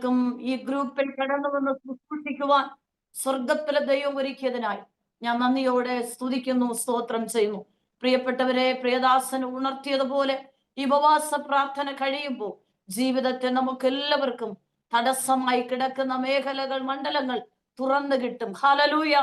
ഞങ്ങൾക്കും ഈ ഗ്രൂപ്പിൽ കടന്നു വന്ന് ശുശ്രൂഷിക്കുവാൻ സ്വർഗത്തിലെ ദൈവം ഒരുക്കിയതിനായി ഞാൻ നന്ദിയോടെ സ്തുതിക്കുന്നു, സ്തോത്രം ചെയ്യുന്നു. പ്രിയപ്പെട്ടവരെ, പ്രിയദാസൻ ഉണർത്തിയതുപോലെ ഈ ഉപവാസ പ്രാർത്ഥന കഴിയുമ്പോൾ ജീവിതത്തെ നമുക്ക് എല്ലാവർക്കും തടസ്സമായി കിടക്കുന്ന മേഖലകൾ, മണ്ഡലങ്ങൾ തുറന്നു കിട്ടും. ഹല്ലേലൂയ.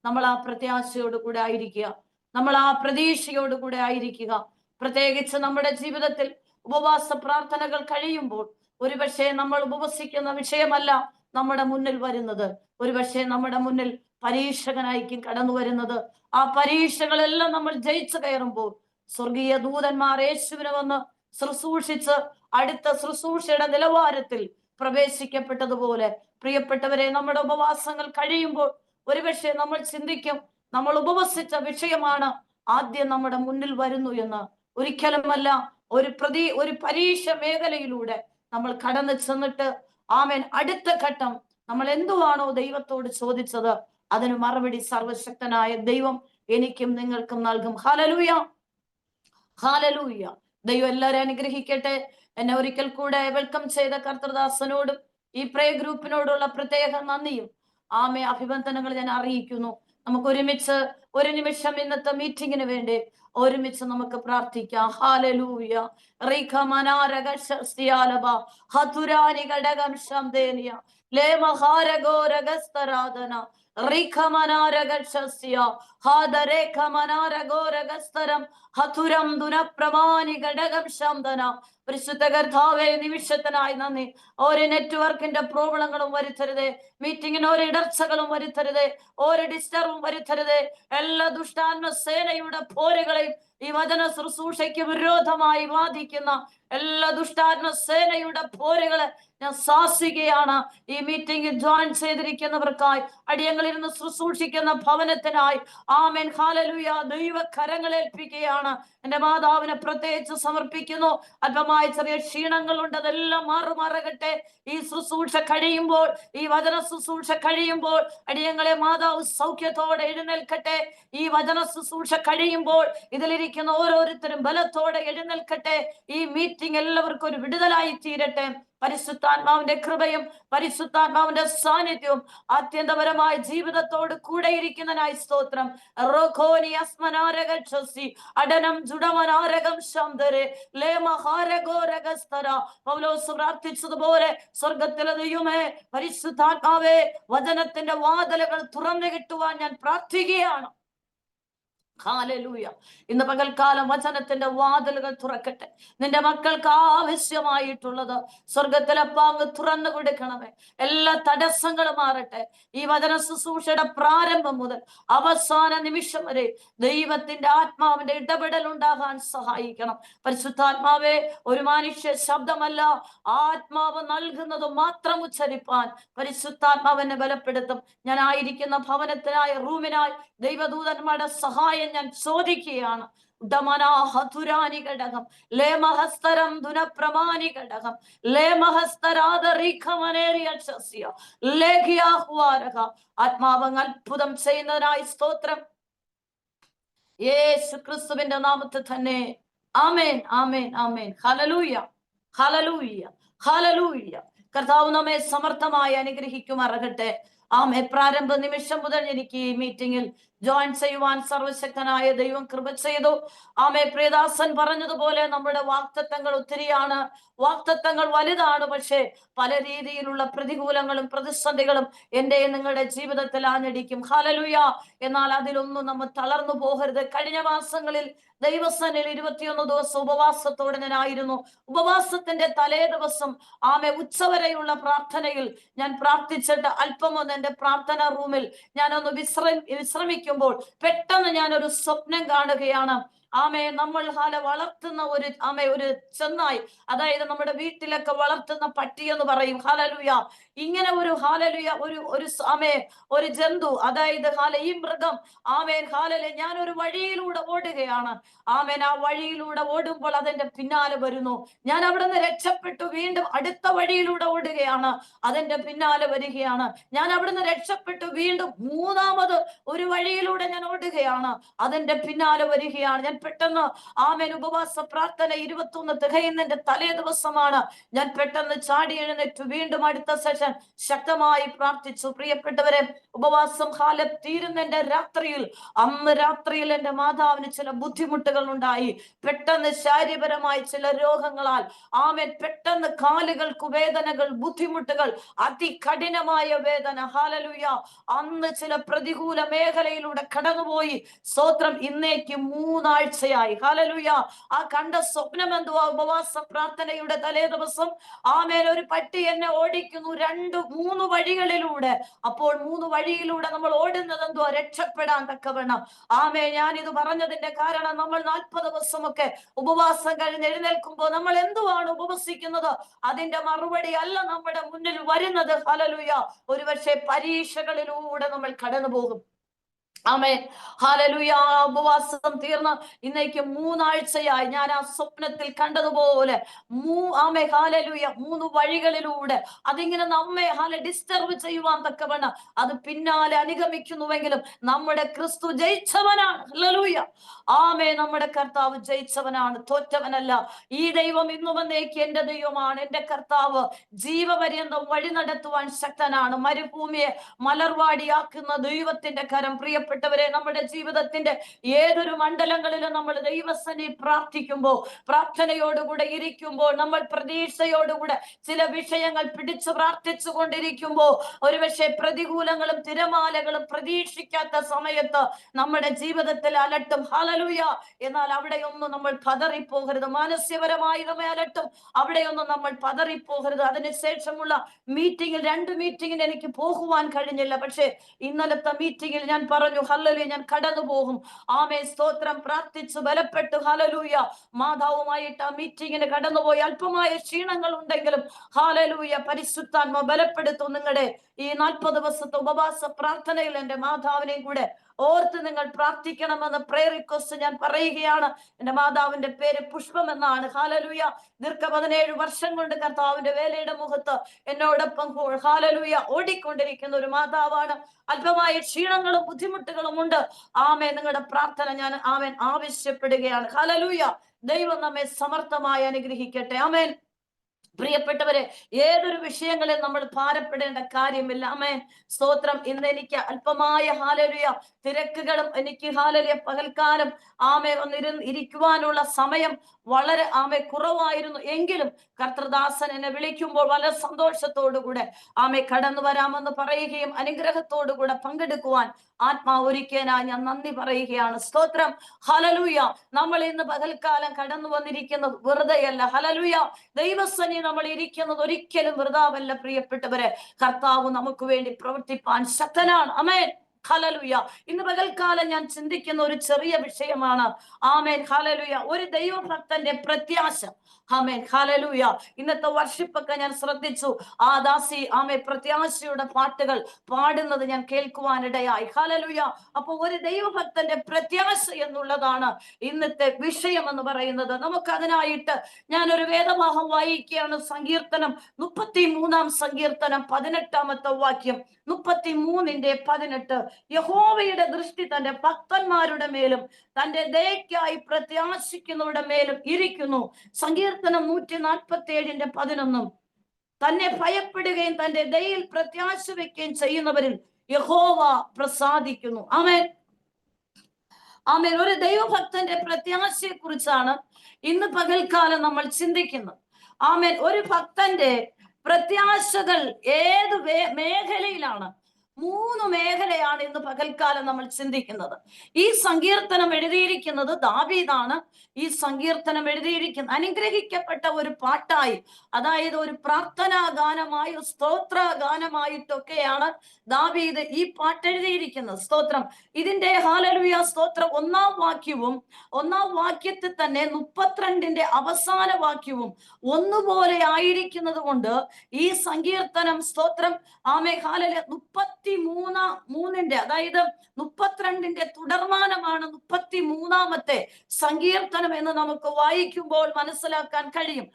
നമ്മൾ ആ പ്രത്യാശയോട് കൂടെ ആയിരിക്കുക, നമ്മൾ ആ പ്രതീക്ഷയോട് കൂടെ ആയിരിക്കുക. പ്രത്യേകിച്ച് നമ്മുടെ ജീവിതത്തിൽ ഉപവാസ പ്രാർത്ഥനകൾ കഴിയുമ്പോൾ ഒരുപക്ഷെ നമ്മൾ ഉപവസിക്കുന്ന വിഷയമല്ല നമ്മുടെ മുന്നിൽ വരുന്നത്. ഒരുപക്ഷെ നമ്മുടെ മുന്നിൽ പരീക്ഷകനായിരിക്കും കടന്നു വരുന്നത്. ആ പരീക്ഷകളെല്ലാം നമ്മൾ ജയിച്ചു കയറുമ്പോൾ സ്വർഗീയ ദൂതന്മാർ യേശുവിനെ വന്ന് ശുശ്രൂഷിച്ച് അടുത്ത ശുശ്രൂഷയുടെ നിലവാരത്തിൽ പ്രവേശിക്കപ്പെട്ടതുപോലെ, പ്രിയപ്പെട്ടവരെ, നമ്മുടെ ഉപവാസങ്ങൾ കഴിയുമ്പോൾ ഒരുപക്ഷെ നമ്മൾ ചിന്തിക്കും, നമ്മൾ ഉപവസിച്ച വിഷയമാണ് ആദ്യം നമ്മുടെ മുന്നിൽ വരുന്നു എന്ന്. ഒരിക്കലുമല്ല. ഒരു പരീക്ഷ മേഖലയിലൂടെ നമ്മൾ കടന്നു ചെന്നിട്ട് ആമേൻ അടുത്ത ഘട്ടം നമ്മൾ എന്തുവാണോ ദൈവത്തോട് ചോദിച്ചത് അതിന് മറുപടി സർവശക്തനായ ദൈവം എനിക്കും നിങ്ങൾക്കും നൽകും. Hallelujah, hallelujah. ദൈവം എല്ലാവരെയും അനുഗ്രഹിക്കട്ടെ. എന്നെ ഒരിക്കൽ കൂടെ വെൽക്കം ചെയ്ത കർത്തൃദാസനോടും ഈ പ്രേ ഗ്രൂപ്പിനോടുള്ള പ്രത്യേക നന്ദിയും അഭിനന്ദനങ്ങൾ ഞാൻ അറിയിക്കുന്നു. നമുക്ക് ഒരുമിച്ച് ഒരു നിമിഷം ഇന്നത്തെ മീറ്റിങ്ങിന് വേണ്ടി ഒരുമിച്ച് നമുക്ക് പ്രാർത്ഥിക്കാം. ഹല്ലേലൂയ. റിഖമനാരഗശസ്തിയാലബ ഹതുരാനി ഘടകം ശംദേനിയ ലേമഹാരഗോരഗസ്തരാധന റിഖമനാരഗശസ്യ ഹാദരേഖമനാരഗോരഗസ്തരം ഹതുരം ദുനപ്രമാനി ഘടകം ശംദന. പരിശുദ്ധ കർത്താവേ, നിമിഷത്തിനായി നന്ദി. ഒരു നെറ്റ്വർക്കിന്റെ പ്രോബ്ലങ്ങളും വരുത്തരുതേ, മീറ്റിങ്ങിന് ഒരു ഇടർച്ചകളും വരുത്തരുതേ, ഒരു ഡിസ്റ്റർബും വരുത്തരുതേ. എല്ലാ ദുഷ്ടാത്മ സേനയുടെ പോരുകളെയും ഈ വചന ശുശ്രൂഷയ്ക്ക് വിരോധമായി വാദിക്കുന്ന എല്ലാ ദുഷ്ടാത്മ സേനയുടെ പോരുകളെ ഞാൻ ശാസിക്കുകയാണ്. ഈ മീറ്റിംഗിൽ ജോയിൻ ചെയ്തിരിക്കുന്നവർക്കായി, അടിയങ്ങളിരുന്ന് ശുശ്രൂഷിക്കുന്ന ഭവനത്തിനായി ആമേൻ ഹല്ലേലൂയ ദൈവ കരങ്ങളേൽപ്പിക്കുകയാണ്. എന്റെ മാതാവിനെ പ്രത്യേകിച്ച് സമർപ്പിക്കുന്നു. അല്പമായ ചെറിയ ക്ഷീണങ്ങളുണ്ട്, അതെല്ലാം മാറുമാറകട്ടെ. ഈ ശുശ്രൂഷ കഴിയുമ്പോൾ, ഈ വചന ശുശ്രൂഷ കഴിയുമ്പോൾ അടിയങ്ങളെ മാതാവ് സൗഖ്യത്തോടെ എഴുന്നേൽക്കട്ടെ. ഈ വചന ശുശ്രൂഷ കഴിയുമ്പോൾ ഇതിലിരിക്കുന്ന ഓരോരുത്തരും ബലത്തോടെ എഴുന്നേൽക്കട്ടെ. ഈ മീറ്റിംഗ് എല്ലാവർക്കും ഒരു വിടുതലായി തീരട്ടെ. പരിശുദ്ധാത്മാവിന്റെ കൃപയും പരിശുദ്ധാത്മാവിന്റെ സാന്നിധ്യവും അത്യന്തപരമായ ജീവിതത്തോട് കൂടെ ഇരിക്കുന്നതിനായി സ്തോത്രം. അടനം ജുഡമനാരകം ശാന്തരെ ലേമഹാരഗോരഗസ്തര. പൗലോസ് പ്രാർത്ഥിച്ചതുപോലെ സ്വർഗത്തിലെ ദൈവമേ, പരിശുദ്ധാത്മാവേ, വചനത്തിന്റെ വാതിലുകൾ തുറന്നു കിട്ടുവാൻ ഞാൻ പ്രാർത്ഥിക്കുകയാണ്. ഹല്ലേലൂയ. ഇന്ന് പകൽക്കാലം വചനത്തിന്റെ വാതിലുകൾ തുറക്കട്ടെ. നിന്റെ മക്കൾക്ക് ആവശ്യമായിട്ടുള്ളത് സ്വർഗത്തിലെ പാങ്ങ് തുറന്നു കൊടുക്കണമേ. എല്ലാ തടസ്സങ്ങളും മാറട്ടെ. ഈ വചന ശുശ്രൂഷയുടെ പ്രാരംഭം മുതൽ അവസാന നിമിഷം വരെ ദൈവത്തിന്റെ ആത്മാവിന്റെ ഇടപെടൽ ഉണ്ടാകാൻ സഹായിക്കണം. പരിശുദ്ധാത്മാവേ, ഒരു മനുഷ്യ ശബ്ദമല്ല, ആത്മാവ് നൽകുന്നത് മാത്രം ഉച്ചരിപ്പാൻ പരിശുദ്ധാത്മാവിനെ ബലപ്പെടുത്തും. ഞാൻ ആയിരിക്കുന്ന ഭവനത്തിനായ റൂമിനായി ദൈവദൂതന്മാരുടെ സഹായം ഞാൻ ചോദിക്കുകയാണ്. ഉടമനാഹതുരാനി ഘടകം ലേമഹസ്തരം ദുനപ്രമാനി ഘടകം ലേമഹസ്തരാദറിഖമനേരിയക്ഷസ്യ ലേഖ്യാഹ്വാരക. ആത്മാവങ്ങ് അത്ഭുതം ചെയ്യുന്നതിനായി സ്തോത്രം. യേശു ക്രിസ്തുവിന്റെ നാമത്തിൽ തന്നെ ആമേൻ, ആമേൻ, ആമേൻ. ഹല്ലേലൂയ, ഹല്ലേലൂയ, ഹല്ലേലൂയ. കർത്താവ് നമ്മെ സമർത്ഥമായി അനുഗ്രഹിക്കുമാറാകട്ടെ. ആമേ. പ്രാരംഭ നിമിഷം മുതൽ എനിക്ക് ഈ മീറ്റിംഗിൽ ജോയിൻ ചെയ്യുവാൻ സർവശക്തനായ ദൈവം കൃപ ചെയ്തു. ആമേ. പ്രിയദാസൻ പറഞ്ഞതുപോലെ നമ്മുടെ വാഗ്ദത്തങ്ങൾ ഒത്തിരിയാണ്, വാഗ്ദത്തങ്ങൾ വലുതാണ്. പക്ഷേ പല രീതിയിലുള്ള പ്രതികൂലങ്ങളും പ്രതിസന്ധികളും എൻ്റെ നിങ്ങളുടെ ജീവിതത്തിൽ ആഞ്ഞടിക്കും. ഹല്ലേലൂയ. എന്നാൽ അതിലൊന്നും നമ്മൾ തളർന്നു പോകരുത്. കഴിഞ്ഞ മാസങ്ങളിൽ ദൈവസന്നിധിയിൽ 21 ദിവസം ഉപവാസത്തോടെ ഞാനായിരുന്നു. ഉപവാസത്തിന്റെ തലേ ദിവസം ഉച്ചവരെയുള്ള പ്രാർത്ഥനയിൽ ഞാൻ പ്രാർത്ഥിച്ചിട്ട് അല്പം ഒന്ന് എന്റെ പ്രാർത്ഥനാ റൂമിൽ ഞാനൊന്ന് വിശ്രമിക്കുമ്പോൾ പെട്ടെന്ന് ഞാനൊരു സ്വപ്നം കാണുകയാണ്. നമ്മൾ വളർത്തുന്ന ഒരു ചെന്നായി, അതായത് നമ്മുടെ വീട്ടിലൊക്കെ വളർത്തുന്ന പട്ടി എന്ന് പറയും. ഹല്ലേലൂയ. ഇങ്ങനെ ഒരു ഒരു ജന്തു, അതായത് ഈ മൃഗം ഞാൻ ഒരു വഴിയിലൂടെ ഓടുകയാണ്. ആ വഴിയിലൂടെ ഓടുമ്പോൾ അതിന്റെ പിന്നാലെ വരുന്നു. ഞാൻ അവിടെ നിന്ന് രക്ഷപ്പെട്ടു വീണ്ടും അടുത്ത വഴിയിലൂടെ ഓടുകയാണ്, അതിന്റെ പിന്നാലെ വരികയാണ്. ഞാൻ അവിടെ നിന്ന് രക്ഷപ്പെട്ടു വീണ്ടും മൂന്നാമത് ഒരു വഴിയിലൂടെ ഞാൻ ഓടുകയാണ്, അതിന്റെ പിന്നാലെ വരികയാണ്. ഞാൻ പെട്ടെന്ന് ആമേൻ ഉപവാസ പ്രാർത്ഥന 21 തികയുന്നതിന്റെ തലേ ദിവസമാണ് ഞാൻ പെട്ടെന്ന് ചാടി എഴുന്നേറ്റ് വീണ്ടും അടുത്ത സെഷൻ ശക്തമായി പ്രാർത്ഥിച്ചു. പ്രിയപ്പെട്ടവരെ, ഉപവാസം കാലം തീരുന്നതിന്റെ രാത്രിയിൽ, അന്ന് രാത്രിയിൽ എന്റെ മാതാവിന് ചില ബുദ്ധിമുട്ടുകൾ ഉണ്ടായി. പെട്ടെന്ന് ശാരീരികപരമായി ചില രോഗങ്ങളാൽ ആമേൻ പെട്ടെന്ന് കാലുകൾക്ക് വേദനകൾ, ബുദ്ധിമുട്ടുകൾ, അതികഠിനമായ വേദന. ഹല്ലേലൂയ. അന്ന് ചില പ്രതികൂല മേഖലയിലൂടെ കടന്നുപോയി. സ്തോത്രം. ഇന്നേക്ക് 3 ആഴ്ചയായി. ഹല്ലേലൂയ. ആ കണ്ട സ്വപ്നം എന്തുവാ? ഉപവാസ പ്രാർത്ഥനയുടെ തലേ ദിവസം ആമേൻ ഒരു പട്ടി എന്നെ ഓടിക്കുന്നു 2-3 വഴികളിലൂടെ. അപ്പോൾ 3 വഴിയിലൂടെ നമ്മൾ ഓടുന്നത് എന്തുവാ? രക്ഷപ്പെടാൻ തക്കവണ്ണം. ആമേ, ഞാൻ ഇത് പറഞ്ഞതിന്റെ കാരണം, നമ്മൾ 40 ദിവസമൊക്കെ ഉപവാസം കഴിഞ്ഞ് എഴുന്നേൽക്കുമ്പോൾ നമ്മൾ എന്തുവാണ് ഉപവസിക്കുന്നത്? അതിന്റെ മറുപടി അല്ല നമ്മുടെ മുന്നിൽ വരുന്നത്. ഹല്ലേലൂയ. ഒരുപക്ഷെ പരീക്ഷകളിലൂടെ നമ്മൾ കടന്നു പോകും. ആമേൻ. ഹല്ലേലൂയ. ഉപവാസം തീർന്ന് ഇന്നേക്ക് 3 ആഴ്ചയായി. ഞാൻ ആ സ്വപ്നത്തിൽ കണ്ടതുപോലെ ആമേ ഹല്ലേലൂയ 3 വഴികളിലൂടെ അതിങ്ങനെ നമ്മെ ഡിസ്റ്റർബ് ചെയ്യുവാൻ തക്കവണ്ണം അത് പിന്നാലെ അനുഗമിക്കുന്നുവെങ്കിലും നമ്മുടെ ക്രിസ്തു ജയിച്ചവനാണ്. ഹല്ലേലൂയ. ആമേ, നമ്മുടെ കർത്താവ് ജയിച്ചവനാണ്, തോറ്റവനല്ല. ഈ ദൈവം ഇന്നും എന്നേക്ക് എന്റെ ദൈവമാണ്. എന്റെ കർത്താവ് ജീവപര്യന്തം വഴി നടത്തുവാൻ ശക്തനാണ്. മരുഭൂമിയെ മലർവാടിയാക്കുന്ന ദൈവത്തിന്റെ കരം. പ്രിയപ്പെട്ടവരെ, നമ്മുടെ ജീവിതത്തിന്റെ ഏതൊരു മണ്ഡലങ്ങളിലും നമ്മൾ ദൈവസന്നിധിയിൽ പ്രാർത്ഥിക്കുമ്പോൾ, പ്രാർത്ഥനയോടുകൂടെ ഇരിക്കുമ്പോൾ, നമ്മൾ പ്രതീക്ഷയോടുകൂടെ ചില വിഷയങ്ങൾ പിടിച്ചു പ്രാർത്ഥിച്ചു കൊണ്ടിരിക്കുമ്പോൾ, ഒരുപക്ഷെ പ്രതികൂലങ്ങളും തിരമാലകളും പ്രതീക്ഷിക്കാത്ത സമയത്ത് നമ്മുടെ ജീവിതത്തിൽ അലട്ടും. ഹല്ലേലൂയ. എന്നാൽ അവിടെയൊന്നും നമ്മൾ പതറിപ്പോകരുത്. മാനസികപരമായി നമ്മെ അലട്ടും, അവിടെയൊന്നും നമ്മൾ പതറിപ്പോകരുത്. അതിനുശേഷമുള്ള മീറ്റിംഗിൽ 2 മീറ്റിംഗിന് എനിക്ക് പോകുവാൻ കഴിഞ്ഞില്ല. പക്ഷേ ഇന്നലത്തെ മീറ്റിംഗിൽ ഞാൻ പറഞ്ഞു, ഹല്ലേലൂയ, ഞാൻ കടന്നു പോകും. ആമേ, സ്തോത്രം. പ്രാർത്ഥിച്ചു ബലപ്പെട്ടു. ഹല്ലേലൂയ. മാതാവുമായിട്ട് ആ മീറ്റിംഗിന് കടന്നുപോയി. അല്പമായ ക്ഷീണങ്ങൾ ഉണ്ടെങ്കിലും ഹല്ലേലൂയ, പരിശുദ്ധാത്മ ബലപ്പെടുത്തും. നിങ്ങളുടെ ഈ 40 ദിവസത്തെ ഉപവാസ പ്രാർത്ഥനയിൽ എന്റെ മാതാവിനെയും കൂടെ ഓർത്ത് നിങ്ങൾ പ്രാർത്ഥിക്കണമെന്ന് പ്രയർ റിക്വസ്റ്റ് ഞാൻ പറയുകയാണ്. എന്റെ മാതാവിന്റെ പേര് പുഷ്പം എന്നാണ്. ഹല്ലേലൂയ. ദീർഘ 17 വർഷം കൊണ്ട് കർത്താവിന്റെ വേലയുടെ മുഖത്ത് എന്നോടൊപ്പം ഹല്ലേലൂയ ഓടിക്കൊണ്ടിരിക്കുന്ന ഒരു മാതാവാണ്. അല്പമായ ക്ഷീണങ്ങളും ബുദ്ധിമുട്ടുകളും ഉണ്ട്. ആമേൻ. നിങ്ങളുടെ പ്രാർത്ഥന ഞാൻ ആവശ്യപ്പെടുകയാണ്. ഹല്ലേലൂയ. ദൈവം നമ്മെ സമർത്ഥമായി അനുഗ്രഹിക്കട്ടെ. ആമേൻ. പ്രിയപ്പെട്ടവരെ, ഏതൊരു വിഷയങ്ങളിൽ നമ്മൾ ഭാരപ്പെടേണ്ട കാര്യമില്ല. ആമേൻ. സ്തോത്രം. ഇന്ന് എനിക്ക് അല്പമായ ഹല്ലേലൂയ തിരക്കുകളും, എനിക്ക് ഹല്ലേലൂയ പകൽക്കാലം ഇരിക്കുവാനുള്ള സമയം വളരെ കുറവായിരുന്നു. എങ്കിലും കർത്തൃദാസൻ എന്നെ വിളിക്കുമ്പോൾ വളരെ സന്തോഷത്തോടുകൂടെ കടന്നു വരാമെന്ന് പറയുകയും അനുഗ്രഹത്തോടുകൂടെ പങ്കെടുക്കുവാൻ ആത്മാവ് ഒരുക്കിയതിനായി ഞാൻ നന്ദി പറയുകയാണ്. സ്തോത്രം. ഹല്ലേലൂയ. നമ്മൾ ഇന്ന് പകൽക്കാലം കടന്നു വന്നിരിക്കുന്നത് വെറുതെയല്ല. ഹല്ലേലൂയ. ദൈവസന്നിധിയിൽ നമ്മൾ ഇരിക്കുന്നത് ഒരിക്കലും വൃഥാവല്ല. പ്രിയപ്പെട്ടവരെ, കർത്താവ് നമുക്ക് വേണ്ടി പ്രവർത്തിപ്പാൻ ശക്തനാണ്. ആമേൻ. ഹല്ലേലൂയ. ഇന്ന് പകൽക്കാലം ഞാൻ ചിന്തിക്കുന്ന ഒരു ചെറിയ വിഷയമാണ്. ആമേൻ. ഹല്ലേലൂയ. ഒരു ദൈവഭക്തന്റെ പ്രത്യാശ. ആമേൻ. ഹല്ലേലൂയ. ഇന്നത്തെ വർഷിപ്പൊക്കെ ഞാൻ ശ്രദ്ധിച്ചു. ആ ദാസി പ്രത്യാശയുടെ പാട്ടുകൾ പാടുന്നത് ഞാൻ കേൾക്കുവാനിടയായി. ഹല്ലേലൂയ. അപ്പൊ ഒരു ദൈവഭക്തന്റെ പ്രത്യാശ എന്നുള്ളതാണ് ഇന്നത്തെ വിഷയം എന്ന് പറയുന്നത്. നമുക്ക് അതിനായിട്ട് ഞാനൊരു വേദഭാഗം വായിക്കുകയാണ്. സങ്കീർത്തനം 33-ാം സങ്കീർത്തനം 18-ാമത്തെ വാക്യം. 33-18. യഹോവയുടെ ദൃഷ്ടി തന്റെ ഭക്തന്മാരുടെ മേലും തന്റെ ദയയ്ക്കായി പ്രത്യാശിക്കുന്നവരുടെ മേലും ഇരിക്കുന്നു. സങ്കീർത്തനം 147-11. തന്നെ ഭയപ്പെടുകയും തന്റെ ദയയിൽ പ്രത്യാശ വെക്കുകയും ചെയ്യുന്നവരിൽ യഹോവ പ്രസാദിക്കുന്നു. ആമേൻ. ആമേൻ. ഒരു ദൈവഭക്തന്റെ പ്രത്യാശയെ കുറിച്ചാണ് ഇന്ന് പകൽക്കാലം നമ്മൾ ചിന്തിക്കുന്നത്. ആമേൻ. ഒരു ഭക്തന്റെ പ്രത്യാശകൾ ഏത് മേഖലയിലാണ്? 3 മേഖലയാണ് ഇന്ന് പകൽക്കാലം നമ്മൾ ചിന്തിക്കുന്നത്. ഈ സങ്കീർത്തനം എഴുതിയിരിക്കുന്നത് ദാവീദാണ്. ഈ സങ്കീർത്തനം എഴുതിയിരിക്കുന്ന അനുഗ്രഹിക്കപ്പെട്ട ഒരു പാട്ടായി, അതായത് ഒരു പ്രാർത്ഥനാ ഗാനമായി, സ്തോത്ര ഗാനമായിട്ടൊക്കെയാണ് ദാവീദ് ഈ പാട്ട് എഴുതിയിരിക്കുന്നത്. സ്തോത്രം. ഇതിന്റെ ഹല്ലേലൂയ സ്തോത്രം 1-ാം വാക്യവും 1-ാം വാക്യത്തിൽ തന്നെ 32-ന്റെ അവസാന വാക്യവും ഒന്നുപോലെ ആയിരിക്കുന്നത് കൊണ്ട് ഈ സങ്കീർത്തനം സ്തോത്രം ഹല്ലേലൂയ 33-ന്റെ അതായത് 32-ന്റെ തുടർമാനമാണ് 33-ാമത്തെ സങ്കീർത്തനം എന്ന് നമുക്ക് വായിക്കുമ്പോൾ മനസ്സിലാക്കാൻ കഴിയും.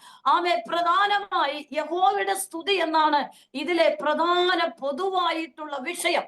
പ്രധാനമായി യഹോവയുടെ സ്തുതി എന്നാണ് ഇതിലെ പ്രധാന പൊതുവായിട്ടുള്ള വിഷയം.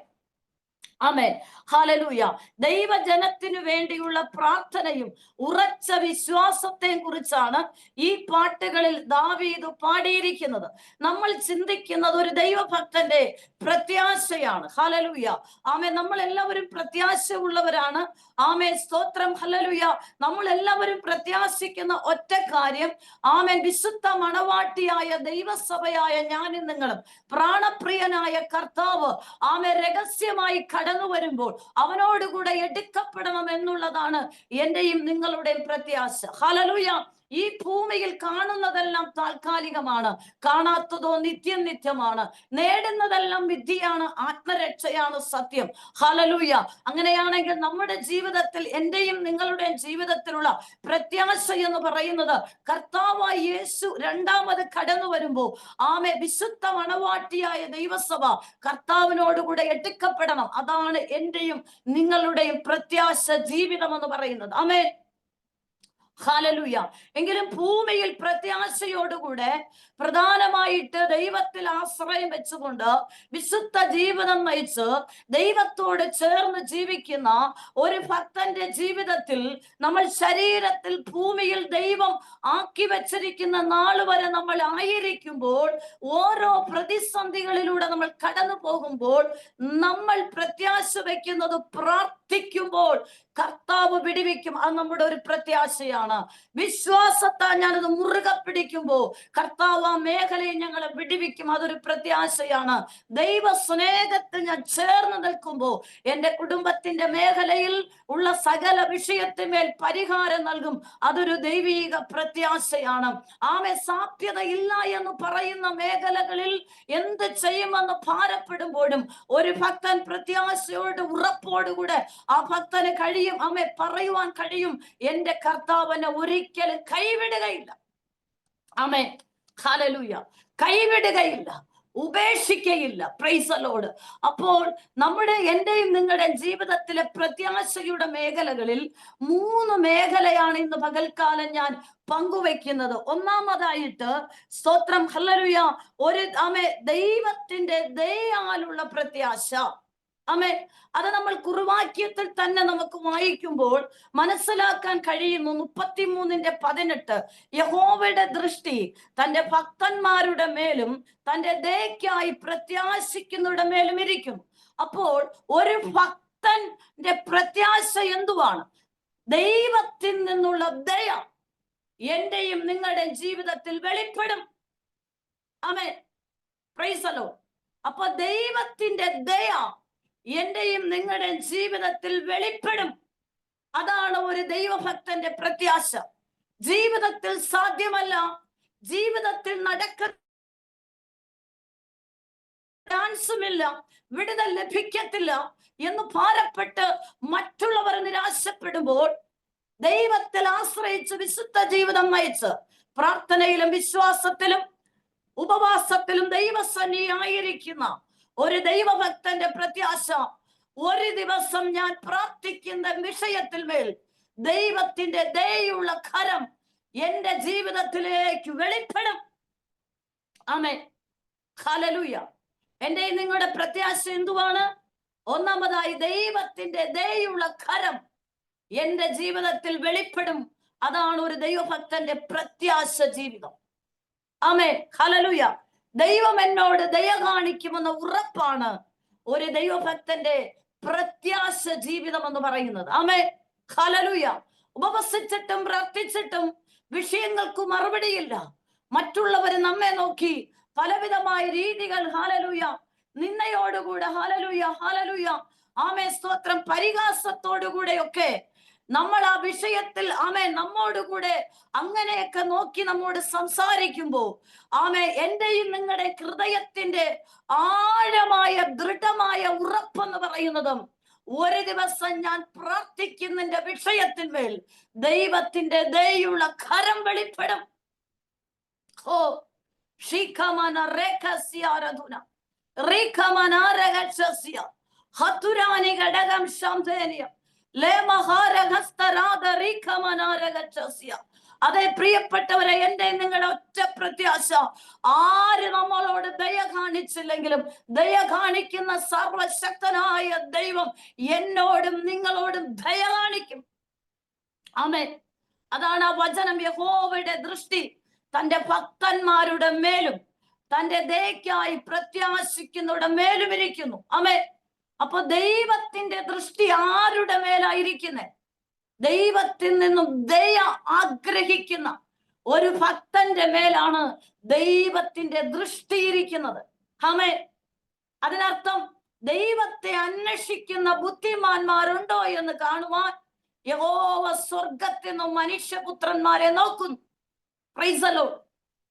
ആമേൻ. ഹല്ലേലൂയ. ദൈവജനത്തിനു വേണ്ടിയുള്ള പ്രാർത്ഥനയും ഉറച്ച വിശ്വാസത്തെയും കുറിച്ചാണ് ഈ പാട്ടുകളിൽ ദാവീദ് പാടിയിരിക്കുന്നത്. നമ്മൾ ചിന്തിക്കുന്നത് ഒരു ദൈവഭക്തന്റെ പ്രത്യാശയാണ്. ഹല്ലേലൂയ. ആമേൻ. നമ്മൾ എല്ലാവരും പ്രത്യാശ ഉള്ളവരാണ്. ആമേൻ. സ്തോത്രം. ഹല്ലേലൂയ. നമ്മൾ എല്ലാവരും പ്രത്യാശിക്കുന്ന ഒറ്റ കാര്യം, ആമേൻ, വിശുദ്ധ മണവാട്ടിയായ ദൈവസഭയായ ഞാനും നിങ്ങളും പ്രാണപ്രിയനായ കർത്താവ് ആമേൻ രഹസ്യമായി കടന്നു വരുമ്പോൾ അവനോടുകൂടെ എടുക്കപ്പെടണം എന്നുള്ളതാണ് എന്റെയും നിങ്ങളുടെയും പ്രത്യാശ. ഹല്ലേലൂയ. ഈ ഭൂമിയിൽ കാണുന്നതെല്ലാം താൽക്കാലികമാണ്, കാണാത്തതോ നിത്യം നിത്യമാണ്. നേടുന്നതെല്ലാം വിദ്യയാണ്, ആത്മരക്ഷയാണ് സത്യം. ഹല്ലേലൂയ. അങ്ങനെയാണെങ്കിൽ നമ്മുടെ ജീവിതത്തിൽ, എന്റെയും നിങ്ങളുടെയും ജീവിതത്തിലുള്ള പ്രത്യാശ എന്ന് പറയുന്നത്, കർത്താവായ യേശു രണ്ടാമത് കടന്നു വരുമ്പോൾ ആമേ വിശുദ്ധ മണവാട്ടിയായ ദൈവസഭ കർത്താവിനോടുകൂടെ എടുക്കപ്പെടണം. അതാണ് എന്റെയും നിങ്ങളുടെയും പ്രത്യാശ ജീവിതം എന്ന് പറയുന്നത്. ആമേൻ. ഹല്ലേലൂയ. എങ്കിലും ഭൂമിയിൽ പ്രത്യാശയോടുകൂടെ പ്രധാനമായിട്ട് ദൈവത്തിൽ ആശ്രയം വെച്ചുകൊണ്ട് വിശുദ്ധ ജീവിതം നയിച്ച് ദൈവത്തോട് ചേർന്ന് ജീവിക്കുന്ന ഒരു ഭക്തന്റെ ജീവിതത്തിൽ, നമ്മൾ ശരീരത്തിൽ ഭൂമിയിൽ ദൈവം ആക്കി വെച്ചിരിക്കുന്ന നാൾ വരെ നമ്മൾ ആയിരിക്കുമ്പോൾ, ഓരോ പ്രതിസന്ധികളിലൂടെ നമ്മൾ കടന്നു പോകുമ്പോൾ, നമ്മൾ പ്രത്യാശ വെക്കുന്നത് പ്രാർത്ഥിക്കുമ്പോൾ കർത്താവ് വിടുവിക്കും. അത് നമ്മുടെ ഒരു പ്രത്യാശയാണ്. വിശ്വാസത്താൽ ഞാനത് മുറുകെ പിടിക്കുമ്പോൾ കർത്താവ് ആ മേഖലയെ ഞങ്ങളെ വിടുവിക്കും. അതൊരു പ്രത്യാശയാണ്. ദൈവ സ്നേഹത്തിൽ ഞാൻ ചേർന്ന് നിൽക്കുമ്പോൾ എന്റെ കുടുംബത്തിന്റെ മേഖലയിൽ ഉള്ള സകല വിഷയത്തിന്മേൽ പരിഹാരം നൽകും. അതൊരു ദൈവീക പ്രത്യാശയാണ്. ആമേ. സാധ്യത ഇല്ല എന്ന് പറയുന്ന മേഖലകളിൽ എന്ത് ചെയ്യുമെന്ന് ഭാരപ്പെടുമ്പോഴും ഒരു ഭക്തൻ പ്രത്യാശയോട് ഉറപ്പോടുകൂടെ ആ ഭക്തന് കഴിയും, അമ്മേ, പറയുവാൻ കഴിയും, എന്റെ കർത്താവിനെ ഒരിക്കലും കൈവിടുകയില്ല. ആമേ. ഹല്ലേലൂയ. കൈവിടുകയില്ല, ഉപേക്ഷിക്കയില്ല. Price the Lord. അപ്പോൾ എന്റെയും നിങ്ങളുടെ ജീവിതത്തിലെ പ്രത്യാശയുടെ മേഖലകളിൽ 3 മേഖലയാണ് ഇന്ന് പകൽക്കാലം ഞാൻ പങ്കുവെക്കുന്നത്. ഒന്നാമതായിട്ട്, സ്തോത്രം, ഹല്ലേലൂയ, ദൈവത്തിന്റെ ദയയാലുള്ള പ്രത്യാശ. ആമേ. അത് നമ്മൾ കുറുവാക്യത്തിൽ തന്നെ നമുക്ക് വായിക്കുമ്പോൾ മനസ്സിലാക്കാൻ കഴിയുന്നു. 33:18 യഹോവയുടെ ദൃഷ്ടി തന്റെ ഭക്തന്മാരുടെ മേലും തന്റെ ദയക്കായി പ്രത്യാശിക്കുന്നവരുടെ മേലും ഇരിക്കും. അപ്പോൾ ഒരു ഭക്തന്റെ പ്രത്യാശ എന്തുവാണ്? ദൈവത്തിൽ നിന്നുള്ള ദയ എന്റെയും നിങ്ങളുടെയും ജീവിതത്തിൽ വെളിപ്പെടും. ആമേൻ. Praise the lord. അപ്പൊ ദൈവത്തിന്റെ ദയ എന്റെയും നിങ്ങളുടെയും ജീവിതത്തിൽ വെളിപ്പെടും. അതാണ് ഒരു ദൈവഭക്തന്റെ പ്രത്യാശ. ജീവിതത്തിൽ സാധ്യമല്ല, ജീവിതത്തിൽ ചാൻസുമില്ല, വിടുതൽ ലഭിക്കത്തില്ല എന്ന് ഭാരപ്പെട്ട് മറ്റുള്ളവർ നിരാശപ്പെടുമ്പോൾ, ദൈവത്തിൽ ആശ്രയിച്ച് വിശുദ്ധ ജീവിതം നയിച്ച് പ്രാർത്ഥനയിലും വിശ്വാസത്തിലും ഉപവാസത്തിലും ദൈവസന്നിധിയായിരിക്കുന്ന ഒരു ദൈവഭക്തന്റെ പ്രത്യാശ, ഒരു ദിവസം ഞാൻ പ്രാർത്ഥിക്കുന്ന വിഷയത്തിൽ മേൽ ദൈവത്തിന്റെ ദയയുള്ള കരം എന്റെ ജീവിതത്തിലേക്ക് വെളിപ്പെടും. ആമേൻ. ഹല്ലേലൂയ. എന്റെ നിങ്ങളുടെ പ്രത്യാശ എന്തുവാണ്? ഒന്നാമതായി, ദൈവത്തിന്റെ ദയയുള്ള കരം എന്റെ ജീവിതത്തിൽ വെളിപ്പെടും. അതാണ് ഒരു ദൈവഭക്തന്റെ പ്രത്യാശ ജീവിതം. ആമേൻ. ഹല്ലേലൂയ. ദൈവം എന്നോട് ദയ കാണിക്കുമെന്ന ഉറപ്പാണ് ഒരു ദൈവഭക്തന്റെ പ്രത്യാശ ജീവിതം എന്ന് പറയുന്നത്. ആമേൻ. ഹല്ലേലൂയ. ഉപവസിച്ചിട്ടും പ്രാർത്ഥിച്ചിട്ടും വിഷയങ്ങൾക്ക് മറുപടിയില്ല. മറ്റുള്ളവര് നമ്മെ നോക്കി പലവിധമായ രീതികൾ, ഹല്ലേലൂയ, നിന്നയോടുകൂടെ, ഹല്ലേലൂയ, ഹല്ലേലൂയ, ആമേൻ, സ്തോത്രം, പരിഹാസത്തോടുകൂടെയൊക്കെ നമ്മൾ ആ വിഷയത്തിൽ, ആമേൻ, നമ്മോടുകൂടെ അങ്ങനെയൊക്കെ നോക്കി നമ്മോട് സംസാരിക്കുമ്പോ, ആമേൻ, എന്റെയും നിങ്ങളുടെ ഹൃദയത്തിന്റെ ആഴമായ ദൃഢമായ ഉറപ്പെന്ന് പറയുന്നതും, ഒരു ദിവസം ഞാൻ പ്രാർത്ഥിക്കുന്നതിന്റെ വിഷയത്തിന്മേൽ ദൈവത്തിന്റെ ദയയുള്ള കരം വെളിപ്പെടും. ഓ ഷീഖമന രേഖസ്യാരധുന റീഖമന രഹസ്യ ഹതുരാനി ഘടകം ശാന്തേനിയ ലേമഹാരഹസ്തരാദ റീഖമന രഹസ്യ അതേ പ്രിയപ്പെട്ടവരെ, എന്റെ നിങ്ങളുടെ ഒറ്റ പ്രത്യാശ, ആര് നമ്മളോട് ദയ കാണിച്ചില്ലെങ്കിലും ദയ കാണിക്കുന്ന സർവശക്തനായ ദൈവം എന്നോടും നിങ്ങളോടും ദയ കാണിക്കും. ആമേൻ. അതാണ് ആ വചനം. യഹോവയുടെ ദൃഷ്ടി തന്റെ ഭക്തന്മാരുടെ മേലും തന്റെ ദയക്കായി പ്രത്യാശിക്കുന്നവരുടെ മേലും ഇരിക്കുന്നു. ആമേൻ. അപ്പൊ ദൈവത്തിന്റെ ദൃഷ്ടി ആരുടെ മേലായിരിക്കുന്നത്? ദൈവത്തിൽ നിന്നും ദയ ആഗ്രഹിക്കുന്ന ഒരു ഭക്തന്റെ മേലാണ് ദൈവത്തിന്റെ ദൃഷ്ടി ഇരിക്കുന്നത്. ആമേൻ. അതിനർത്ഥം ദൈവത്തെ അന്വേഷിക്കുന്ന ബുദ്ധിമാന്മാരുണ്ടോ എന്ന് കാണുവാൻ യഹോവ സ്വർഗത്തിൽ നിന്നും മനുഷ്യപുത്രന്മാരെ നോക്കുന്നു. Price the Lord.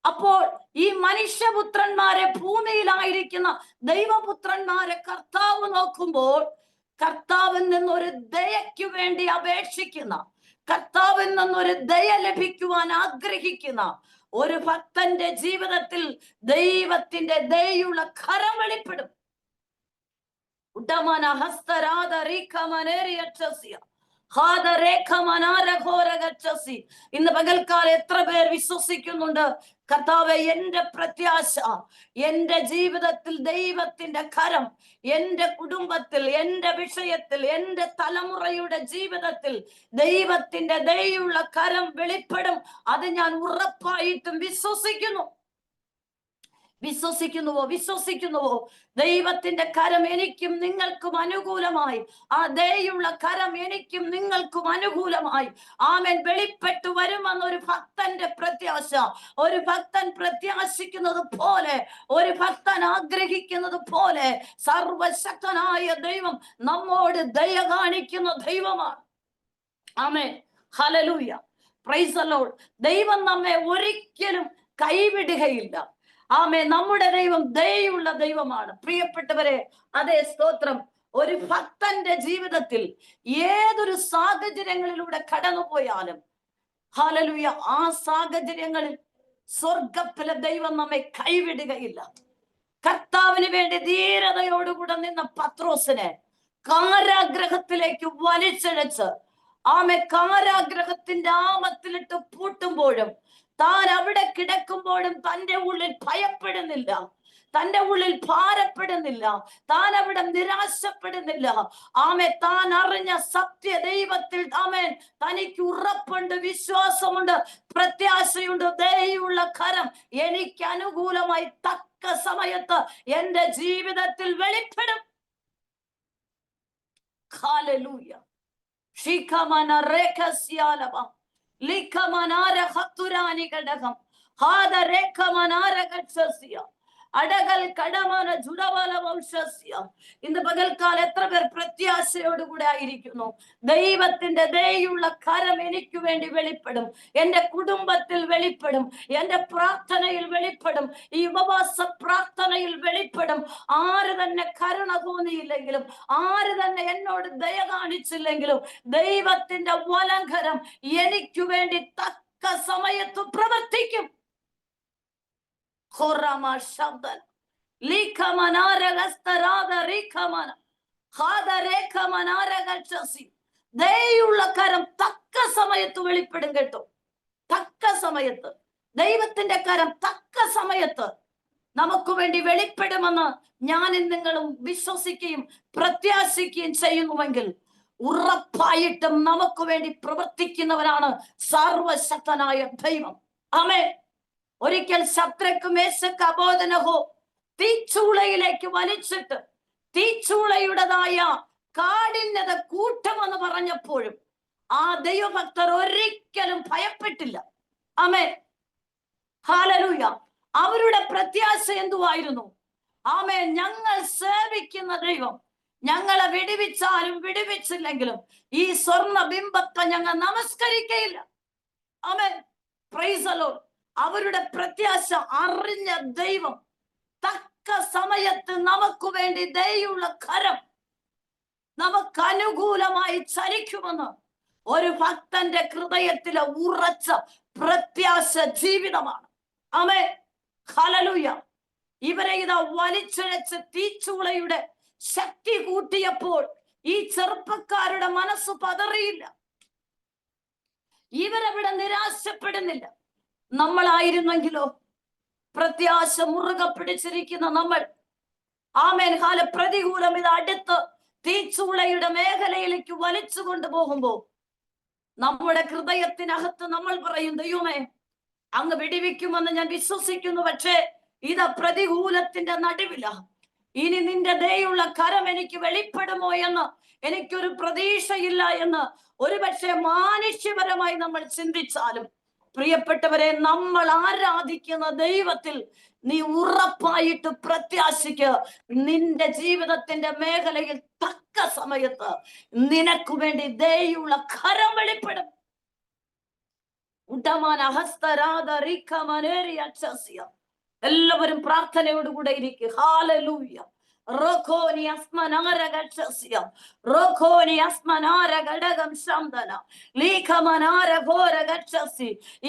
അപ്പോൾ ഈ മനുഷ്യപുത്രന്മാരെ, ഭൂമിയിലായിരിക്കുന്ന ദൈവപുത്രന്മാരെ കർത്താവ് നോക്കുമ്പോൾ കർത്താവിൽ നിന്നൊരു ദയയ്ക്ക് വേണ്ടി അപേക്ഷിക്കുന്ന, കർത്താവിൽ നിന്നൊരു ദയ ലഭിക്കുവാൻ ആഗ്രഹിക്കുന്ന ഒരു ഭക്തന്റെ ജീവിതത്തിൽ ദൈവത്തിന്റെ ദയുള്ള കരം വെളിപ്പെടും. ഉടമന ഹസ്തരാധ റീഖമനേറിയക്ഷസ്യ ഇന്ന് പകൽക്കാലം എത്ര പേർ വിശ്വസിക്കുന്നുണ്ട്, കർത്താവേ, എന്റെ പ്രത്യാശ, എന്റെ ജീവിതത്തിൽ ദൈവത്തിന്റെ കരം, എന്റെ കുടുംബത്തിൽ, എന്റെ വിഷയത്തിൽ, എന്റെ തലമുറയുടെ ജീവിതത്തിൽ ദൈവത്തിന്റെ ദയുള്ള കരം വെളിപ്പെടും. അത് ഞാൻ ഉറപ്പായിട്ടും വിശ്വസിക്കുന്നു. വിശ്വസിക്കുന്നുവോ? ദൈവത്തിന്റെ കരം എനിക്കും നിങ്ങൾക്കും അനുകൂലമായി, ആ ദയുള്ള കരം എനിക്കും നിങ്ങൾക്കും അനുകൂലമായി ആമേൻ വെളിപ്പെട്ടു വരുമെന്നൊരു ഭക്തന്റെ പ്രത്യാശ, ഒരു ഭക്തൻ പ്രത്യാശിക്കുന്നത് പോലെ, ഒരു ഭക്തൻ ആഗ്രഹിക്കുന്നത് പോലെ സർവശക്തനായ ദൈവം നമ്മോട് ദയ കാണിക്കുന്ന ദൈവമാണ്. ആമേൻ. ഹല്ലേലൂയ. Price the Lord. ദൈവം നമ്മെ ഒരിക്കലും കൈവിടുകയില്ല. ആമേ. നമ്മുടെ ദൈവം ദയുള്ള ദൈവമാണ്. പ്രിയപ്പെട്ടവരെ, അതേ സ്തോത്രം. ഒരു ഭക്തന്റെ ജീവിതത്തിൽ ഏതൊരു സാഹചര്യങ്ങളിലൂടെ കടന്നുപോയാലും ഹല്ലേലൂയ, ആ സാഹചര്യങ്ങളിൽ സ്വർഗത്തിലെ ദൈവം നമ്മെ കൈവിടുകയില്ല. കർത്താവിന് വേണ്ടി ധീരതയോടുകൂടെ നിന്ന പത്രോസിനെ കാരാഗ്രഹത്തിലേക്ക് വലിച്ചഴച്ച് ആമേ കാരാഗ്രഹത്തിന്റെ ആമത്തിലിട്ട് പൂട്ടുമ്പോഴും താൻ അവിടെ കിടക്കുമ്പോഴും തന്റെ ഉള്ളിൽ ഭയപ്പെടുന്നില്ല, തന്റെ ഉള്ളിൽ ഭാരപ്പെടുന്നില്ല, താൻ അവിടെ നിരാശപ്പെടുന്നില്ല. ആമേ. താൻ അറിഞ്ഞ സത്യ ദൈവത്തിൽ ആമേൻ തനിക്ക് ഉറപ്പുണ്ട്, വിശ്വാസമുണ്ട്, പ്രത്യാശയുണ്ട്. ദയുള്ള കരം എനിക്ക് അനുകൂലമായി തക്ക സമയത്ത് എന്റെ ജീവിതത്തിൽ വെളിപ്പെടും. ഹല്ലേലൂയ. ശിഖമന രേഖസ്യാലവ ലിഖമനാര ഖത്തുരാനി ഘടകം ഹാദ രേഖമനാര ഗച്ഛസ്യ അടകൽ കടമന ജുഡവല വംശസ്യ. ഇന്ന് പകൽക്കാലം എത്ര പേർ പ്രത്യാശയോടുകൂടെ ആയിരിക്കുന്നു? ദൈവത്തിന്റെ ദയുള്ള കരം എനിക്ക് വേണ്ടി വെളിപ്പെടും, എന്റെ കുടുംബത്തിൽ വെളിപ്പെടും, എന്റെ പ്രാർത്ഥനയിൽ വെളിപ്പെടും, ഈ ഉപവാസ പ്രാർത്ഥനയിൽ വെളിപ്പെടും. ആര് തന്നെ കരുണ തോന്നിയില്ലെങ്കിലും, ആര് തന്നെ എന്നോട് ദയ കാണിച്ചില്ലെങ്കിലും ദൈവത്തിന്റെ വലങ്കരം എനിക്ക് വേണ്ടി തക്ക സമയത്ത് പ്രവർത്തിക്കും. ദയുള്ള കരം തക്ക സമയത്ത് വെളിപ്പെടും കേട്ടോ. തക്ക സമയത്ത് ദൈവത്തിന്റെ കരം തക്ക സമയത്ത് നമുക്ക് വേണ്ടി വെളിപ്പെടുമെന്ന് ഞാനും നിങ്ങളും വിശ്വസിക്കുകയും പ്രത്യാശിക്കുകയും ചെയ്യുന്നുവെങ്കിൽ ഉറപ്പായിട്ടും നമുക്ക് വേണ്ടി പ്രവർത്തിക്കുന്നവരാണ് സർവശക്തനായ ദൈവം. ആമേൻ. ഒരിക്കൽ ശദ്രക്ക് മേശക്ക് അബേദ്നെഗോ തീച്ചൂളയിലേക്ക് വലിച്ചിട്ട് തീച്ചൂളയുടേതായ കാഠിന്യത കൂട്ടുമെന്ന് പറഞ്ഞപ്പോഴും ആ ദൈവഭക്തർ ഒരിക്കലും ഭയപ്പെട്ടില്ല. ആമേൻ. ഹല്ലേലൂയ. അവരുടെ പ്രത്യാശ എന്തുവായിരുന്നു? ആമേൻ. ഞങ്ങൾ സേവിക്കുന്ന ദൈവം ഞങ്ങളെ വിടുവിച്ചാലും വിടുവിച്ചില്ലെങ്കിലും ഈ സ്വർണ്ണ ബിംബത്തെ ഞങ്ങൾ നമസ്കരിക്കയില്ല. ആമേൻ. Praise the lord. അവരുടെ പ്രത്യാശ അറിഞ്ഞ ദൈവം തക്ക സമയത്ത് നമുക്ക് വേണ്ടി ദയുള്ള കരം നമുക്ക് അനുകൂലമായി ചലിക്കുമെന്ന് ഒരു ഭക്തന്റെ ഹൃദയത്തിലെ ഉറച്ച പ്രത്യാശ ജീവിതമാണ്. ആമേൻ. ഹല്ലേലൂയ. ഇവരെ ഇതാ വലിച്ചിഴച്ച് തീച്ചൂളയുടെ ശക്തി കൂട്ടിയപ്പോൾ ഈ ചെറുപ്പക്കാരുടെ മനസ്സ് പതറിയില്ല. ഇവരവിടെ നിരാശപ്പെടുന്നില്ല. നമ്മളായിരുന്നെങ്കിലോ? പ്രത്യാശ മുറുകെ പിടിച്ചിരിക്കുന്ന നമ്മൾ, ആമേൻ, പ്രതികൂലം ഇത് അടുത്ത് തീച്ചൂളയുടെ മേഖലയിലേക്ക് വലിച്ചു കൊണ്ടുപോകുമ്പോ നമ്മുടെ ഹൃദയത്തിനകത്ത് നമ്മൾ പറയും, ദൈവമേ അങ്ങ് വിടിവിക്കുമെന്ന് ഞാൻ വിശ്വസിക്കുന്നു. പക്ഷേ ഇത് പ്രതികൂലത്തിന്റെ നടുവില. ഇനി നിന്റെ ദയുള്ള കരം എനിക്ക് വെളിപ്പെടുമോ എന്ന് എനിക്കൊരു പ്രതീക്ഷയില്ല എന്ന് ഒരുപക്ഷെ മാനുഷ്യപരമായി നമ്മൾ ചിന്തിച്ചാലും, പ്രിയപ്പെട്ടവരെ, നമ്മൾ ആരാധിക്കുന്ന ദൈവത്തിൽ നീ ഉറപ്പായിട്ട് പ്രത്യാശിക്ക്. നിന്റെ ജീവിതത്തിന്റെ മേഖലയിൽ തക്ക സമയത്ത് നിനക്ക് വേണ്ടി ദയുള്ള കരം വെളിപ്പെടും. എല്ലാവരും പ്രാർത്ഥനയോടുകൂടെ ഇരിക്കുക. ഹല്ലേലൂയ.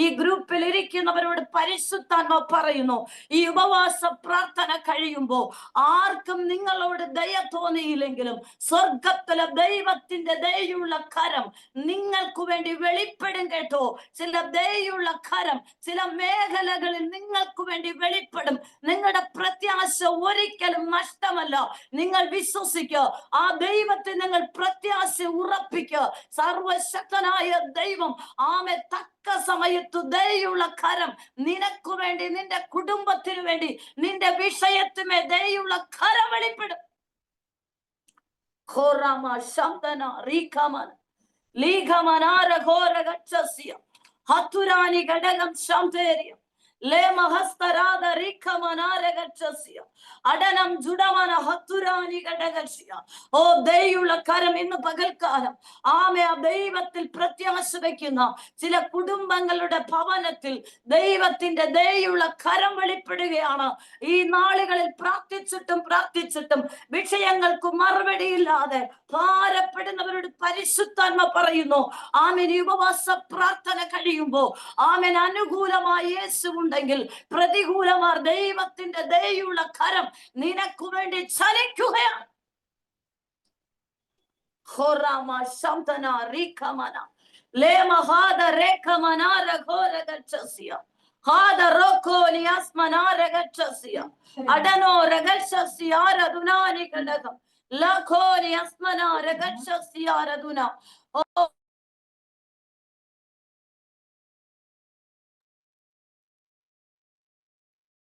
ഈ ഗ്രൂപ്പിൽ ഇരിക്കുന്നവരോട് പരിശുദ്ധാത്മ പറയുന്നു, ഈ ഉപവാസ പ്രാർത്ഥന കഴിയുമ്പോ ആർക്കും നിങ്ങളോട് ദയ തോന്നിയില്ലെങ്കിലും സ്വർഗത്തിലെ ദൈവത്തിന്റെ ദയുള്ള കരം നിങ്ങൾക്ക് വേണ്ടി വെളിപ്പെടും കേട്ടോ. ചില ദയുള്ള കരം ചില മേഖലകളിൽ നിങ്ങൾക്ക് വേണ്ടി വെളിപ്പെടും. നിങ്ങളുടെ പ്രത്യാശ ഒരിക്കലും നഷ്ടമല്ല. നിങ്ങൾ വിശ്വസിക്കുക, ആ ദൈവത്തെ നിങ്ങൾ പ്രത്യാശ ഉറപ്പിക്കുക. സർവശക്തനായ ദൈവം ആമേ തക്ക സമയത്ത് ദയുള്ള കരം നിനക്ക് വേണ്ടി, നിന്റെ കുടുംബത്തിന് വേണ്ടി, നിന്റെ വിഷയത്തിന്മേൽ ദയുള്ള കരം വെളിപ്പെടും. ഹത്തുരാനി ഘടകം ശാന്തേരിയം അടനം ജുഡമന ഹത്തുരാനി ഘടകസ്യ. ഓ ദയുള്ള കരം ഇന്ന് പകൽക്കാലം ആമേ ആ ദൈവത്തിൽ പ്രത്യാശ വയ്ക്കുന്ന ചില കുടുംബങ്ങളുടെ ഭവനത്തിൽ ദൈവത്തിന്റെ ദയുള്ള കരം വെളിപ്പെടുകയാണ്. ഈ നാളുകളിൽ പ്രാർത്ഥിച്ചിട്ടും വിഷയങ്ങൾക്ക് മറുപടിയില്ലാതെ ഭാരപ്പെടുന്നവരോട് പരിശുദ്ധാത്മ പറയുന്നു, ആമേൻ, ഉപവാസ പ്രാർത്ഥന കഴിയുമ്പോ ആമേൻ അനുകൂലമായി യേശു ഉണ്ടെങ്കിൽ പ്രതികൂലമാർ ദൈവത്തിന്റെ ദയുള്ള കരം നിനക്ക് വേണ്ടി ചലിക്കുകയാണ്.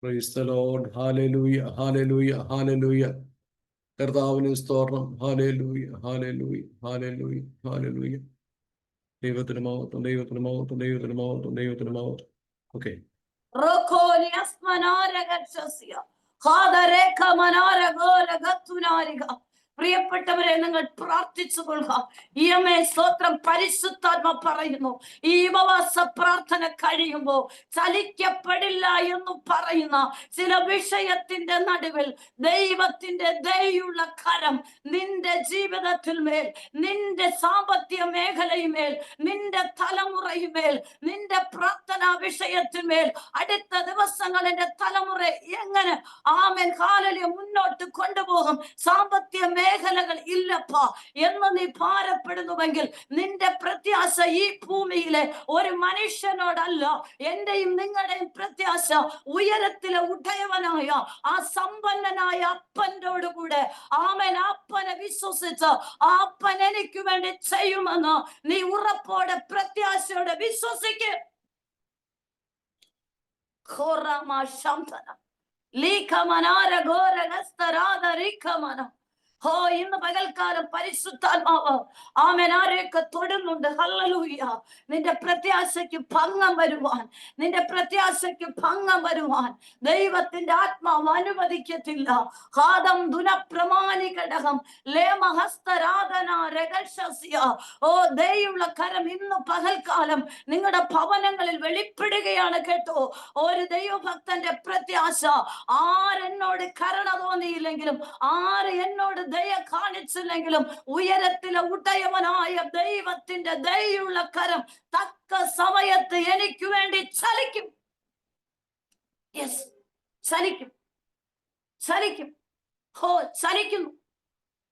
Praise the Lord. Hallelujah. Hallelujah. Hallelujah. കർത്താവിന് സ്തോത്രം. Hallelujah. Hallelujah. Hallelujah. Hallelujah. ദൈവത്തിന് മഹത്വം, ദൈവത്തിന് മഹത്വം, ദൈവത്തിന് മഹത്വം, ദൈവത്തിന് മഹത്വം. ഓക്കേ. പ്രിയപ്പെട്ടവരെ, നിങ്ങൾ പ്രാർത്ഥിച്ചു കൊള്ളുക. സ്തോത്രം. പരിശുദ്ധാത്മ പറയുന്നു, ഈ ഉപവാസ പ്രാർത്ഥന കഴിയുമ്പോ ചലിക്കപ്പെടില്ല എന്ന് പറയുന്ന ചില വിഷയത്തിന്റെ നടുവിൽ ദൈവത്തിന്റെ ദയുള്ള കരം നിന്റെ ജീവിതത്തിൽ മേൽ, നിന്റെ സാമ്പത്തിക മേഖലയുമേൽ, നിന്റെ തലമുറയുമേൽ, നിന്റെ പ്രാർത്ഥനാ വിഷയത്തിന്മേൽ അടുത്ത ദിവസങ്ങളിന്റെ തലമുറ എങ്ങനെ ആമേൻ ഹല്ലേലൂയ മുന്നോട്ട് കൊണ്ടുപോകും, സാമ്പത്തിക മേഖലകൾ ഇല്ലപ്പാ എന്ന് നീ ഭാരപ്പെടുന്നുവെങ്കിൽ നിന്റെ പ്രത്യാശ ഈ ഭൂമിയിലെ ഒരു മനുഷ്യനോടല്ല. എന്റെയും നിങ്ങളുടെയും പ്രത്യാശ ഉയരത്തിലെ ഉടയവനായ ആ സമ്പന്നനായ അപ്പനോട് കൂടെ. ആമേൻ. അപ്പനെ വിശ്വസിച്ച് ആ അപ്പൻ എനിക്ക് വേണ്ടി ചെയ്യുമെന്ന് നീ ഉറപ്പോടെ പ്രത്യാശയോടെ വിശ്വസിക്ക്. ഇന്ന് പകൽക്കാലം പരിശുദ്ധാത്മാവ് ആമേൻ ആരെയൊക്കെ തൊടുന്നുണ്ട്. ഹല്ലേലൂയ. നിന്റെ പ്രത്യാശയ്ക്ക് ഭംഗം വരുവാൻ, നിന്റെ പ്രത്യാശയ്ക്ക് ഭംഗം വരുവാൻ ദൈവത്തിന്റെ ആത്മാവ് അനുവദിക്കത്തില്ല. ഹാദം ദുനപ്രമാണി ഘടകം ലേമഹസ്തരാധന രഹസ്യ. ഓ ദയുള്ള കരം ഇന്ന് പകൽക്കാലം നിങ്ങളുടെ ഭവനങ്ങളിൽ വെളിപ്പെടുകയാണ് കേട്ടോ. ഒരു ദൈവഭക്തന്റെ പ്രത്യാശ, ആരെന്നോട് കരുണ തോന്നിയില്ലെങ്കിലും, ആര് എന്നോട് ദയ കാണിച്ചില്ലെങ്കിലും, ഉയരത്തിലെ ഉടയവനായ ദൈവത്തിന്റെ ദയുള്ള കരം തക്ക സമയത്ത് എനിക്ക് വേണ്ടി ചലിക്കും. യെസ്, ചലിക്കും, ചലിക്കും. ചലിക്കുന്നു,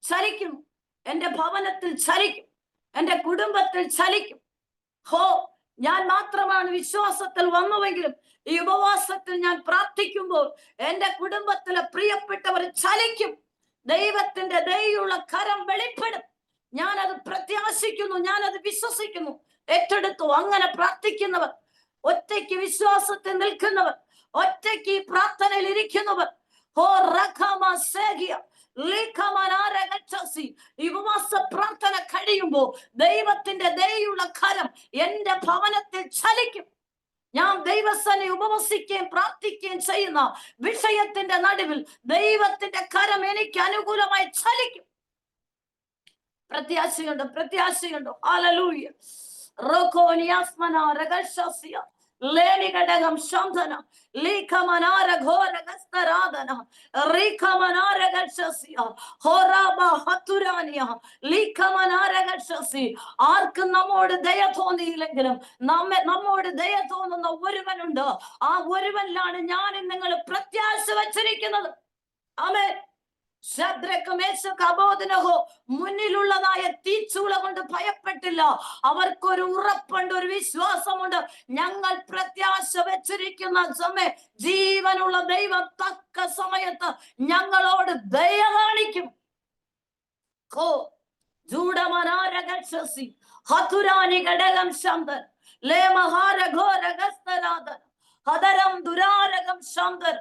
ചലിക്കുന്നു. എന്റെ ഭവനത്തിൽ ചലിക്കും, എന്റെ കുടുംബത്തിൽ ചലിക്കും. ഞാൻ മാത്രമാണ് വിശ്വാസത്തിൽ വന്നുവെങ്കിലും ഈ ഉപവാസത്തിൽ ഞാൻ പ്രാർത്ഥിക്കുമ്പോൾ എന്റെ കുടുംബത്തിലെ പ്രിയപ്പെട്ടവർ ചലിക്കും. ദൈവത്തിന്റെ ദയുള്ള കരം വെളിപ്പെടും. ഞാനത് പ്രത്യാശിക്കുന്നു, ഞാനത് വിശ്വസിക്കുന്നു, ഏറ്റെടുത്തു. അങ്ങനെ പ്രാർത്ഥിക്കുന്നവർ, ഒറ്റയ്ക്ക് വിശ്വാസത്തിൽ നിൽക്കുന്നവർ, ഒറ്റയ്ക്ക് ഈ പ്രാർത്ഥനയിൽ ഇരിക്കുന്നവർ, ഈ ഉപവാസ പ്രാർത്ഥന കഴിയുമ്പോ ദൈവത്തിന്റെ ദയുള്ള കരം എന്റെ ഭവനത്തിൽ ചലിക്കും. ഞാൻ ദൈവസനെ ഉപവസിക്കുകയും പ്രാർത്ഥിക്കുകയും ചെയ്യുന്ന വിഷയത്തിന്റെ നടുവിൽ ദൈവത്തിന്റെ കരം എനിക്ക് അനുകൂലമായി ചലിക്കും. പ്രത്യാശയുണ്ട്, പ്രത്യാശയുണ്ട്. ഹല്ലേലൂയ. റോകോനിയാസ്മന രഗശസ്യ ലേനികടകം ശംധന ലീഖമനാര ഘോരഗസ്തരാധന റീഖമനാരഗശസ്യ ഹോറാബ ഹതുരാനിയ ലീഖമനാരഗശസി. ആർക്കും നമ്മോട് ദയ തോന്നിയില്ലെങ്കിലും നമ്മോട് ദയ തോന്നുന്ന ഒരുവനുണ്ട്. ആ ഒരുവനിലാണ് ഞാൻ നിങ്ങൾ പ്രത്യാശ വച്ചിരിക്കുന്നത്. ആമേൻ. മുന്നിലുള്ളതായ തീച്ചൂള കൊണ്ട് ഭയപ്പെട്ടില്ല. അവർക്കൊരു ഉറപ്പുണ്ട്, ഒരു വിശ്വാസമുണ്ട്. ഞങ്ങൾ പ്രത്യാശ വെച്ചിരിക്കുന്ന സമയം ജീവനുള്ള ദൈവം തക്ക സമയത്ത് ഞങ്ങളോട് ദയ കാണിക്കും. ഹതുരാനി ഘടകം ശാന്തൻ ലേമഹാര ഘോരഗസ്തരാധൻ ഹദരം ദുരാരകം ശാന്തൻ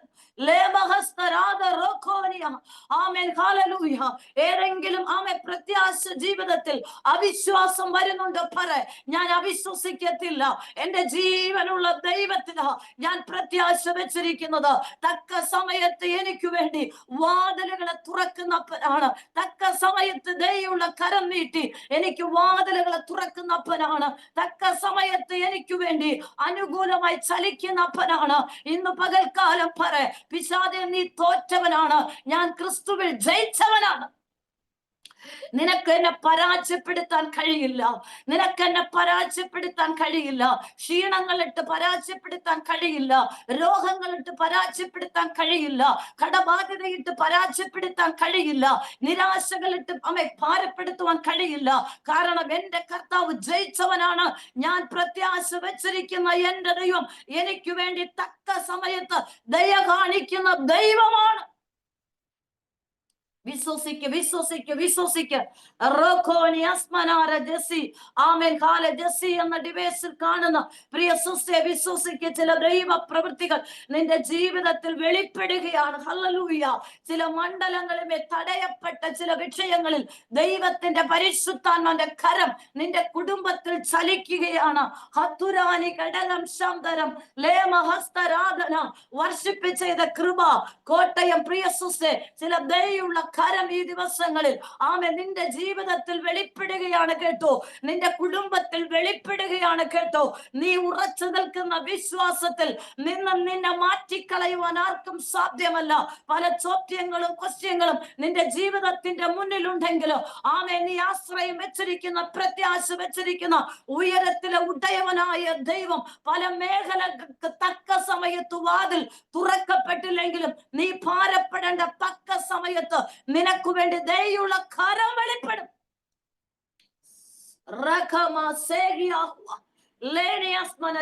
ഏതെങ്കിലും പ്രത്യാശ ജീവിതത്തിൽ അവിശ്വാസം വരുന്നുണ്ട്, പറ ഞാൻ അവിശ്വസിക്കത്തില്ല. എന്റെ ജീവനുള്ള ദൈവത്തിലാ ഞാൻ പ്രത്യാശ വെച്ചിരിക്കുന്നത്. തക്ക സമയത്ത് എനിക്ക് വേണ്ടി വാതിലുകളെ തുറക്കുന്നപ്പനാണ്. തക്ക സമയത്ത് ദയുള്ള കരം നീട്ടി എനിക്ക് വാതിലുകളെ തുറക്കുന്നപ്പനാണ്. തക്ക സമയത്ത് എനിക്ക് വേണ്ടി അനുകൂലമായി ചലിക്കുന്നപ്പനാണ്. ഇന്ന് പകൽക്കാലം പറ, പിശാചേ നീ തോറ്റവനാണ്, ഞാൻ ക്രിസ്തുവിൽ ജയിച്ചവനാണ്. നിനക്ക് എന്നെ പരാജയപ്പെടുത്താൻ കഴിയില്ല, നിനക്ക് എന്നെ പരാജയപ്പെടുത്താൻ കഴിയില്ല. ക്ഷീണങ്ങളിട്ട് പരാജയപ്പെടുത്താൻ കഴിയില്ല, രോഗങ്ങളിട്ട് പരാജയപ്പെടുത്താൻ കഴിയില്ല, കടബാധ്യതയിട്ട് പരാജയപ്പെടുത്താൻ കഴിയില്ല, നിരാശകളിട്ട് ഭാരപ്പെടുത്തുവാൻ കഴിയില്ല. കാരണം എന്റെ കർത്താവ് ജയിച്ചവനാണ്. ഞാൻ പ്രത്യാശ വെച്ചിരിക്കുന്ന എന്റെ ദൈവം എനിക്ക് വേണ്ടി തക്ക സമയത്ത് ദയ കാണിക്കുന്ന ദൈവമാണ്. വിശ്വസിക്ക്, വിശ്വസിക്ക്, വിശ്വസിക്ക്. ജെസ്സി എന്ന ഡിവൈസിൽ കാണുന്ന പ്രിയ സുസ്തേ, വിശ്വസിക്ക്. ചില ദൈവ പ്രവൃത്തികൾ നിന്റെ ജീവിതത്തിൽ വെളിപ്പെടുകയാണ്. ഹല്ലേലൂയ. ചില മണ്ഡലങ്ങളിലെ തടയപ്പെട്ട ചില വിഷയങ്ങളിൽ ദൈവത്തിന്റെ പരിശുദ്ധാത്മാവിന്റെ കരം നിന്റെ കുടുംബത്തിൽ ചലിക്കുകയാണ്. ഹതുരാനി ഘടകം ശാന്തരം ലേമഹസ്തരാധന വർഷിപ്പ് ചെയ്ത കൃപ കോട്ടയം പ്രിയ സുസ്തേ, ചില ദയുള്ള കരം ഈ ദിവസങ്ങളിൽ നിന്റെ ജീവിതത്തിൽ വെളിപ്പെടുകയാണ് കേട്ടോ. നിന്റെ കുടുംബത്തിൽ വെളിപ്പെടുകയാണ് കേട്ടോ. നീ ഉറച്ചു നിൽക്കുന്ന വിശ്വാസത്തിൽ നിന്നെ മാറ്റിക്കളയുവാൻ ആർക്കും സാധ്യമല്ല. പല ചോദ്യങ്ങളും ക്വസ്റ്റ്യങ്ങളും നിന്റെ ജീവിതത്തിന്റെ മുന്നിലുണ്ടെങ്കിലും നീ ആശ്രയം വെച്ചിരിക്കുന്ന, പ്രത്യാശ വെച്ചിരിക്കുന്ന ഉയരത്തിലെ ഉടയവനായ ദൈവം പല മേഖലകൾക്ക് തക്ക സമയത്ത് വാതിൽ തുറക്കപ്പെട്ടില്ലെങ്കിലും നീ ഭാരപ്പെടേണ്ട. തക്ക സമയത്ത് നിനക്ക് വേണ്ടി ദയുള്ള കരം വെളിപ്പെടും.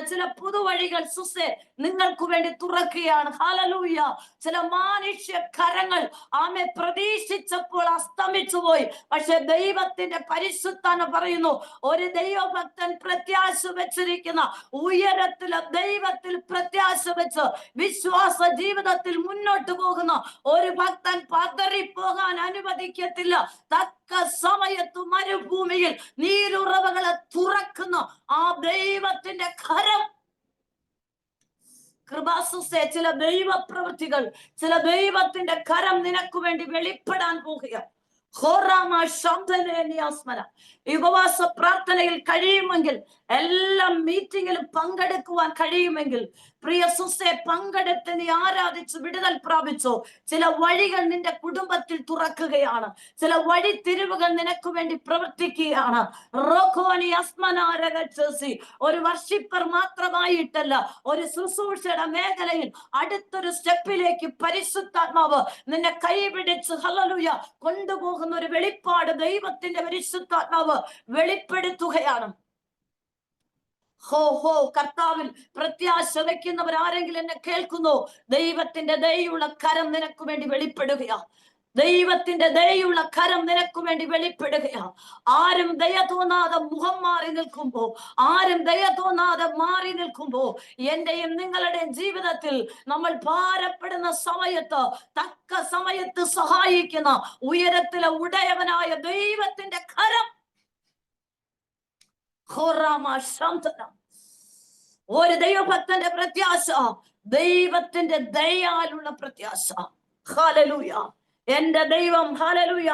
ചില പുതുവഴികൾ സുസേ നിങ്ങൾക്ക് വേണ്ടി തുറക്കുകയാണ്. ഹല്ലേലൂയ. ചില മാനുഷ്യ കരങ്ങൾ പ്രതീക്ഷിച്ചപ്പോൾ അസ്തമിച്ചു പോയി. പക്ഷെ ദൈവത്തിന്റെ പരിശുദ്ധാത്മ പറയുന്നു, ഒരു ദൈവഭക്തൻ പ്രത്യാശ വെച്ചിരിക്കുന്ന ഉയരത്തിലെ ദൈവത്തിൽ പ്രത്യാശ വെച്ച് വിശ്വാസ ജീവിതത്തിൽ മുന്നോട്ട് പോകുന്ന ഒരു ഭക്തൻ പതറിപ്പോകാൻ അനുവദിക്കത്തില്ല. തക്ക സമയത്ത് മരുഭൂമിയിൽ നീരുറവകളെ തുറക്കുന്ന ആ ദൈവത്തിന്റെ കരം. കൃപാസുസേ, ചില ദൈവ പ്രവൃത്തികൾ, ചില ദൈവത്തിന്റെ കരം നിനക്ക് വേണ്ടി വെളിപ്പെടാൻ പോകുക. ഈ ഉപവാസ പ്രാർത്ഥനയിൽ കഴിയുമെങ്കിൽ, എല്ലാ മീറ്റിങ്ങിലും പങ്കെടുക്കുവാൻ കഴിയുമെങ്കിൽ, പ്രിയ സുസേ, പങ്കെടുത്ത് നീ ആരാധിച്ചു വിടുതൽ പ്രാപിച്ചോ. ചില വഴികൾ നിന്റെ കുടുംബത്തിൽ തുറക്കുകയാണ്. ചില വഴി തിരിവുകൾ നിനക്ക് വേണ്ടി പ്രവർത്തിക്കുകയാണ്. ഒരു വർഷിപ്പർ മാത്രമായിട്ടല്ല, ഒരു ശുശ്രൂഷയുടെ മേഖലയിൽ അടുത്തൊരു സ്റ്റെപ്പിലേക്ക് പരിശുദ്ധാത്മാവ് നിന്നെ കൈപിടിച്ച് ഹല്ലേലൂയ കൊണ്ടുപോകുന്ന ഒരു വെളിപ്പാട് ദൈവത്തിന്റെ പരിശുദ്ധാത്മാവ് വെളിപ്പെടുത്തുകയാണ്. കർത്താവിൽ പ്രത്യാശ വെക്കുന്നവർ ആരെങ്കിലും എന്നെ കേൾക്കുന്നോ? ദൈവത്തിന്റെ ദയുള്ള കരം നിനക്ക് വേണ്ടി വെളിപ്പെടുകയാ. ദൈവത്തിന്റെ ദയുള്ള കരം നിനക്ക് വേണ്ടി വെളിപ്പെടുകയാ. ആരും ദയ തോന്നാതെ മുഖം മാറി നിൽക്കുമ്പോ, ആരും ദയ തോന്നാതെ മാറി നിൽക്കുമ്പോ, എന്റെയും നിങ്ങളുടെയും ജീവിതത്തിൽ നമ്മൾ ഭാരപ്പെടുന്ന സമയത്ത് തക്ക സമയത്ത് സഹായിക്കുന്ന ഉയരത്തിലെ ഉടയവനായ ദൈവത്തിന്റെ കരം. ഒരു ദൈവഭക്തന്റെ പ്രത്യാശ ദൈവത്തിന്റെ ദയാലുള്ള പ്രത്യാശ. ഹല്ലേലൂയ. എന്റെ ദൈവം, ഹല്ലേലൂയ,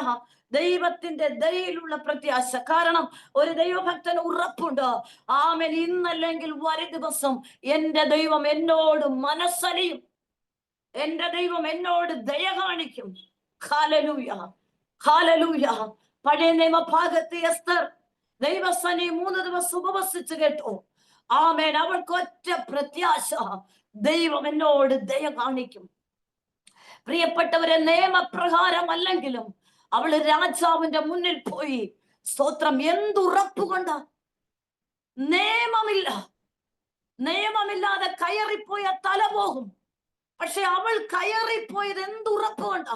ദൈവത്തിന്റെ ദയയിലുള്ള പ്രത്യാശ. കാരണം ഒരു ദൈവഭക്തന് ഉറപ്പുണ്ട്, ആമേൻ, ഇന്നല്ലെങ്കിൽ വരും ദിവസം എന്റെ ദൈവം എന്നോട് മനസ്സലിയും, എന്റെ ദൈവം എന്നോട് ദയ കാണിക്കും. Hallelujah, hallelujah. പഴയ നിയമഭാഗത്ത് എസ്തർ ദൈവസനി 3 ദിവസം ഉപവസിച്ച് കേട്ടോ. ആമേൻ. അവൾക്ക് ഒറ്റ പ്രത്യാശ, ദൈവം എന്നോട് ദയ കാണിക്കും. പ്രിയപ്പെട്ടവരെ, നിയമപ്രകാരം അല്ലെങ്കിലും അവള് രാജാവിന്റെ മുന്നിൽ പോയി. സ്തോത്രം. എന്തുറപ്പുകൊണ്ട? നിയമമില്ല, നിയമമില്ലാതെ കയറിപ്പോയ തല പോകും. പക്ഷെ അവൾ കയറിപ്പോയത് എന്തുറപ്പുകൊണ്ട?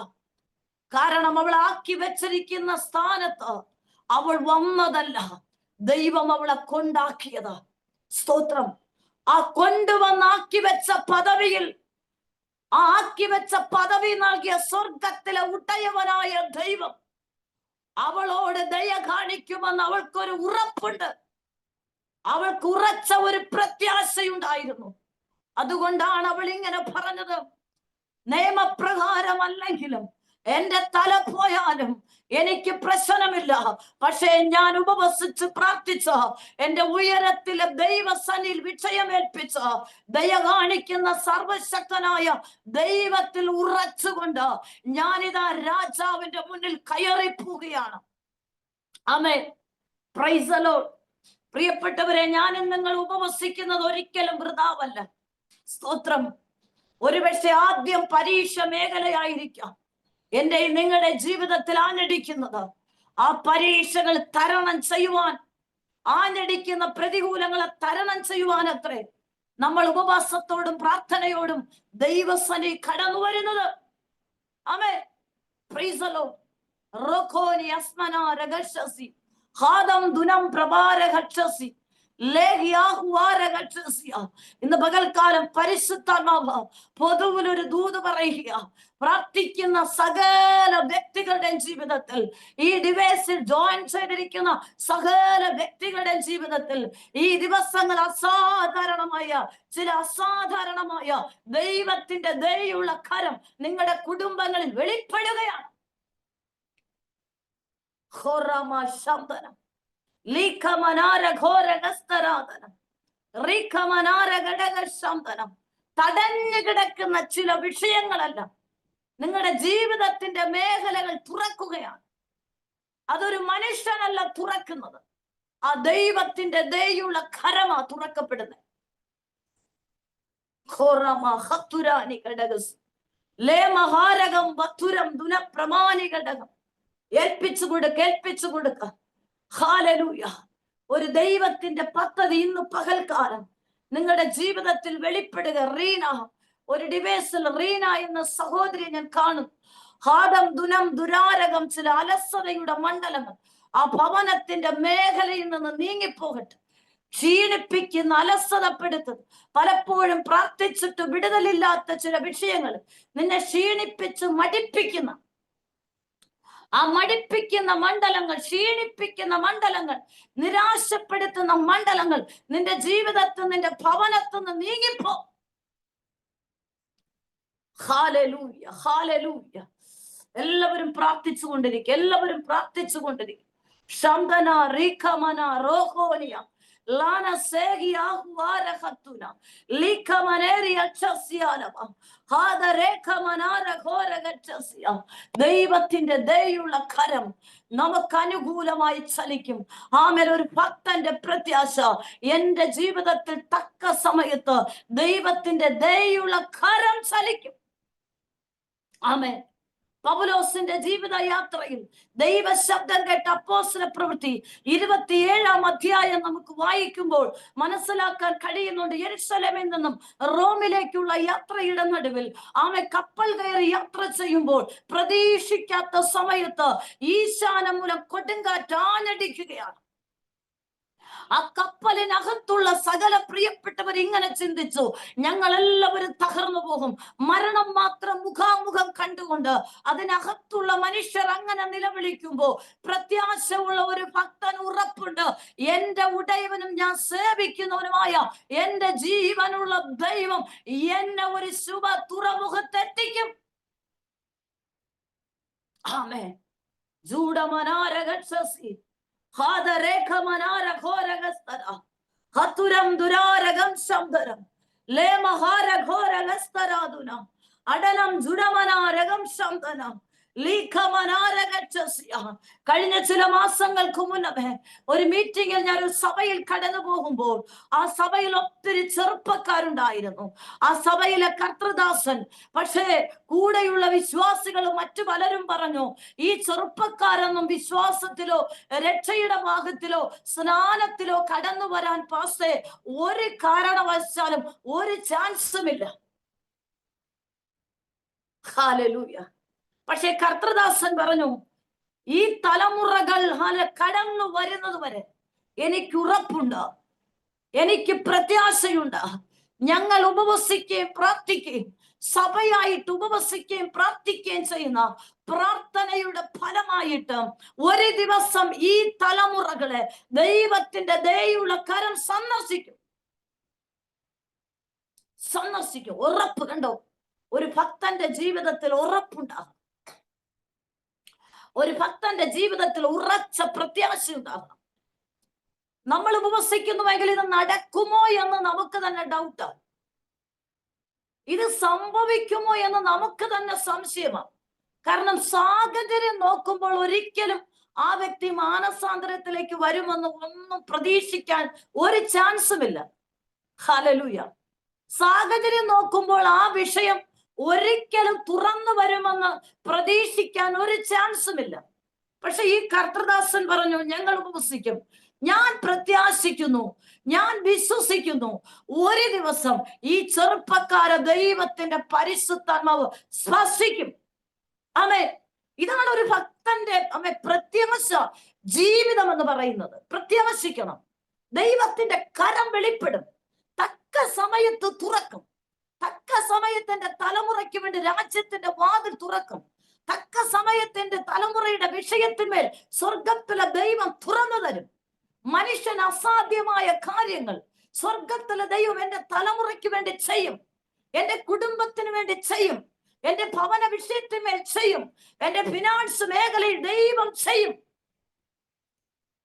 കാരണം അവൾ ആക്കി വെച്ചിരിക്കുന്ന സ്ഥാനത്ത് അവൾ വന്നതല്ല, ദൈവം അവളെ കൊണ്ടാക്കിയതാ. സ്തോത്രം. ആ കൊണ്ടുവന്നാക്കി വെച്ച പദവിയിൽ, ആ ആക്കി വെച്ച പദവി നൽകിയ സ്വർഗത്തിലെ ഉടയവനായ ദൈവം അവളോട് ദയ കാണിക്കുമെന്ന് അവൾക്കൊരു ഉറപ്പുണ്ട്. അവൾക്ക് ഉറച്ച ഒരു പ്രത്യാശയുണ്ടായിരുന്നു. അതുകൊണ്ടാണ് അവൾ ഇങ്ങനെ പറഞ്ഞത്, നിയമപ്രകാരമല്ലെങ്കിലും എന്റെ തല പോയാലും എനിക്ക് പ്രശ്നമില്ല. പക്ഷേ ഞാൻ ഉപവസിച്ച് പ്രാർത്ഥിച്ച എന്റെ ഉയരത്തിലെ ദൈവസന്നിധിയിൽ വിഷയമേൽപ്പിച്ച ദയ കാണിക്കുന്ന സർവശക്തനായ ദൈവത്തിൽ ഉറച്ചുകൊണ്ട് ഞാനിതാ രാജാവിന്റെ മുന്നിൽ കയറിപ്പോവുകയാണ്. ആമേൻ. Praise the Lord. പ്രിയപ്പെട്ടവരെ, ഞാനും നിങ്ങൾ ഉപവസിക്കുന്നത് ഒരിക്കലും വൃഥാവല്ല. സ്തോത്രം. ഒരുപക്ഷെ ആദ്യം പരീക്ഷ മേഖലയായിരിക്കാം എന്റെ നിങ്ങളുടെ ജീവിതത്തിൽ ആഞ്ഞടിക്കുന്നത്. ആ പരീക്ഷകൾ തരണം ചെയ്യുവാൻ, ആഞ്ഞടിക്കുന്ന പ്രതികൂലങ്ങളെ തരണം ചെയ്യുവാൻ അത്രേ നമ്മൾ ഉപവാസത്തോടും പ്രാർത്ഥനയോടും ദൈവസന്നിധി കടന്നു വരുന്നത്. ആമേൻ. Praise the Lord. റോഖോനി അസ്മനാ രഗശസി ഹാദം ദുനം പ്രഭാരഗക്ഷസി ഇന്ന് പകൽക്കാലം പരിശുദ്ധാത്മാവ് പൊതുവിലൊരു ദൂത് പറയുക. പ്രാർത്ഥിക്കുന്ന സകല വ്യക്തികളുടെയും ജീവിതത്തിൽ, ഈ ഡിവൈസിൽ ജോയിൻ ചെയ്തിരിക്കുന്ന സകല വ്യക്തികളുടെയും ജീവിതത്തിൽ ഈ ദിവസങ്ങൾ ചില അസാധാരണമായ ദൈവത്തിന്റെ ദയയുള്ള കരം നിങ്ങളുടെ കുടുംബങ്ങളിൽ വെളിപ്പെടുകയാണ്. ശബ്ദനം തടഞ്ഞു കിടക്കുന്ന ചില വിഷയങ്ങളല്ല, നിങ്ങളുടെ ജീവിതത്തിന്റെ മേഖലകൾ തുറക്കുകയാണ്. അതൊരു മനുഷ്യനല്ല തുറക്കുന്നത്, ആ ദൈവത്തിന്റെ ദയുള്ള കരമാ തുറക്കപ്പെടുന്നത്. ഏൽപ്പിച്ചു കൊടുക്ക. ഹല്ലേലൂയ. ഒരു ദൈവത്തിന്റെ പദ്ധതി ഇന്ന് പകൽക്കാലം നിങ്ങളുടെ ജീവിതത്തിൽ വെളിപ്പെടുക. റീന, ഒരു ഡിവൈസിൽ റീന എന്ന സഹോദരി ഞാൻ കാണും. ഹാദം ദുനം ദുരാരകം, ചില അലസതയുടെ മണ്ഡലങ്ങൾ ആ ഭവനത്തിന്റെ മേഖലയിൽ നിന്ന് നീങ്ങിപ്പോകട്ടെ. ക്ഷീണിപ്പിക്കുന്ന, അലസതപ്പെടുത്തുന്നത്, പലപ്പോഴും പ്രാർത്ഥിച്ചിട്ട് വിടുതലില്ലാത്ത ചില വിഷയങ്ങൾ നിന്നെ ക്ഷീണിപ്പിച്ച് മടിപ്പിക്കുന്ന ആ മടിപ്പിക്കുന്ന മണ്ഡലങ്ങൾ, ക്ഷീണിപ്പിക്കുന്ന മണ്ഡലങ്ങൾ, നിരാശപ്പെടുത്തുന്ന മണ്ഡലങ്ങൾ നിന്റെ ജീവിതത്തിൽ, നിന്റെ ഭവനത്തിൽ നിന്ന് നീങ്ങിപ്പോ. Hallelujah, hallelujah. എല്ലാവരും പ്രാർത്ഥിച്ചുകൊണ്ടിരിക്കും, എല്ലാവരും പ്രാർത്ഥിച്ചുകൊണ്ടിരിക്കും. ശംദന റീഖമന റോഹോനിയ ലാന സേഗിയാഹുവാര ഖത്തുന ലീഖമനേരി അച്ചസിയാലവ ഹാദരേഖമനാര ഘോരഗച്ചസിയ. ദൈവത്തിന്റെ ദയുള്ള കരം നമുക്ക് അനുകൂലമായി ചലിക്കും. ആമേൻ. ഒരു ഭക്തന്റെ പ്രത്യാശ, എന്റെ ജീവിതത്തിൽ തക്ക സമയത്ത് ദൈവത്തിന്റെ ദയുള്ള കരം ചലിക്കും. ആമേൻ. പൗലോസിന്റെ ജീവിത യാത്രയിൽ ദൈവശബ്ദം കേട്ട അപ്പോസ്തല പ്രവൃത്തി 27-ാം അധ്യായം നമുക്ക് വായിക്കുമ്പോൾ മനസ്സിലാക്കാൻ കഴിയുന്നുണ്ട്. യെരുശലേമിൽ നിന്നും റോമിലേക്കുള്ള യാത്രയുടെ നടുവിൽ കപ്പൽ കയറി യാത്ര ചെയ്യുമ്പോൾ പ്രതീക്ഷിക്കാത്ത സമയത്ത് ഈശാനം മൂലം കൊടുങ്കാറ്റ് ആഞ്ഞടിക്കുകയാണ്. ആ കപ്പലിനകത്തുള്ള സകല പ്രിയപ്പെട്ടവർ ഇങ്ങനെ ചിന്തിച്ചു, ഞങ്ങൾ എല്ലാവരും തകർന്നു പോകും. മരണം മാത്രം മുഖാമുഖം കണ്ടുകൊണ്ട് അതിനകത്തുള്ള മനുഷ്യർ അങ്ങനെ നിലവിളിക്കുമ്പോ പ്രത്യാശയുള്ള ഒരു ഭക്തൻ ഉറപ്പുണ്ട്, എന്റെ ഉടയവനും ഞാൻ സേവിക്കുന്നവനുമായ എന്റെ ജീവനുള്ള ദൈവം എന്നെ ഒരു ശുഭ തുറമുഖത്തെത്തിക്കും. ആമേൻ. ജൂഡമനാരഗക്ഷസി ഹതുരം ദുരാരകം ശബ്ദരം ലേമഹാരഘോരഗസ്തരാദുന അടലം ജുഡമനാരകം ശബ്ദനം കഴിഞ്ഞ ചില മാസങ്ങൾക്ക് മുന്നേ ഒരു മീറ്റിംഗിൽ ഞാൻ ഒരു സഭയിൽ കടന്നു പോകുമ്പോൾ ആ സഭയിൽ ഒത്തിരി ചെറുപ്പക്കാരുണ്ടായിരുന്നു. ആ സഭയിലെ കർത്തൃദാസൻ പക്ഷേ കൂടെയുള്ള വിശ്വാസികൾ മറ്റു പലരും പറഞ്ഞു, ഈ ചെറുപ്പക്കാരൊന്നും വിശ്വാസത്തിലോ രക്ഷയുടെ ഭാഗത്തിലോ സ്നാനത്തിലോ കടന്നു വരാൻ പാസ്റ്റേ ഒരു കാരണവശാലും ഒരു ചാൻസുമില്ല. ഹല്ലേലൂയ. പക്ഷെ കർത്തൃദാസൻ പറഞ്ഞു, ഈ തലമുറകൾ കടന്നു വരുന്നത് വരെ എനിക്ക് ഉറപ്പുണ്ട്, എനിക്ക് പ്രത്യാശയുണ്ട്. ഞങ്ങൾ ഉപവസിക്കുകയും പ്രാർത്ഥിക്കുകയും സഭയായിട്ട് ഉപവസിക്കുകയും പ്രാർത്ഥിക്കുകയും ചെയ്യുന്ന പ്രാർത്ഥനയുടെ ഫലമായിട്ട് ഒരു ദിവസം ഈ തലമുറകളെ ദൈവത്തിന്റെ ദയുള്ള കരം സന്ദർശിക്കും. ഉറപ്പ് കണ്ടോ? ഒരു ഭക്തന്റെ ജീവിതത്തിൽ ഉറപ്പുണ്ടാകും. ഒരു ഭക്തന്റെ ജീവിതത്തിൽ ഉറച്ച പ്രത്യാശ ഉണ്ടാകണം. നമ്മൾ ഉപവസിക്കുന്നുവെങ്കിൽ ഇത് നടക്കുമോ എന്ന് നമുക്ക് തന്നെ ഡൗട്ടാണ്. ഇത് സംഭവിക്കുമോ എന്ന് നമുക്ക് തന്നെ സംശയമാണ്. കാരണം സാഹചര്യം നോക്കുമ്പോൾ ഒരിക്കലും ആ വ്യക്തി മാനസാന്തരത്തിലേക്ക് വരുമെന്ന് ഒന്നും പ്രതീക്ഷിക്കാൻ ഒരു ചാൻസുമില്ല. ഹല്ലേലൂയ. സാഹചര്യം നോക്കുമ്പോൾ ആ വിഷയം ഒരിക്കലും തുറന്നു വരുമെന്ന് പ്രതീക്ഷിക്കാൻ ഒരു ചാൻസുമില്ല. പക്ഷെ ഈ കർത്തൃദാസൻ പറഞ്ഞു, ഞങ്ങൾ ഉപവസിക്കും, ഞാൻ പ്രത്യാശിക്കുന്നു, ഞാൻ വിശ്വസിക്കുന്നു, ഒരു ദിവസം ഈ ചെറുപ്പക്കാരെ ദൈവത്തിന്റെ പരിശുദ്ധാത്മാവ് സ്പർശിക്കും. ആമേൻ. ഇതാണ് ഒരു ഭക്തന്റെ പ്രത്യാശ ജീവിതം എന്ന് പറയുന്നത്. പ്രത്യാശിക്കണം. ദൈവത്തിന്റെ കരം വെളിപ്പെടും. തക്ക സമയത്ത് തുറക്കും. തക്ക സമയത്തിന്റെ തലമുറയ്ക്ക് വേണ്ടി രാജ്യത്തിന്റെ വാതിൽ തുറക്കും. തക്ക സമയത്തിന്റെ തലമുറയുടെ വിഷയത്തിന്മേൽ സ്വർഗത്തിലെ ദൈവം തുറന്നു തരും. മനുഷ്യൻ അസാധ്യമായ കാര്യങ്ങൾ സ്വർഗത്തിലെ ദൈവം എന്റെ തലമുറയ്ക്ക് വേണ്ടി ചെയ്യും. എന്റെ കുടുംബത്തിന് വേണ്ടി ചെയ്യും. എന്റെ ഭവന വിഷയത്തിന്മേൽ ചെയ്യും. എന്റെ ഫിനാൻസ് മേഖലയിൽ ദൈവം ചെയ്യും.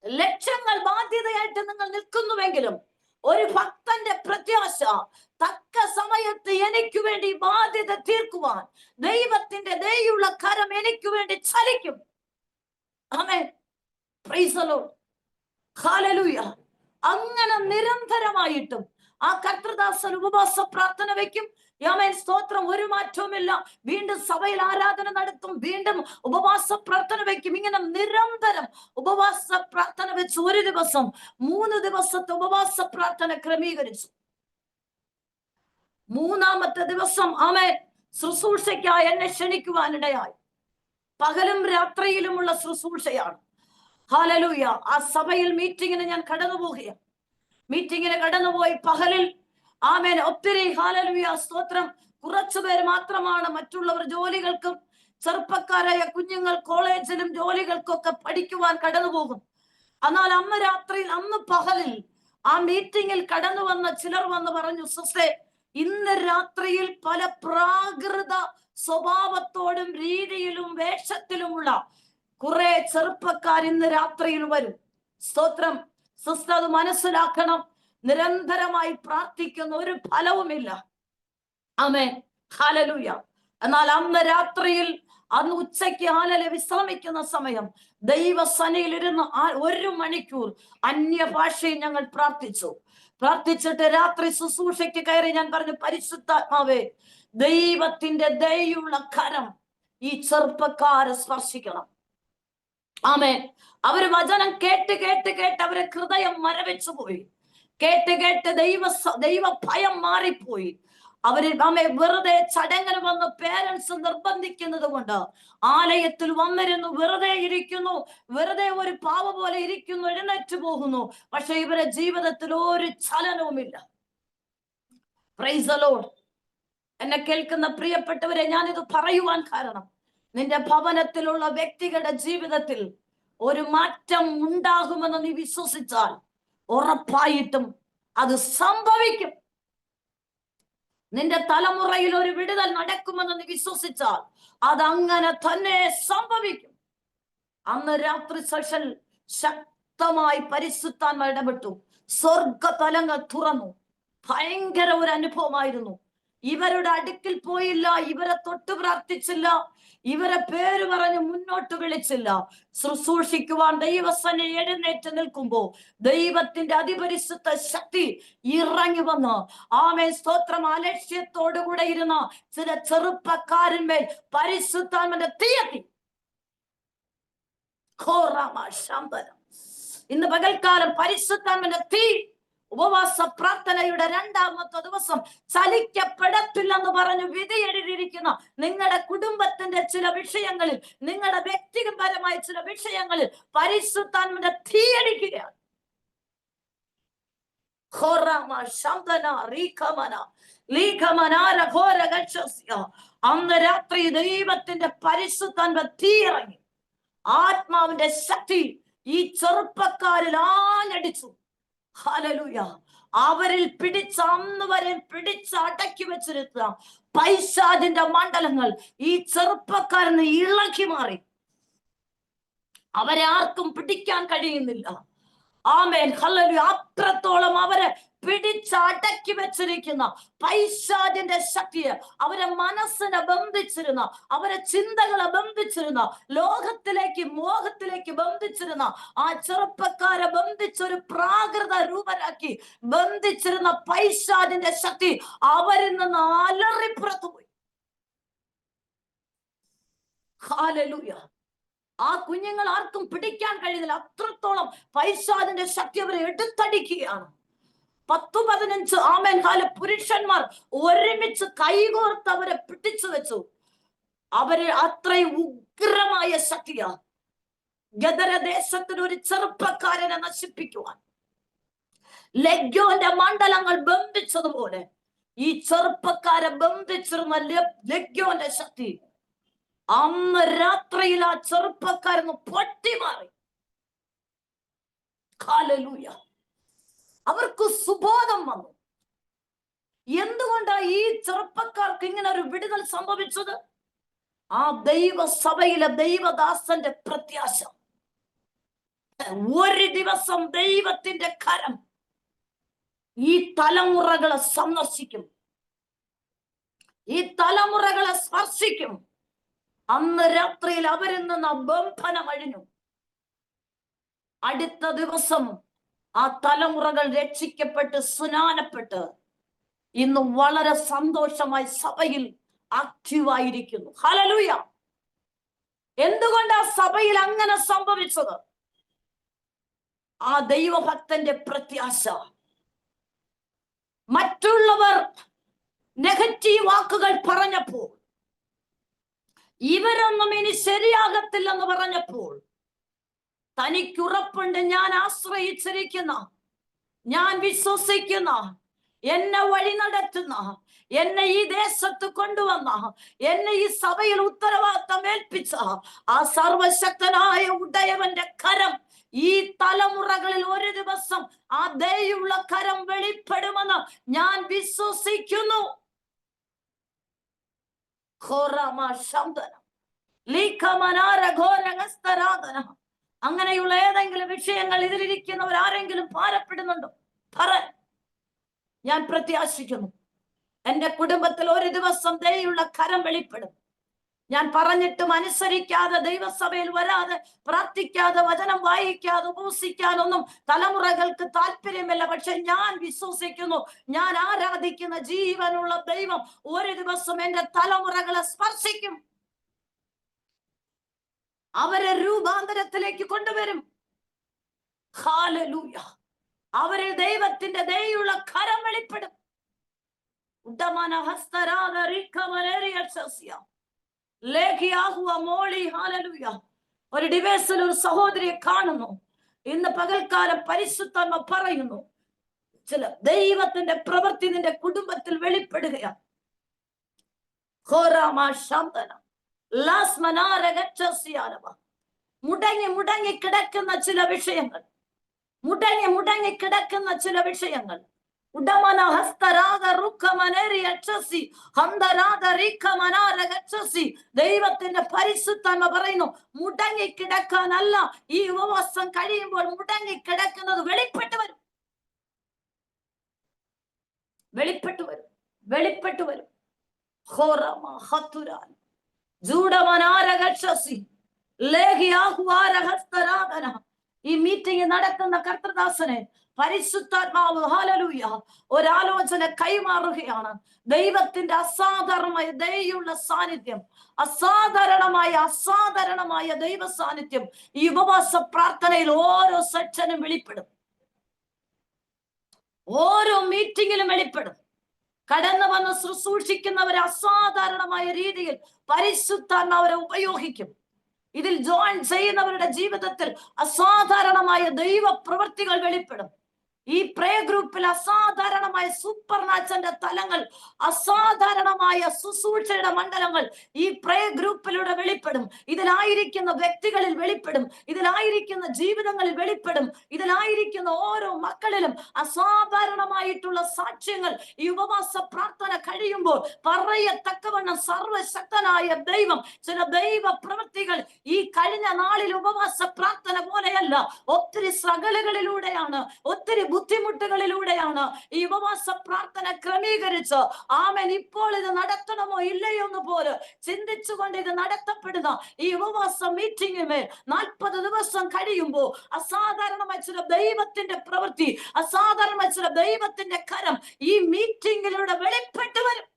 ലക്ഷ്യങ്ങൾ ബാധ്യതയായിട്ട് നിങ്ങൾ നിൽക്കുന്നുവെങ്കിലും ഒരു ഭക്തന്റെ പ്രത്യാശ, തക്ക സമയത്ത് എനിക്ക് വേണ്ടി ബാധ്യത തീർക്കുവാൻ ദൈവത്തിന്റെ ദയുള്ള കരം എനിക്ക് വേണ്ടി ചലിക്കും. ആമേൻ. Praise the Lord. ഹല്ലേലൂയ. അങ്ങനെ നിരന്തരമായിട്ടും ആ കർത്തൃദാസൻ ഉപവാസ പ്രാർത്ഥന വെക്കും. ആമേൻ. സ്തോത്രം. ഒരു മാറ്റവുമില്ല. വീണ്ടും സഭയിൽ ആരാധന നടത്തും. വീണ്ടും ഉപവാസ പ്രാർത്ഥന വെക്കും. ഇങ്ങനെ നിരന്തരം ഉപവാസ പ്രാർത്ഥന വെച്ച് ഒരു ദിവസം 3 ദിവസത്തെ ഉപവാസ പ്രാർത്ഥന ക്രമീകരിച്ചു. 3-ാമത്തെ ദിവസം ആമേൻ ശുശ്രൂഷയ്ക്കായി എന്നെ ക്ഷണിക്കുവാനിടയായി. പകലും രാത്രിയിലുമുള്ള ശുശ്രൂഷയാണ്. ഹല്ലേലൂയ. ആ സഭയിൽ മീറ്റിങ്ങിന് ഞാൻ കടന്നുപോവുകയാണ്. മീറ്റിങ്ങിന് കടന്നുപോയി പകലിൽ ആമേൻ ഒത്തിരി ഹല്ലേലൂയ സ്തോത്രം കുറച്ചുപേർ മാത്രമാണ്. മറ്റുള്ളവർ ജോലികൾക്കും ചെറുപ്പക്കാരായ കുഞ്ഞുങ്ങൾ കോളേജിലും ജോലികൾക്കൊക്കെ പഠിക്കുവാൻ കടന്നു പോകും. എന്നാൽ അന്ന് പകലിൽ ആ മീറ്റിങ്ങിൽ കടന്നു വന്ന ചിലർ വന്ന് പറഞ്ഞു, സിസ്റ്റേ, ഇന്ന് രാത്രിയിൽ പല പ്രാകൃത സ്വഭാവത്തോടും രീതിയിലും വേഷത്തിലുമുള്ള കുറെ ചെറുപ്പക്കാർ ഇന്ന് രാത്രിയിൽ വരും. സ്തോത്രം. സിസ്റ്റർ, അത് മനസ്സിലാക്കണം. നിരന്തരമായി പ്രാർത്ഥിക്കുന്ന ഒരു ഫലവുമില്ല. ആമേൻ. ഹല്ലേലൂയ. എന്നാൽ അന്ന് രാത്രിയിൽ, അന്ന് ഉച്ചയ്ക്ക് വിശ്രമിക്കുന്ന സമയം ദൈവസനയിൽ ഇരുന്ന് 1 മണിക്കൂർ അന്യഭാഷയിൽ ഞങ്ങൾ പ്രാർത്ഥിച്ചിട്ട് രാത്രി ശുശ്രൂഷയ്ക്ക് കയറി ഞാൻ പറഞ്ഞു, പരിശുദ്ധാത്മാവേ, ദൈവത്തിന്റെ ദയുള്ള കരം ഈ ചെറുപ്പക്കാരെ സ്പർശിക്കണം. ആമേൻ. അവര് വചനം കേട്ട് കേട്ട് കേട്ട് അവരെ ഹൃദയം മരവിച്ചു പോയി. കേട്ട് കേട്ട് ദൈവ ഭയം മാറിപ്പോയി. അവര് വെറുതെ ചടങ്ങിന് വന്ന് പേരൻസ് നിർബന്ധിക്കുന്നത് കൊണ്ട് ആലയത്തിൽ വന്നിരുന്നു, വെറുതെ ഇരിക്കുന്നു, വെറുതെ ഒരു പാവ പോലെ ഇരിക്കുന്നു, എഴുന്നേറ്റ് പോകുന്നു. പക്ഷെ ഇവരെ ജീവിതത്തിൽ ഒരു ചലനവുമില്ല. Price the Lord. എന്നെ കേൾക്കുന്ന പ്രിയപ്പെട്ടവരെ, ഞാനിത് പറയുവാൻ കാരണം, നിന്റെ ഭവനത്തിലുള്ള വ്യക്തികളുടെ ജീവിതത്തിൽ ഒരു മാറ്റം ഉണ്ടാകുമെന്ന് നീ വിശ്വസിച്ചാൽ ഉറപ്പായിട്ടും അത് സംഭവിക്കും. നിന്റെ തലമുറയിൽ ഒരു വിടുതൽ നടക്കുമെന്ന് നീ വിശ്വസിച്ചാൽ അതങ്ങനെ തന്നെ സംഭവിക്കും. അന്ന് രാത്രി സെഷൻ ശക്തമായി പരിശുദ്ധാത്മാവ് ഇടപെട്ടു. സ്വർഗതലങ്ങൾ തുറന്നു. ഭയങ്കര ഒരു അനുഭവമായിരുന്നു. ഇവരുടെ അടുക്കിൽ പോയില്ല, ഇവരെ തൊട്ട് പ്രാർത്ഥിച്ചില്ല, ഇവരെ പേര് പറഞ്ഞ് മുന്നോട്ട് വിളിച്ചില്ല. ശുശ്രൂഷിക്കുവാൻ ദൈവസനെ എഴുന്നേറ്റ് നിൽക്കുമ്പോ ദൈവത്തിന്റെ അതിപരിശുദ്ധ ശക്തി ഇറങ്ങി വന്ന് ആമേൻ സ്തോത്രം, അലക്ഷ്യത്തോടുകൂടെ ഇരുന്ന ചില ചെറുപ്പക്കാരന്മേൽ പരിശുദ്ധാത്മാവിന്റെ തീയത്തി. ഇന്ന് പകൽക്കാലം പരിശുദ്ധാത്മാവിന്റെ തീ. ഉപവാസ പ്രാർത്ഥനയുടെ 2ാമത്തെ ദിവസം ചലിക്കപ്പെടത്തില്ലെന്ന് പറഞ്ഞു വിധിയെഴുതിയിരിക്കുന്ന നിങ്ങളുടെ കുടുംബത്തിന്റെ ചില വിഷയങ്ങളിൽ, നിങ്ങളുടെ വ്യക്തിപരമായ ചില വിഷയങ്ങളിൽ പരിശുദ്ധാത്മാവിന്റെ തീയടിക്കുകയാണ്. അന്ന് രാത്രി ദൈവത്തിന്റെ പരിശുദ്ധാത്മാവിന്റെ തീ ഇറങ്ങി. ആത്മാവിന്റെ ശക്തി ഈ ചെറുപ്പക്കാരിൽ ആഞ്ഞടിച്ചു. ഹല്ലേലൂയ. അവരിൽ അന്ന് വരെ അടക്കി വെച്ചിരുന്ന പൈശാചിന്റെ മണ്ഡലങ്ങൾ ഈ ചെറുപ്പക്കാരന് ഇളക്കി മാറി. അവരെ ആർക്കും പിടിക്കാൻ കഴിയുന്നില്ല. ആമേൻ, ഹല്ലേലൂയ. അത്രത്തോളം അവരെ പിടിച്ചടക്കി വെച്ചിരിക്കുന്ന പൈശാചിന്റെ ശക്തിയെ, അവരെ മനസ്സിനെ ബന്ധിച്ചിരുന്ന, അവരെ ചിന്തകളെ ബന്ധിച്ചിരുന്ന, ലോകത്തിലേക്ക് മോഹത്തിലേക്ക് ബന്ധിച്ചിരുന്ന ആ ചെറുപ്പക്കാരെ ബന്ധിച്ചൊരു പ്രാകൃത രൂപരാക്കി ബന്ധിച്ചിരുന്ന പൈശാചിന്റെ ശക്തി അവരിൽ നിന്ന് അലറിപ്പുറത്തുപോയി. ഹല്ലേലൂയ. ആ കുഞ്ഞുങ്ങൾ ആർക്കും പിടിക്കാൻ കഴിയുന്നില്ല. അത്രത്തോളം പൈശാചിന്റെ ശക്തി അവരെ എടുത്തടിക്കുകയാണ്. 10-15 ആമേൻ കാല പുരുഷന്മാർ ഒരുമിച്ച് കൈകോർത്ത് അവരെ പിടിച്ചു വെച്ചു. അവരെ അത്രയും ഉഗ്രമായ ശക്തിയാ ഗദരദേശത്തിന് ഒരു ചെറുപ്പക്കാരനെ നശിപ്പിക്കുവാൻ ലഗ്യോന്റെ മണ്ഡലങ്ങൾ ബന്ധിച്ചതുപോലെ ഈ ചെറുപ്പക്കാരെ ബന്ധിച്ചിരുന്ന ലഗ്യോന്റെ ശക്തി അന്ന് രാത്രിയിൽ ആ ചെറുപ്പക്കാരന് പൊട്ടിമാറി. ഹല്ലേലൂയ. അവർക്ക് സുബോധം വന്നു. എന്തുകൊണ്ടാ ഈ ചെറുപ്പക്കാർക്ക് ഇങ്ങനെ ഒരു വിടുതൽ സംഭവിച്ചത്? ആ ദൈവസഭയിലെ ദൈവദാസന്റെ പ്രത്യാശ. ഒരു ദിവസം ദൈവത്തിന്റെ കരം ഈ തലമുറകളെ സന്ദർശിക്കും, ഈ തലമുറകളെ സ്പർശിക്കും. അന്ന് രാത്രിയിൽ അവരിൽ നിന്ന് ബന്ധനം അഴിഞ്ഞു. അടുത്ത ദിവസം ആ തലമുറകൾ രക്ഷിക്കപ്പെട്ട് സ്നാനപ്പെട്ട് ഇന്ന് വളരെ സന്തോഷമായി സഭയിൽ ആക്റ്റീവായിരിക്കുന്നു. ഹല്ലേലൂയ. എന്തുകൊണ്ടാ സഭയിൽ അങ്ങനെ സംഭവിച്ചത്? ആ ദൈവഭക്തന്റെ പ്രത്യാശ. മറ്റുള്ളവർ നെഗറ്റീവ് വാക്കുകൾ പറഞ്ഞപ്പോൾ, ഇവരൊന്നും ഇനി ശരിയാകത്തില്ലെന്ന് പറഞ്ഞപ്പോൾ, തനിക്കുറപ്പുണ്ട്, ഞാൻ ആശ്രയിച്ചിരിക്കുന്ന, ഞാൻ വിശ്വസിക്കുന്ന, എന്നെ വഴി നടത്തുന്ന, എന്നെ ഈ ദേശത്ത് കൊണ്ടുവന്ന, എന്നെ ഈ സഭയിൽ ഉത്തരവാദിത്തം ഏൽപ്പിച്ച ആ സർവശക്തനായ ഉടയവന്റെ കരം ഈ തലമുറകളിൽ ഒരു ദിവസം ആ ദയുള്ള കരം വെളിപ്പെടുമെന്ന് ഞാൻ വിശ്വസിക്കുന്നു. അങ്ങനെയുള്ള ഏതെങ്കിലും വിഷയങ്ങൾ ഇതിലിരിക്കുന്നവർ ആരെങ്കിലും ഭാരപ്പെടുന്നുണ്ടോ? പറ. ഞാൻ പ്രത്യാശിക്കുന്നു, എന്റെ കുടുംബത്തിൽ ഒരു ദിവസം ദയുള്ള കരം വെളിപ്പെടും. ഞാൻ പറഞ്ഞിട്ടും അനുസരിക്കാതെ, ദൈവസഭയിൽ വരാതെ, പ്രാർത്ഥിക്കാതെ, വചനം വായിക്കാതെ, ഉപവസിക്കാനൊന്നും തലമുറകൾക്ക് താല്പര്യമില്ല. പക്ഷെ ഞാൻ വിശ്വസിക്കുന്നു, ഞാൻ ആരാധിക്കുന്ന ജീവനുള്ള ദൈവം ഒരു ദിവസം എന്റെ തലമുറകളെ സ്പർശിക്കും. അവരെ രൂപാന്തരത്തിലേക്ക് കൊണ്ടുവരും. ഹല്ലേലൂയ. അവരിൽ ദൈവത്തിന്റെ ദയുള്ള കരം വെളിപ്പെടും. ഒരു ഡിവൈസിൽ ഒരു സഹോദരിയെ കാണുന്നു. ഇന്ന് പകൽക്കാലം പരിശുദ്ധാത്മ പറയുന്നു, ചില ദൈവത്തിന്റെ പ്രവൃത്തി നിന്റെ കുടുംബത്തിൽ വെളിപ്പെടുകയാണ്. മുടങ്ങി കിടക്കുന്ന ചില വിഷയങ്ങൾ, മുടങ്ങി കിടക്കുന്ന ചില വിഷയങ്ങൾ ദൈവത്തിന്റെ പരിശുദ്ധാത്മ പറയുന്നു, മുടങ്ങിക്കിടക്കാനല്ല. ഈ ഉപവാസം കഴിയുമ്പോൾ മുടങ്ങിക്കിടക്കുന്നത് വെളിപ്പെട്ടു വരും, വെളിപ്പെട്ടു വരും, വെളിപ്പെട്ടു വരും. ഈ മീറ്റിംഗ് നടക്കുന്ന കർത്തൃദാസനെ പരിശുദ്ധാത്മാവ് ഹല്ലേലൂയ ഒരാലോചന കൈമാറുകയാണ്. ദൈവത്തിന്റെ അസാധാരണമായ ദയുള്ള സാന്നിധ്യം, അസാധാരണമായ ദൈവ സാന്നിധ്യം ഈ ഉപവാസ പ്രാർത്ഥനയിൽ ഓരോ സെക്ഷനും വെളിപ്പെടും, ഓരോ മീറ്റിംഗിലും വെളിപ്പെടും. കടന്നു വന്ന് ശുശ്രൂഷിക്കുന്നവരെ അസാധാരണമായ രീതിയിൽ പരിശുദ്ധാത്മാവരെ ഉപയോഗിക്കും. ഇതിൽ ജോയിൻ ചെയ്യുന്നവരുടെ ജീവിതത്തിൽ അസാധാരണമായ ദൈവ പ്രവൃത്തികൾ വെളിപ്പെടും. ഈ പ്രേ ഗ്രൂപ്പിൽ അസാധാരണമായ സൂപ്പർ നാച്ചറിന്റെ തലങ്ങൾ, അസാധാരണമായ ശുശ്രൂഷയുടെ മണ്ഡലങ്ങൾ ഈ പ്രേ ഗ്രൂപ്പിലൂടെ വെളിപ്പെടും. ഇതിലായിരിക്കുന്ന വ്യക്തികളിൽ വെളിപ്പെടും, ഇതിലായിരിക്കുന്ന ജീവിതങ്ങളിൽ വെളിപ്പെടും, ഇതിലായിരിക്കുന്ന ഓരോ മക്കളിലും അസാധാരണമായിട്ടുള്ള സാക്ഷ്യങ്ങൾ ഈ ഉപവാസ പ്രാർത്ഥന കഴിയുമ്പോൾ പറയത്തക്കവണ്ണം സർവശക്തനായ ദൈവം ചില ദൈവ പ്രവൃത്തികൾ ഈ കഴിഞ്ഞ നാളിൽ ഉപവാസ പ്രാർത്ഥന പോലെയല്ല, ഒത്തിരി സ്ട്രഗിളുകളിലൂടെയാണ്, ഒത്തിരി ബുദ്ധിമുട്ടുകളിലൂടെയാണ് ഈ ഉപവാസ പ്രാർത്ഥന ക്രമീകരിച്ച് ആമേൻ ഇപ്പോൾ ഇത് നടത്തണമോ ഇല്ലയോ എന്ന് പോലും ചിന്തിച്ചുകൊണ്ട് ഇത് നടത്തപ്പെടുന്ന ഈ ഉപവാസ മീറ്റിംഗിന്മേൽ 40 ദിവസം കഴിയുമ്പോൾ അസാധാരണമായ ചില ദൈവത്തിന്റെ പ്രവൃത്തി, അസാധാരണമായ ചില ദൈവത്തിന്റെ കരം ഈ മീറ്റിംഗിലൂടെ വെളിപ്പെട്ടു വരും.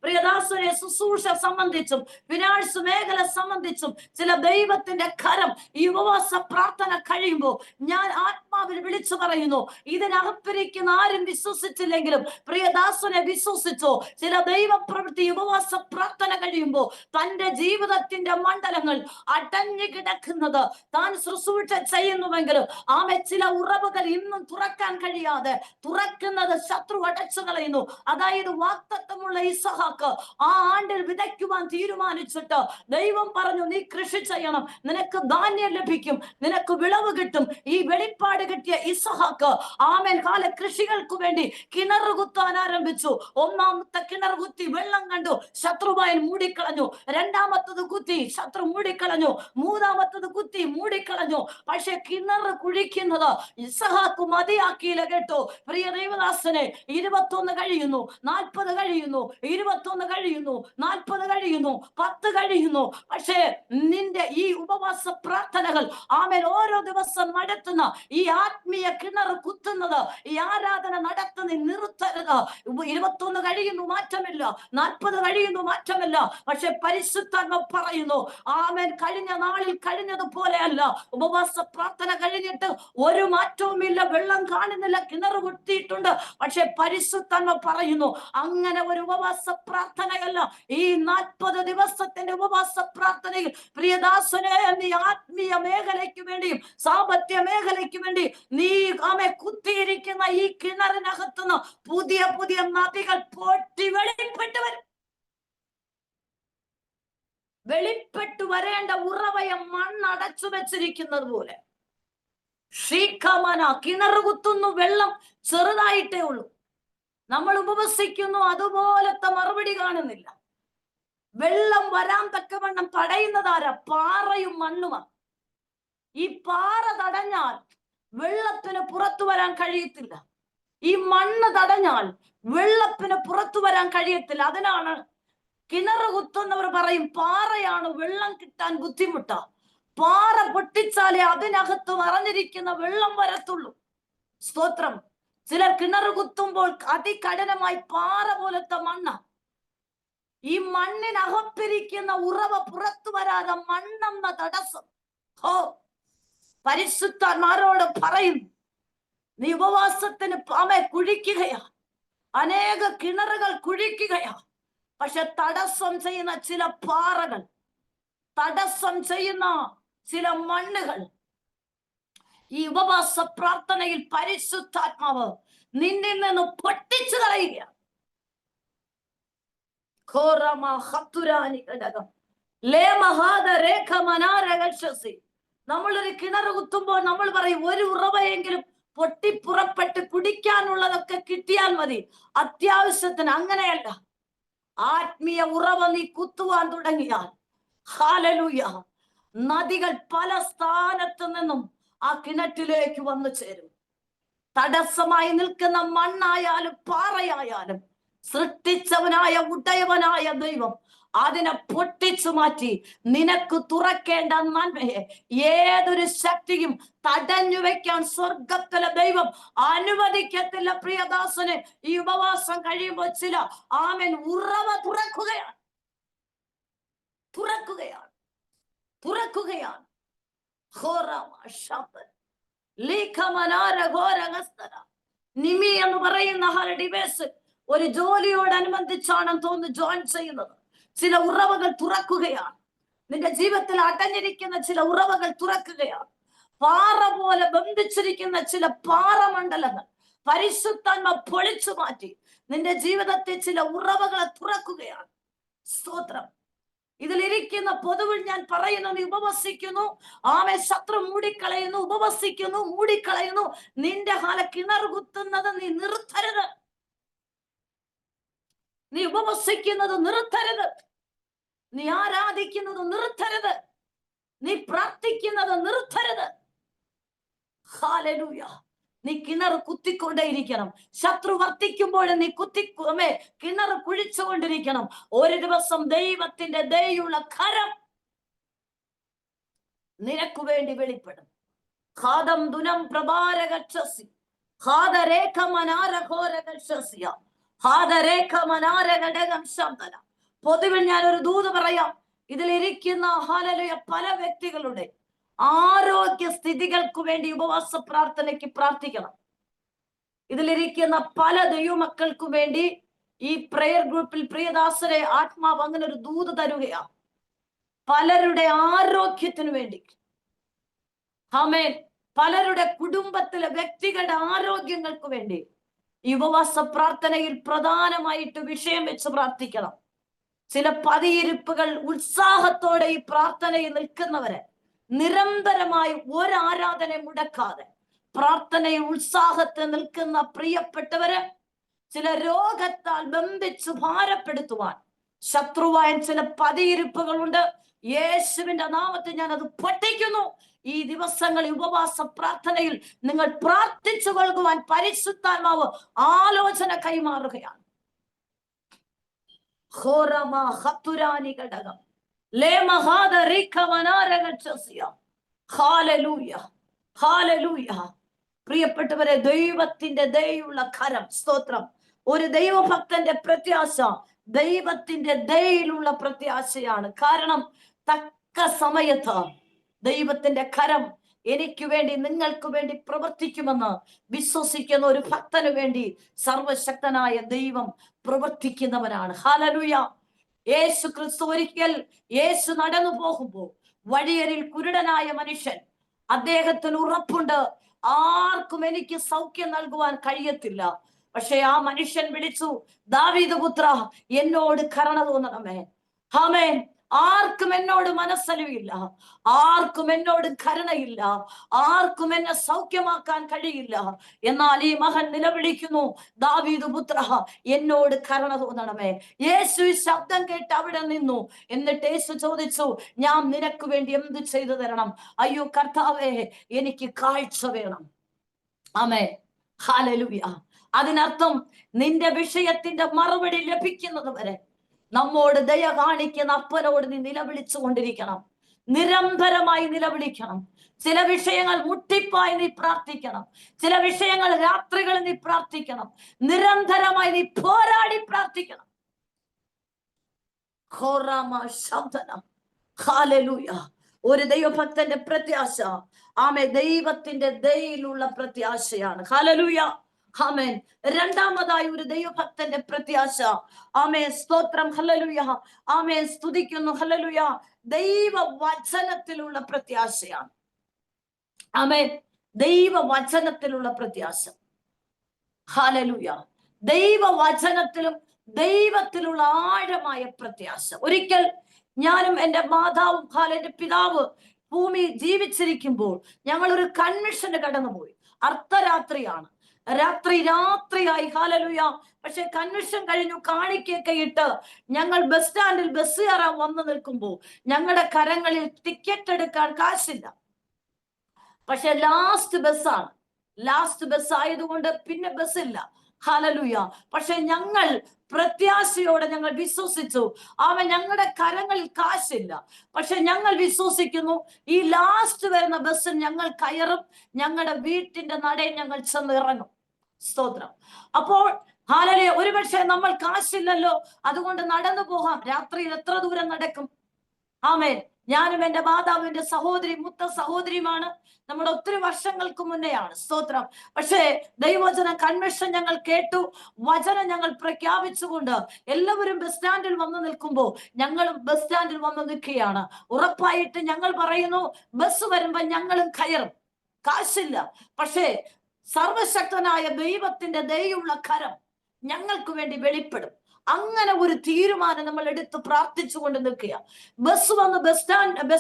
പ്രിയദാസനെ ശുശ്രൂഷ സംബന്ധിച്ചും ഫിനാൻസ് മേഖല സംബന്ധിച്ചും ചില ദൈവത്തിന്റെ കരം ഈ ഉപവാസ പ്രാർത്ഥന കഴിയുമ്പോൾ ഞാൻ ആത്മാവിൽ വിളിച്ചു പറയുന്നു, ഇതിനകത്തിരിക്കുന്ന ആരും വിശ്വസിച്ചില്ലെങ്കിലും പ്രിയദാസനെ വിശ്വസിച്ചോ. ചില ദൈവ പ്രവൃത്തി ഉപവാസ പ്രാർത്ഥന കഴിയുമ്പോൾ തന്റെ ജീവിതത്തിന്റെ മണ്ഡലങ്ങൾ അടഞ്ഞു കിടക്കുന്നത് താൻ ശുശ്രൂഷ ചെയ്യുന്നുവെങ്കിലും ആമെ ചില ഉറവുകൾ ഇന്നും തുറക്കാൻ കഴിയാതെ തുറക്കുന്നത് ശത്രു അടച്ചു കളയുന്നു. അതായത് വാഗ്ദത്തമുള്ള ഇസഹാക്ക് ആ ആണ്ടിൽ വിതയ്ക്കുവാൻ തീരുമാനിച്ചിട്ട് ദൈവം പറഞ്ഞു, നീ കൃഷി ചെയ്യണം, നിനക്ക് ധാന്യം ലഭിക്കും, നിനക്ക് വിളവ് കിട്ടും. ഈ വെളിപ്പാട് കിട്ടിയ ഇസഹാക്ക് ആമേൻ കാല കൃഷികൾക്ക് വേണ്ടി കിണർ കുത്താൻ ആരംഭിച്ചു. ഒന്നാമത്തെ കിണർ കുത്തി വെള്ളം കണ്ടു, ശത്രുവായൻ മൂടിക്കളഞ്ഞു. രണ്ടാമത്തത് കുത്തി, ശത്രു മൂടിക്കളഞ്ഞു. മൂന്നാമത്തത് കുത്തി, മൂടിക്കളഞ്ഞു. പക്ഷെ കിണർ കുഴിക്കുന്നത് ഇസഹാക്ക് മതിയാക്കിയില്ല കേട്ടോ. പ്രിയ ദൈവദാസനെ, 21 കഴിയുന്നു, 40 കഴിയുന്നു, 21 കഴിയുന്നു, 40 കഴിയുന്നു, 10 കഴിയുന്നു. പക്ഷേ നിന്റെ ഈ ഉപവാസ പ്രാർത്ഥനകൾ ആമേൻ ഓരോ ദിവസം നടത്തുന്ന ഈ ആത്മീയ കിണർ കുത്തുന്നത്, ഈ ആരാധന നടത്തുന്ന നിർത്തരുത്. 21 കഴിയുന്നു, മാറ്റമില്ല. 40 കഴിയുന്നു, മാറ്റമില്ല. പക്ഷെ പരിശുദ്ധാത്മ പറയുന്നു, ആമേൻ കഴിഞ്ഞ നാളിൽ കഴിഞ്ഞതുപോലെ അല്ല. ഉപവാസ പ്രാർത്ഥന കഴിഞ്ഞിട്ട് ഒരു മാറ്റവുമില്ല, വെള്ളം കാണുന്നില്ല, കിണർ കുത്തിയിട്ടുണ്ട്. പക്ഷെ പരിശുദ്ധാത്മ പറയുന്നു, അങ്ങനെ ഒരു ഉപവാസ പ്രാർത്ഥനയല്ല. ഈ 40 ദിവസത്തിന്റെ ഉപവാസ പ്രാർത്ഥനയിൽ പ്രിയദാസനെ, നീ ആത്മീയ മേഖലയ്ക്ക് വേണ്ടിയും സാമ്പത്തിക മേഖലയ്ക്ക് വേണ്ടി നീ ആമെ കുത്തിയിരിക്കുന്ന ഈ കിണറിനകത്തുനിന്ന് പുതിയ പുതിയ നദികൾ പൊട്ടി വെളിപ്പെട്ടു വരും. വെളിപ്പെട്ടു വരേണ്ട ഉറവയെ മണ്ണടച്ചു വെച്ചിരിക്കുന്നത് പോലെ കിണർ കുത്തുന്നു, വെള്ളം ചെറുതായിട്ടേ ഉള്ളൂ. നമ്മൾ ഉപവസിക്കുന്നു, അതുപോലത്തെ മറുപടി കാണുന്നില്ല. വെള്ളം വരാൻ തക്കവണ്ണം തടയുന്നതാരാ? പാറയും മണ്ണുമാണ്. ഈ പാറ തടഞ്ഞാൽ വെള്ളത്തിന് പുറത്തു വരാൻ കഴിയത്തില്ല. ഈ മണ്ണ് തടഞ്ഞാൽ വെള്ളത്തിന് പുറത്തു വരാൻ കഴിയത്തില്ല. അതിനാണ് കിണർ കുത്തുന്നവർ പറയും, പാറയാണ്, വെള്ളം കിട്ടാൻ ബുദ്ധിമുട്ടാ. പാറ പൊട്ടിച്ചാലേ അതിനകത്ത് മറഞ്ഞിരിക്കുന്ന വെള്ളം വരത്തുള്ളൂ. സ്തോത്രം. ചിലർ കിണർ കുത്തുമ്പോൾ അതികഠിനമായി പാറ പോലത്തെ മണ്ണ്. ഈ മണ്ണിനകത്തിരിക്കുന്ന ഉറവ പുറത്തു വരാതെ മണ്ണെന്ന തടസ്സം. പരിശുദ്ധന്മാരോട് പറയും, നീ ഉപവാസത്തിന് കുഴിക്കുകയാ, അനേക കിണറുകൾ കുഴിക്കുകയാ. പക്ഷെ തടസ്സം ചെയ്യുന്ന ചില പാറകൾ, തടസ്സം ചെയ്യുന്ന ചില മണ്ണുകൾ, ഈ ഉപവാസ പ്രാർത്ഥനയിൽ പരിശുദ്ധാത്മാവ് നിന്നിൽ നിന്ന് പൊട്ടിച്ചു കളയുകയാണ്. നമ്മളൊരു കിണർ കുത്തുമ്പോൾ നമ്മൾ പറയും, ഒരു ഉറവയെങ്കിലും പൊട്ടിപ്പുറപ്പെട്ട് കുടിക്കാനുള്ളതൊക്കെ കിട്ടിയാൽ മതി. അത്യാവശ്യത്തിന് അങ്ങനെയല്ല. ആത്മീയ ഉറവ നീ കുത്തുവാൻ തുടങ്ങിയാൽ, ഹല്ലേലൂയ, നദികൾ പല സ്ഥാനത്ത് നിന്നും ആ കിണറ്റിലേക്ക് വന്നു ചേരും. തടസ്സമായി നിൽക്കുന്ന മണ്ണായാലും പാറയായാലും സൃഷ്ടിച്ചവനായ ഉടയവനായ ദൈവം അതിനെ പൊട്ടിച്ചു മാറ്റി നിനക്ക് തുറക്കേണ്ട നന്മയെ ഏതൊരു ശക്തിയും തടഞ്ഞു വെക്കാൻ സ്വർഗത്തിലെ ദൈവം അനുവദിക്കത്തില്ല. പ്രിയദാസന്, ഈ ഉപവാസം കഴിയുമ്പോൾ ചില ആമേൻ ഉറവ തുറക്കുകയാണ്, തുറക്കുകയാണ്, തുറക്കുകയാണ്. നിമി എന്ന് പറയുന്ന ഡിവേഴ്സ് ഒരു ജോലിയോടനുബന്ധിച്ചാണെന്ന് തോന്നുന്നു ജോയിൻ ചെയ്യുന്നത്. ചില ഉറവകൾ തുറക്കുകയാണ്. നിന്റെ ജീവിതത്തിൽ അടഞ്ഞിരിക്കുന്ന ചില ഉറവകൾ തുറക്കുകയാണ്. പാറ പോലെ ബന്ധിച്ചിരിക്കുന്ന ചില പാറമണ്ഡലങ്ങൾ പരിശുദ്ധാത്മ പൊളിച്ചു മാറ്റി നിന്റെ ജീവിതത്തിൽ ചില ഉറവകളെ തുറക്കുകയാണ്. സ്തോത്രം. ഇതിലിരിക്കുന്ന പൊതുവിൽ ഞാൻ പറയുന്നു, നീ ഉപവസിക്കുന്നു, ആമേ, ശത്രു മൂടിക്കളയുന്നു, ഉപവസിക്കുന്നു, മൂടിക്കളയുന്നു. നിന്റെ കിണർ കുത്തുന്നത് നീ നിർത്തരുത്. നീ ഉപവസിക്കുന്നത് നിർത്തരുത്. നീ ആരാധിക്കുന്നത് നിർത്തരുത്. നീ പ്രാർത്ഥിക്കുന്നത് നിർത്തരുത്. ഹല്ലേലൂയ. നീ കിണർ കുത്തിക്കൊണ്ടേയിരിക്കണം. ശത്രു വർത്തിക്കുമ്പോൾ നീ കിണർ കുഴിച്ചുകൊണ്ടിരിക്കണം. ഒരു ദിവസം ദൈവത്തിന്റെ ദയുള്ള കരം നിനക്ക് വേണ്ടി വെളിപ്പെടും. ഖാദം ദുനം പ്രഭാരകക്ഷസി ഖാദരേഖ മനാരഘോരകക്ഷസിയ ഖാദരേഖ മനാരഘടകം ശബ്ദന. പൊതുവിൽ ഞാൻ ഒരു ദൂത് പറയാം. ഇതിലിരിക്കുന്ന ഹല്ലേലൂയ പല വ്യക്തികളുടെ ആരോഗ്യ സ്ഥിതികൾക്ക് വേണ്ടി ഉപവാസ പ്രാർത്ഥനയ്ക്ക് പ്രാർത്ഥിക്കണം. ഇതിലിരിക്കുന്ന പല ദൈവമക്കൾക്കും വേണ്ടി ഈ പ്രയർ ഗ്രൂപ്പിൽ പ്രിയദാസരെ ആത്മാവ് അങ്ങനെ ഒരു ദൂത് തരുകയാണ്. പലരുടെ ആരോഗ്യത്തിനു വേണ്ടി, ആമേൻ, പലരുടെ കുടുംബത്തിലെ വ്യക്തികളുടെ ആരോഗ്യങ്ങൾക്ക് വേണ്ടി ഈ ഉപവാസ പ്രാർത്ഥനയിൽ പ്രധാനമായിട്ട് വിഷയം വെച്ച് പ്രാർത്ഥിക്കണം. ചില പതിയിരിപ്പുകൾ ഉത്സാഹത്തോടെ ഈ പ്രാർത്ഥനയിൽ നിൽക്കുന്നവരെ, നിരന്തരമായി ഒരാരാധന മുടക്കാതെ പ്രാർത്ഥനയിൽ ഉത്സാഹത്തിൽ നിൽക്കുന്ന പ്രിയപ്പെട്ടവര്, ചില രോഗത്താൽ ബന്ധിച്ചു ഭാരപ്പെടുത്തുവാൻ ശത്രുവായ ചില പതിയിരിപ്പുകളുണ്ട്. യേശുവിന്റെ നാമത്തിൽ ഞാൻ അത് പൊട്ടിക്കുന്നു. ഈ ദിവസങ്ങളിൽ ഉപവാസ പ്രാർത്ഥനയിൽ നിങ്ങൾ പ്രാർത്ഥിച്ചു കൊള്ളുവാൻ പരിശുദ്ധാത്മാവ് ആലോചന കൈമാറുകയാണ്. പ്രിയപ്പെട്ടവരെ, ദൈവത്തിന്റെ ദയുള്ള കരം, സ്തോത്രം. ഒരു ദൈവഭക്തന്റെ പ്രത്യാശ ദൈവത്തിന്റെ ദയയിലുള്ള പ്രത്യാശയാണ്. കാരണം തക്ക സമയത്ത് ദൈവത്തിന്റെ കരം എനിക്ക് വേണ്ടി, നിങ്ങൾക്ക് വേണ്ടി പ്രവർത്തിക്കുമെന്ന് വിശ്വസിക്കുന്ന ഒരു ഭക്തന് വേണ്ടി സർവശക്തനായ ദൈവം പ്രവർത്തിക്കുന്നവനാണ്. ഹല്ലേലൂയ. യേശു ക്രിസ്തു ഒരിക്കൽ യേശു നടന്നു പോകുമ്പോൾ വഴിയരിൽ കുരുടനായ മനുഷ്യൻ, അദ്ദേഹത്തിന് ഉറപ്പുണ്ട്, ആർക്കും എനിക്ക് സൗഖ്യം നൽകുവാൻ കഴിയത്തില്ല. പക്ഷെ ആ മനുഷ്യൻ വിളിച്ചു, ദാവീദ് പുത്ര, എന്നോട് കരുണ തോന്നണമേ. ആമേൻ. ആർക്കും എന്നോട് മനസ്സലിവില്ല, ആർക്കും എന്നോട് കരുണയില്ല, ആർക്കും എന്നെ സൗഖ്യമാക്കാൻ കഴിയില്ല. എന്നാൽ ഈ മകൻ നിലവിളിക്കുന്നു, ദാവീദ് പുത്ര, എന്നോട് കരുണ തോന്നണമേ. യേശു ഈ ശബ്ദം കേട്ട് അവിടെ നിന്നു. എന്നിട്ട് യേശു ചോദിച്ചു, ഞാൻ നിനക്ക് വേണ്ടി എന്ത് ചെയ്തു തരണം? അയ്യോ കർത്താവേ, എനിക്ക് കാഴ്ച വേണം. ആമേൻ. ഹല്ലേലൂയ. അതിനർത്ഥം നിന്റെ വിഷയത്തിന്റെ മറുപടി ലഭിക്കുന്നത് വരെ നമ്മോട് ദയ കാണിക്കുന്ന അപ്പനോട് നീ നിലവിളിച്ചു കൊണ്ടിരിക്കണം. നിരന്തരമായി നിലവിളിക്കണം. ചില വിഷയങ്ങൾ മുട്ടിപ്പായി നീ പ്രാർത്ഥിക്കണം. ചില വിഷയങ്ങൾ രാത്രികളിൽ നീ പ്രാർത്ഥിക്കണം. നിരന്തരമായി നീ പോരാടി പ്രാർത്ഥിക്കണം. ഹല്ലേലൂയ. ഒരു ദൈവഭക്തന്റെ പ്രത്യാശ ആമേ ദൈവത്തിന്റെ ദയയിലുള്ള പ്രത്യാശയാണ്. ഹല്ലേലൂയ, ആമേൻ. രണ്ടാമതായി ഒരു ദൈവഭക്തന്റെ പ്രത്യാശ ആമേ സ്തോത്രം, ഹല്ലേലൂയ, ആമേ സ്തുതിക്കുന്നു, ഹല്ലേലൂയ, ദൈവവചനത്തിലുള്ള പ്രത്യാശയാണ്. ആമേൻ. ദൈവവചനത്തിലുള്ള പ്രത്യാശ. ഹല്ലേലൂയ. ദൈവവചനത്തിലും ദൈവത്തിലുള്ള ആഴമായ പ്രത്യാശ. ഒരിക്കൽ ഞാനും എൻ്റെ മാതാവും എൻ്റെ പിതാവ് ഭൂമി ജീവിച്ചിരിക്കുമ്പോൾ ഞങ്ങൾ ഒരു കൺവെൻഷന് കടന്നുപോയി. അർദ്ധരാത്രിയാണ്, രാത്രിയായി. ഹല്ലേലൂയ. പക്ഷെ കൺവെൻഷൻ കഴിഞ്ഞു, കാണിക്കൊക്കെ ഇട്ട് ഞങ്ങൾ ബസ് സ്റ്റാൻഡിൽ ബസ് കയറാൻ വന്നു നിൽക്കുമ്പോൾ ഞങ്ങളുടെ കരങ്ങളിൽ ടിക്കറ്റ് എടുക്കാൻ കാശില്ല. പക്ഷെ ലാസ്റ്റ് ബസ് ആയതുകൊണ്ട് പിന്നെ ബസ്സില്ല. ഹല്ലേലൂയ. പക്ഷെ ഞങ്ങൾ പ്രത്യാശയോടെ ഞങ്ങൾ വിശ്വസിച്ചു. ഞങ്ങളുടെ കരങ്ങളിൽ കാശില്ല, പക്ഷെ ഞങ്ങൾ വിശ്വസിക്കുന്നു ഈ ലാസ്റ്റ് വരുന്ന ബസ്സിൽ ഞങ്ങൾ കയറും, ഞങ്ങളുടെ വീട്ടിന്റെ നടയിൽ ഞങ്ങൾ ചെന്ന് ഇറങ്ങും. സ്തോത്രം. അപ്പോൾ ഹല്ലേലൂയ, ഒരുപക്ഷെ നമ്മൾ കാശില്ലല്ലോ, അതുകൊണ്ട് നടന്നു പോകാം. രാത്രിയിൽ എത്ര ദൂരം നടക്കും? ആമേൻ. ഞാനും എൻ്റെ മാതാവും എൻ്റെ സഹോദരി, മൂത്ത സഹോദരിയുമാണ്. നമ്മുടെ ഒത്തിരി വർഷങ്ങൾക്ക് മുന്നെയാണ്. സ്തോത്രം. പക്ഷേ ദൈവവചന കൺവെൻഷൻ ഞങ്ങൾ കേട്ടു, വചനം ഞങ്ങൾ പ്രഖ്യാപിച്ചുകൊണ്ട് എല്ലാവരും ബസ് സ്റ്റാൻഡിൽ വന്നു നിൽക്കുമ്പോൾ ഞങ്ങളും ബസ് സ്റ്റാൻഡിൽ വന്നു നിൽക്കുകയാണ്. ഉറപ്പായിട്ട് ഞങ്ങൾ പറയുന്നു, ബസ് വരുമ്പോൾ ഞങ്ങളും കയറും. കാശില്ല, പക്ഷേ സർവശക്തനായ ദൈവത്തിന്റെ ദയയുള്ള കരം ഞങ്ങൾക്ക് വേണ്ടി വെളിപ്പെടും. അങ്ങനെ ഒരു തീരുമാനം നമ്മൾ എടുത്ത് പ്രാർത്ഥിച്ചുകൊണ്ട് നിൽക്കുക. ബസ് വന്ന് ബസ്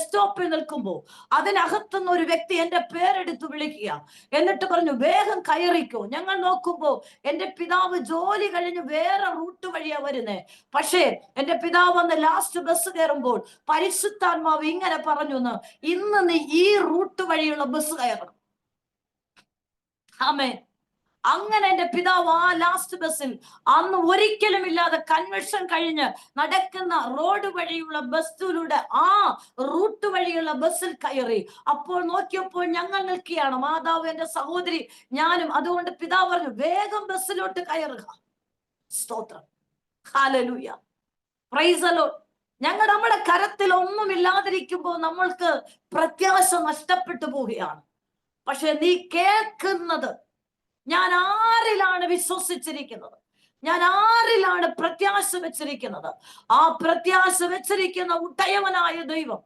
സ്റ്റോപ്പിൽ നിൽക്കുമ്പോൾ അതിനകത്തുനിന്ന് ഒരു വ്യക്തി എൻ്റെ പേരെടുത്ത് വിളിക്കുക. എന്നിട്ട് പറഞ്ഞു, വേഗം കയറിക്കോ. ഞങ്ങൾ നോക്കുമ്പോൾ എൻ്റെ പിതാവ് ജോലി കഴിഞ്ഞ് വേറെ റൂട്ട് വഴിയാ വരുന്നേ. പക്ഷേ എൻ്റെ പിതാവ് വന്ന് ലാസ്റ്റ് ബസ് കയറുമ്പോൾ പരിശുദ്ധാത്മാവ് ഇങ്ങനെ പറഞ്ഞു, ഇന്ന് നീ ഈ റൂട്ട് വഴിയുള്ള ബസ് കയറണം. ആമേൻ. അങ്ങനെ എൻ്റെ പിതാവ് ആ ലാസ്റ്റ് ബസ്സിൽ അന്ന് ഒരിക്കലും ഇല്ലാതെ കൺവെൻഷൻ കഴിഞ്ഞ് നടക്കുന്ന റോഡ് വഴിയുള്ള ബസ്സിലൂടെ ആ റൂട്ട് വഴിയുള്ള ബസ്സിൽ കയറി. അപ്പോൾ നോക്കിയപ്പോൾ ഞങ്ങൾ നിൽക്കുകയാണ്, മാതാവ്, എൻ്റെ സഹോദരി, ഞാനും. അതുകൊണ്ട് പിതാവ് പറഞ്ഞു, വേഗം ബസ്സിലോട്ട് കയറുക. സ്തോത്രം. ഹല്ലേലൂയ. Price the Lord. നമ്മുടെ കരത്തിൽ ഒന്നുമില്ലാതിരിക്കുമ്പോൾ നമ്മൾക്ക് പ്രത്യാശ നഷ്ടപ്പെട്ടു പോവുകയാണ്. പക്ഷെ നീ കേൾക്കുന്നത്, ഞാൻ ആരിലാണ് വിശ്വസിച്ചിരിക്കുന്നത്, ഞാൻ ആരിലാണ് പ്രത്യാശ വെച്ചിരിക്കുന്നത്, ആ പ്രത്യാശ വെച്ചിരിക്കുന്ന ഉടയവനായ ദൈവം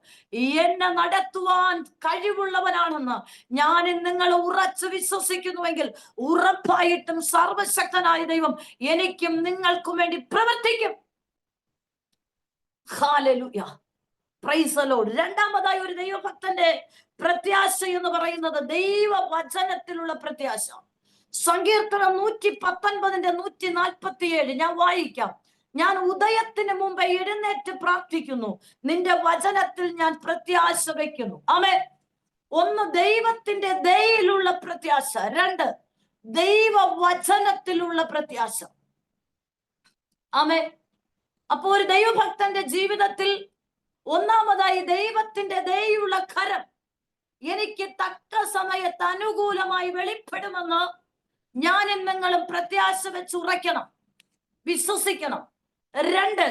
എന്നെ നടത്തുവാൻ കഴിവുള്ളവനാണെന്ന് ഞാൻ നിങ്ങൾ ഉറച്ചു വിശ്വസിക്കുന്നുവെങ്കിൽ ഉറപ്പായിട്ടും സർവശക്തനായ ദൈവം എനിക്കും നിങ്ങൾക്കും വേണ്ടി പ്രവർത്തിക്കും. ഹല്ലേലൂയ. Price the Lord. രണ്ടാമതായി ഒരു ദൈവഭക്തന്റെ പ്രത്യാശ എന്ന് പറയുന്നത് ദൈവവചനത്തിലുള്ള പ്രത്യാശ. സങ്കീർത്തനം 119:147 ഞാൻ വായിക്കാം. ഞാൻ ഉദയത്തിന് മുമ്പേ എഴുന്നേറ്റ് പ്രാർത്ഥിക്കുന്നു, നിന്റെ വചനത്തിൽ ഞാൻ പ്രത്യാശ വയ്ക്കുന്നു. ആമേൻ. ഒന്ന്, ദൈവത്തിന്റെ ദയയിലുള്ള പ്രത്യാശ. രണ്ട്, ദൈവവചനത്തിലുള്ള പ്രത്യാശ. ആമേൻ. അപ്പൊ ഒരു ദൈവഭക്തന്റെ ജീവിതത്തിൽ ഒന്നാമതായി ദൈവത്തിന്റെ ദയയുള്ള കരം എനിക്ക് തക്ക സമയത്ത് അനുകൂലമായി വെളിപ്പെടുമെന്ന് ഞാനും നിങ്ങളും പ്രത്യാശ വെച്ച് ഉറയ്ക്കണം, വിശ്വസിക്കണം. രണ്ട്,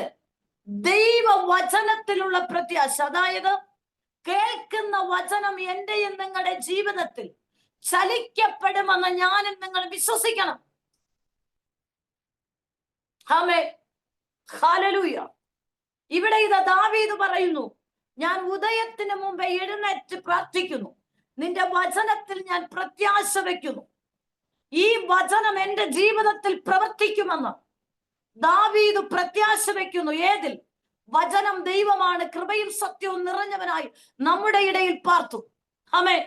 ദൈവവചനത്തിലുള്ള പ്രത്യാശ. അതായത് കേൾക്കുന്ന വചനം എന്റെയും നിങ്ങളുടെ ജീവിതത്തിൽ ചലിക്കപ്പെടുമെന്ന് ഞാനും നിങ്ങൾ വിശ്വസിക്കണം. ആമേൻ. ഹല്ലേലൂയ. ഇവിടെ ദാവീദ് പറയുന്നു, ഞാൻ ഉദയത്തിന് മുമ്പേ എഴുന്നേറ്റ് പ്രാർത്ഥിക്കുന്നു, നിന്റെ വചനത്തിൽ ഞാൻ പ്രത്യാശ വെക്കുന്നു. ഈ വചനം എന്റെ ജീവിതത്തിൽ പ്രവർത്തിക്കുമെന്ന് ദാവീദ് പ്രത്യാശ വെക്കുന്നു. ഏതിൽ? വചനം ദൈവമാണ്, കൃപയും സത്യവും നിറഞ്ഞവനായി നമ്മുടെ ഇടയിൽ പാർത്തു. ആമേൻ.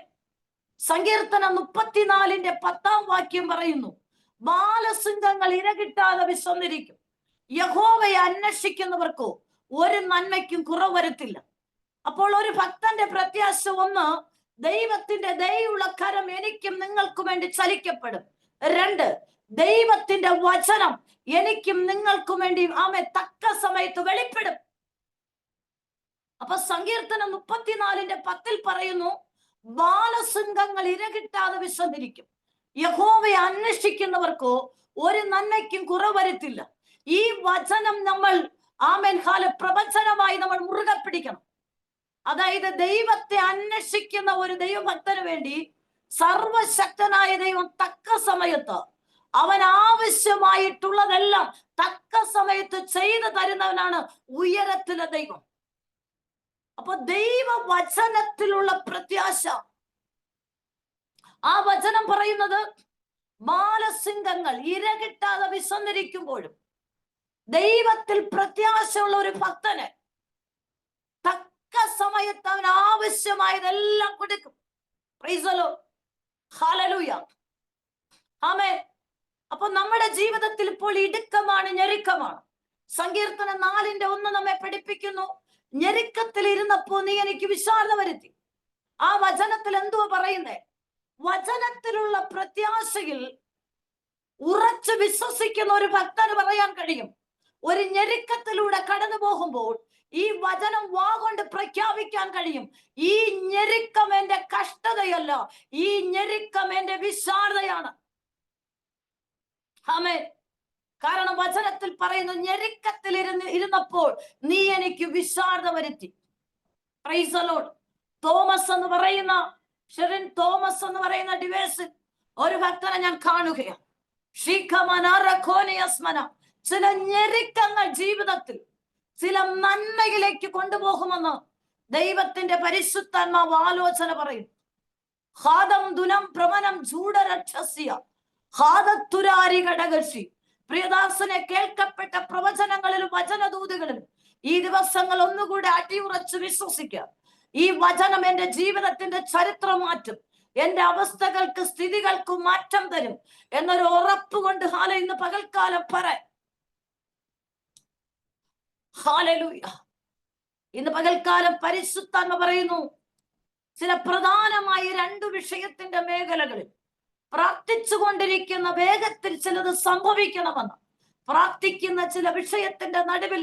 സങ്കീർത്തനം 34:10 പറയുന്നു, ബാലസിംഹങ്ങൾ ഇരകിട്ടാതെ വിശ്വന്നിരിക്കും, യഹോവയെ അന്വേഷിക്കുന്നവർക്കോ ഒരു നന്മയ്ക്കും കുറവ് വരത്തില്ല. അപ്പോൾ ഒരു ഭക്തന്റെ പ്രത്യാശ ഒന്ന്, ദൈവത്തിന്റെ ദയയുള്ള കരം എനിക്കും നിങ്ങൾക്കും വേണ്ടി ചലിക്കപ്പെടും. രണ്ട്, ദൈവത്തിന്റെ വചനം എനിക്കും നിങ്ങൾക്കും വേണ്ടി തക്ക സമയത്ത് വെളിപ്പെടും. അപ്പൊ സങ്കീർത്തനം 34:10 പറയുന്നു, ബാലസിംഹങ്ങൾ ഇരകിട്ടാതെ വിശന്നിരിക്കും, യഹോവയെ അന്വേഷിക്കുന്നവർക്കോ ഒരു നന്മയ്ക്കും കുറവരുത്തില്ല. ഈ വചനം നമ്മൾ പ്രവചനമായി നമ്മൾ മുറുകെ പിടിക്കണം. അതായത് ദൈവത്തെ അന്വേഷിക്കുന്ന ഒരു ദൈവഭക്തന് വേണ്ടി സർവശക്തനായ ദൈവം തക്ക സമയത്ത് അവൻ ആവശ്യമായിട്ടുള്ളതെല്ലാം തക്ക സമയത്ത് ചെയ്തു തരുന്നവനാണ് ഉയരത്തിലെ ദൈവം. അപ്പൊ ദൈവവചനത്തിലുള്ള പ്രത്യാശ, ആ വചനം പറയുന്നത് ബാലസിംഹങ്ങൾ ഇരകിട്ടാതെ വിശന്നിരിക്കുമ്പോഴും ദൈവത്തിൽ പ്രത്യാശയുള്ള ഒരു ഭക്തന് തക്ക സമയത്ത് അവൻ ആവശ്യമായതെല്ലാം കൊടുക്കും. പ്രൈസ് ദി ലോർഡ്, ഹല്ലേലൂയ, ആമേൻ. അപ്പൊ നമ്മുടെ ജീവിതത്തിൽ ഇപ്പോൾ ഇടുക്കമാണ്, ഞെരുക്കമാണ്. സങ്കീർത്തനം 4:1 നമ്മെ പഠിപ്പിക്കുന്നു, ഞെരുക്കത്തിൽ ഇരുന്നപ്പോ നീ എനിക്ക് വിശാലത വരുത്തി. ആ വചനത്തിൽ എന്തുവാ പറയുന്നേ? വചനത്തിലുള്ള പ്രത്യാശയിൽ ഉറച്ചു വിശ്വസിക്കുന്ന ഒരു ഭക്തന് പറയാൻ കഴിയും, ഒരു ഞെരുക്കത്തിലൂടെ കടന്നു പോകുമ്പോൾ ഈ വചനം വാഗൊണ്ട് പ്രഖ്യാപിക്കാൻ കഴിയും, ഈ ഞെരുക്കം എന്റെ കഷ്ടതയല്ല, ഈ ഞെരുക്കം എന്റെ വിശാലതയാണ്. ആമേൻ. കാരണം വചനത്തിൽ പറയുന്നു, ഞെരുക്കത്തിൽ ഇരുന്നപ്പോൾ നീ എനിക്ക് വിശാലത വരുത്തി. Price the Lord. തോമസ് എന്ന് പറയുന്ന ഡിവേഴ്സിൽ ഒരു ഭക്തനെ ഞാൻ കാണുകയാണ്. ചില ഞെരുക്കങ്ങൾ ജീവിതത്തിൽ ചില നന്മയിലേക്ക് കൊണ്ടുപോകുമെന്ന് ദൈവത്തിന്റെ പരിശുദ്ധാത്മാവ് ആലോചന പറയും. ഹാദം ദുനം പ്രമനം ചൂടരക്ഷസ്യ ഹാദത്തുരാരി ഘടകശി. പ്രിയദാസനെ, കേൾക്കപ്പെട്ട പ്രവചനങ്ങളിലും വചനദൂതുകളിലും ഈ ദിവസങ്ങൾ ഒന്നുകൂടെ അടിയുറച്ച് വിശ്വസിക്കുക. ഈ വചനം എന്റെ ജീവിതത്തിന്റെ ചരിത്രം മാറ്റും, എന്റെ അവസ്ഥകൾക്ക് സ്ഥിതികൾക്ക് മാറ്റം തരും എന്നൊരു ഉറപ്പ് കൊണ്ട് ഇന്ന് പകൽക്കാലം പറയാം. ഹല്ലേലൂയ. ഇന്ന് പകൽക്കാലം പരിശുദ്ധാത്മ പറയുന്നു, ചില പ്രധാനമായ 2 വിഷയത്തിന്റെ മേഖലകളിൽ പ്രാർത്ഥിച്ചു കൊണ്ടിരിക്കുന്ന വേഗത്തിൽ ചിലത് സംഭവിക്കണമെന്ന് പ്രാർത്ഥിക്കുന്ന ചില വിഷയത്തിന്റെ നടുവിൽ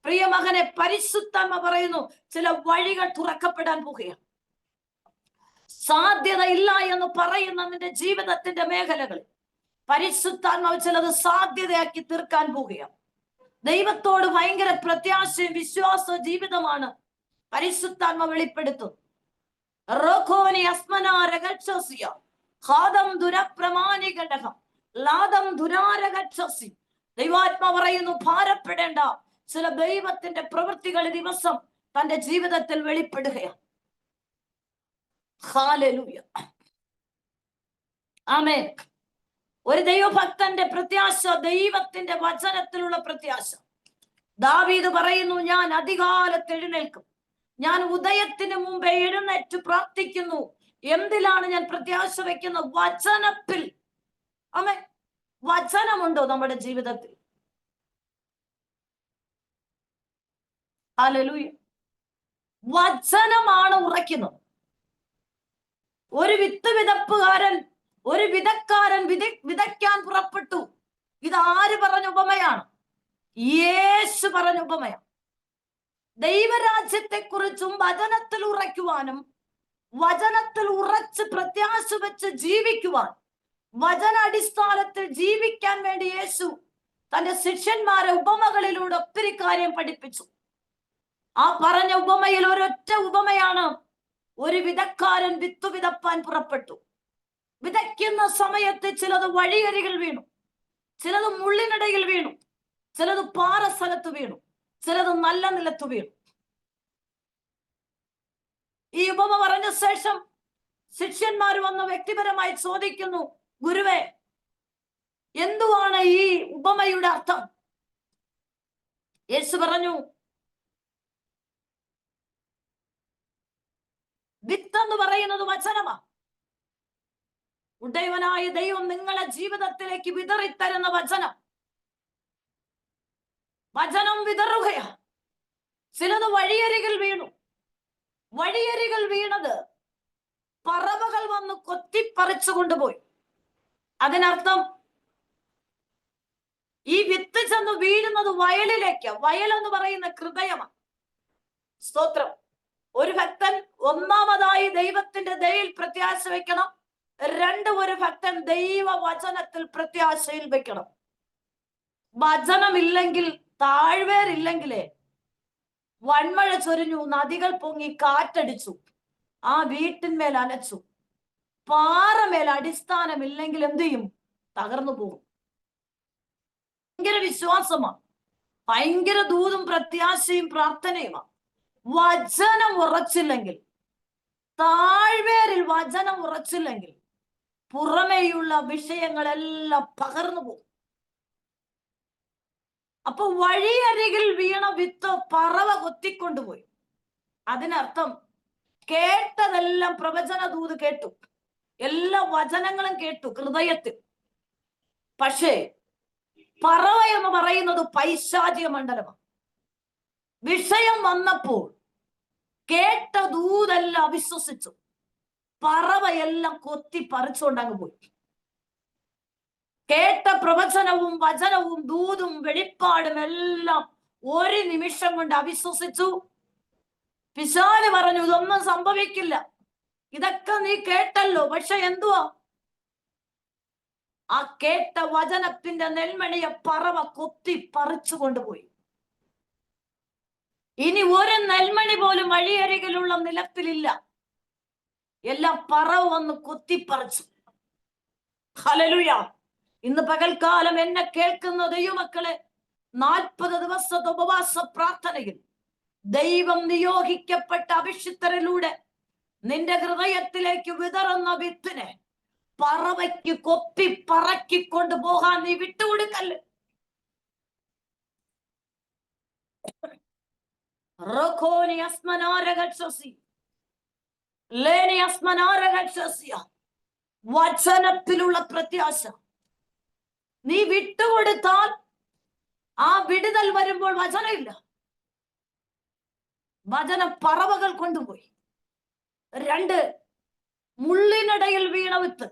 പ്രിയമകനെ പരിശുദ്ധാത്മ പറയുന്നു, ചില വഴികൾ തുറക്കപ്പെടാൻ പോകുകയാണ്. സാധ്യത ഇല്ല എന്ന് പറയുന്ന നിന്റെ ജീവിതത്തിന്റെ മേഖലകളിൽ പരിശുദ്ധാത്മാവ് ചിലത് സാധ്യതയാക്കി തീർക്കാൻ പോകുകയാണ്. ദൈവത്തോട് ഭയങ്കര പ്രത്യാശയും വിശ്വാസ ജീവിതമാണ് പരിശുദ്ധാത്മ വെളിപ്പെടുത്തുന്നത്. ദൈവാത്മ പറയുന്നു, ഭാരപ്പെടേണ്ട, ചില ദൈവത്തിന്റെ പ്രവൃത്തികൾ ദിവസം തന്റെ ജീവിതത്തിൽ വെളിപ്പെടുകയാണ്. ഹല്ലേലൂയ, ആമേൻ. ഒരു ദൈവഭക്തന്റെ പ്രത്യാശ ദൈവത്തിന്റെ വചനത്തിലുള്ള പ്രത്യാശ. ദാവീദ് പറയുന്നു, ഞാൻ അതികാലത്ത് എഴുന്നേൽക്കും, ഞാൻ ഉദയത്തിന് മുമ്പേ എഴുന്നേറ്റ് പ്രാർത്ഥിക്കുന്നു. എന്തിലാണ് ഞാൻ പ്രത്യാശ വയ്ക്കുന്നത്? വചനത്തിൽ. ആമേൻ. വചനമുണ്ടോ നമ്മുടെ ജീവിതത്തിൽ? ഹല്ലേലൂയ. വചനമാണ് ഉറയ്ക്കുന്നത്. ഒരു വിതക്കാരൻ വിതയ്ക്കാൻ പുറപ്പെട്ടു. ഇത് ആര് പറഞ്ഞ ഉപമയാണ്? യേശു പറഞ്ഞ ഉപമയാണ്. ദൈവരാജ്യത്തെ കുറിച്ചും വചനത്തിൽ ഉറയ്ക്കുവാനും വചനത്തിൽ ഉറച്ച് പ്രത്യാശ വെച്ച് ജീവിക്കുവാൻ, വചന അടിസ്ഥാനത്തിൽ ജീവിക്കാൻ വേണ്ടി യേശു തന്റെ ശിഷ്യന്മാരെ ഉപമകളിലൂടെ ഒത്തിരി കാര്യം പഠിപ്പിച്ചു. ആ പറഞ്ഞ ഉപമയിൽ ഒരൊറ്റ ഉപമയാണ്, ഒരു വിതക്കാരൻ വിത്ത് വിതപ്പാൻ പുറപ്പെട്ടു. വിതയ്ക്കുന്ന സമയത്ത് ചിലത് വഴിയരികിൽ വീണു, ചിലത് മുള്ളിനിടയിൽ വീണു, ചിലത് പാറ സ്ഥലത്ത് വീണു, ചിലത് നല്ല നിലത്ത് വീണു. ഈ ഉപമ പറഞ്ഞ ശേഷം ശിഷ്യന്മാർ വന്ന് വ്യക്തിപരമായി ചോദിക്കുന്നു, ഗുരുവേ, എന്തുവാണ് ഈ ഉപമയുടെ അർത്ഥം? യേശു പറഞ്ഞു, വിത്ത് എന്ന് പറയുന്നത് വചനമാണ്. ഉടയവനായ ദൈവം നിങ്ങളെ ജീവിതത്തിലേക്ക് വിതറിത്തരുന്ന വചനം. വചനം വിതറുകയാ. ചിലത് വഴിയരികിൽ വീണു. വഴിയരികിൽ വീണത് പറവകൾ വന്ന് കൊത്തിപ്പറിച്ചു കൊണ്ടുപോയി. അതിനർത്ഥം ഈ വിത്ത് ചെന്ന് വീഴുന്നത് വയലിലേക്ക്. വയൽ എന്ന് പറയുന്ന ഹൃദയമാണ്. സ്തോത്രം. ഒരു ഭക്തൻ ഒന്നാമതായി ദൈവത്തിന്റെ ദയയിൽ പ്രത്യാശ വെക്കണം. രണ്ട്, ഒരു ഭക്തൻ ദൈവ വചനത്തിൽ പ്രത്യാശയിൽ വെക്കണം. വചനമില്ലെങ്കിൽ, താഴ്വേരില്ലെങ്കിലേ വൻമഴ ചൊരിഞ്ഞു, നദികൾ പൊങ്ങി, കാറ്റടിച്ചു, ആ വീട്ടിന്മേൽ അലച്ചു, പാറമേൽ അടിസ്ഥാനമില്ലെങ്കിൽ എന്ത് ചെയ്യും? തകർന്നു പോകും. ഭയങ്കര വിശ്വാസമാണ്, ഭയങ്കര ദൂതും പ്രത്യാശയും പ്രാർത്ഥനയുമാണ്. വചനം ഉറച്ചില്ലെങ്കിൽ, താഴ്വേരിൽ വചനം ഉറച്ചില്ലെങ്കിൽ പുറമേയുള്ള വിഷയങ്ങളെല്ലാം പകർന്നു പോകും. അപ്പൊ വഴിയരികിൽ വീണ വിത്ത് പറവ കൊത്തിക്കൊണ്ടുപോയി. അതിനർത്ഥം കേട്ടതെല്ലാം പ്രവചന ദൂത് കേട്ടു, എല്ലാ വചനങ്ങളും കേട്ടു ഹൃദയത്തിൽ. പക്ഷേ പറവ എന്ന് പറയുന്നത് പൈശാചിക മണ്ഡലമാണ്. വിഷയം വന്നപ്പോൾ കേട്ട ദൂതെല്ലാം അവിശ്വസിച്ചു, പറവയെല്ലാം കൊത്തി പറിച്ചുകൊണ്ടങ്ങ് പോയി. കേട്ട പ്രവചനവും വചനവും ദൂതും വെളിപ്പാടും എല്ലാം ഒരു നിമിഷം കൊണ്ട് അവിശ്വസിച്ചു. പിശാച് പറഞ്ഞു, ഇതൊന്നും സംഭവിക്കില്ല, ഇതൊക്കെ നീ കേട്ടല്ലോ. പക്ഷെ എന്തുവാ? ആ കേട്ട വചനത്തിന്റെ നെൽമണിയെ പറവ കൊത്തി പറിച്ചു കൊണ്ടുപോയി. ഇനി ഒരു നെൽമണി പോലും വഴിയരികിലുള്ള നിലത്തിലില്ല, എല്ലാം പറവ വന്ന് കൊത്തിപ്പറിച്ചു. ഹല്ലേലൂയ. ഇന്ന് പകൽക്കാലം എന്നെ കേൾക്കുന്ന ദൈവമക്കളെ, 40 ദിവസത്തെ ഉപവാസ പ്രാർത്ഥനയിൽ ദൈവം നിയോഗിക്കപ്പെട്ട അഭിഷിക്തരിലൂടെ നിന്റെ ഹൃദയത്തിലേക്ക് വിതറുന്ന വിത്തിനെ പറവയ്ക്ക് കൊത്തി പറക്കിക്കൊണ്ട് പോകാൻ നീ വിട്ടുകൊടുക്കല്ലേ. വചനത്തിലുള്ള പ്രത്യാശ നീ വിട്ടുകൊടുത്താൽ ആ വിടുതൽ വരുമ്പോൾ വചനമില്ല, വചനം പറവകൾ കൊണ്ടുപോയി. 2, മുള്ളിനിടയിൽ വീണ വിത്ത്.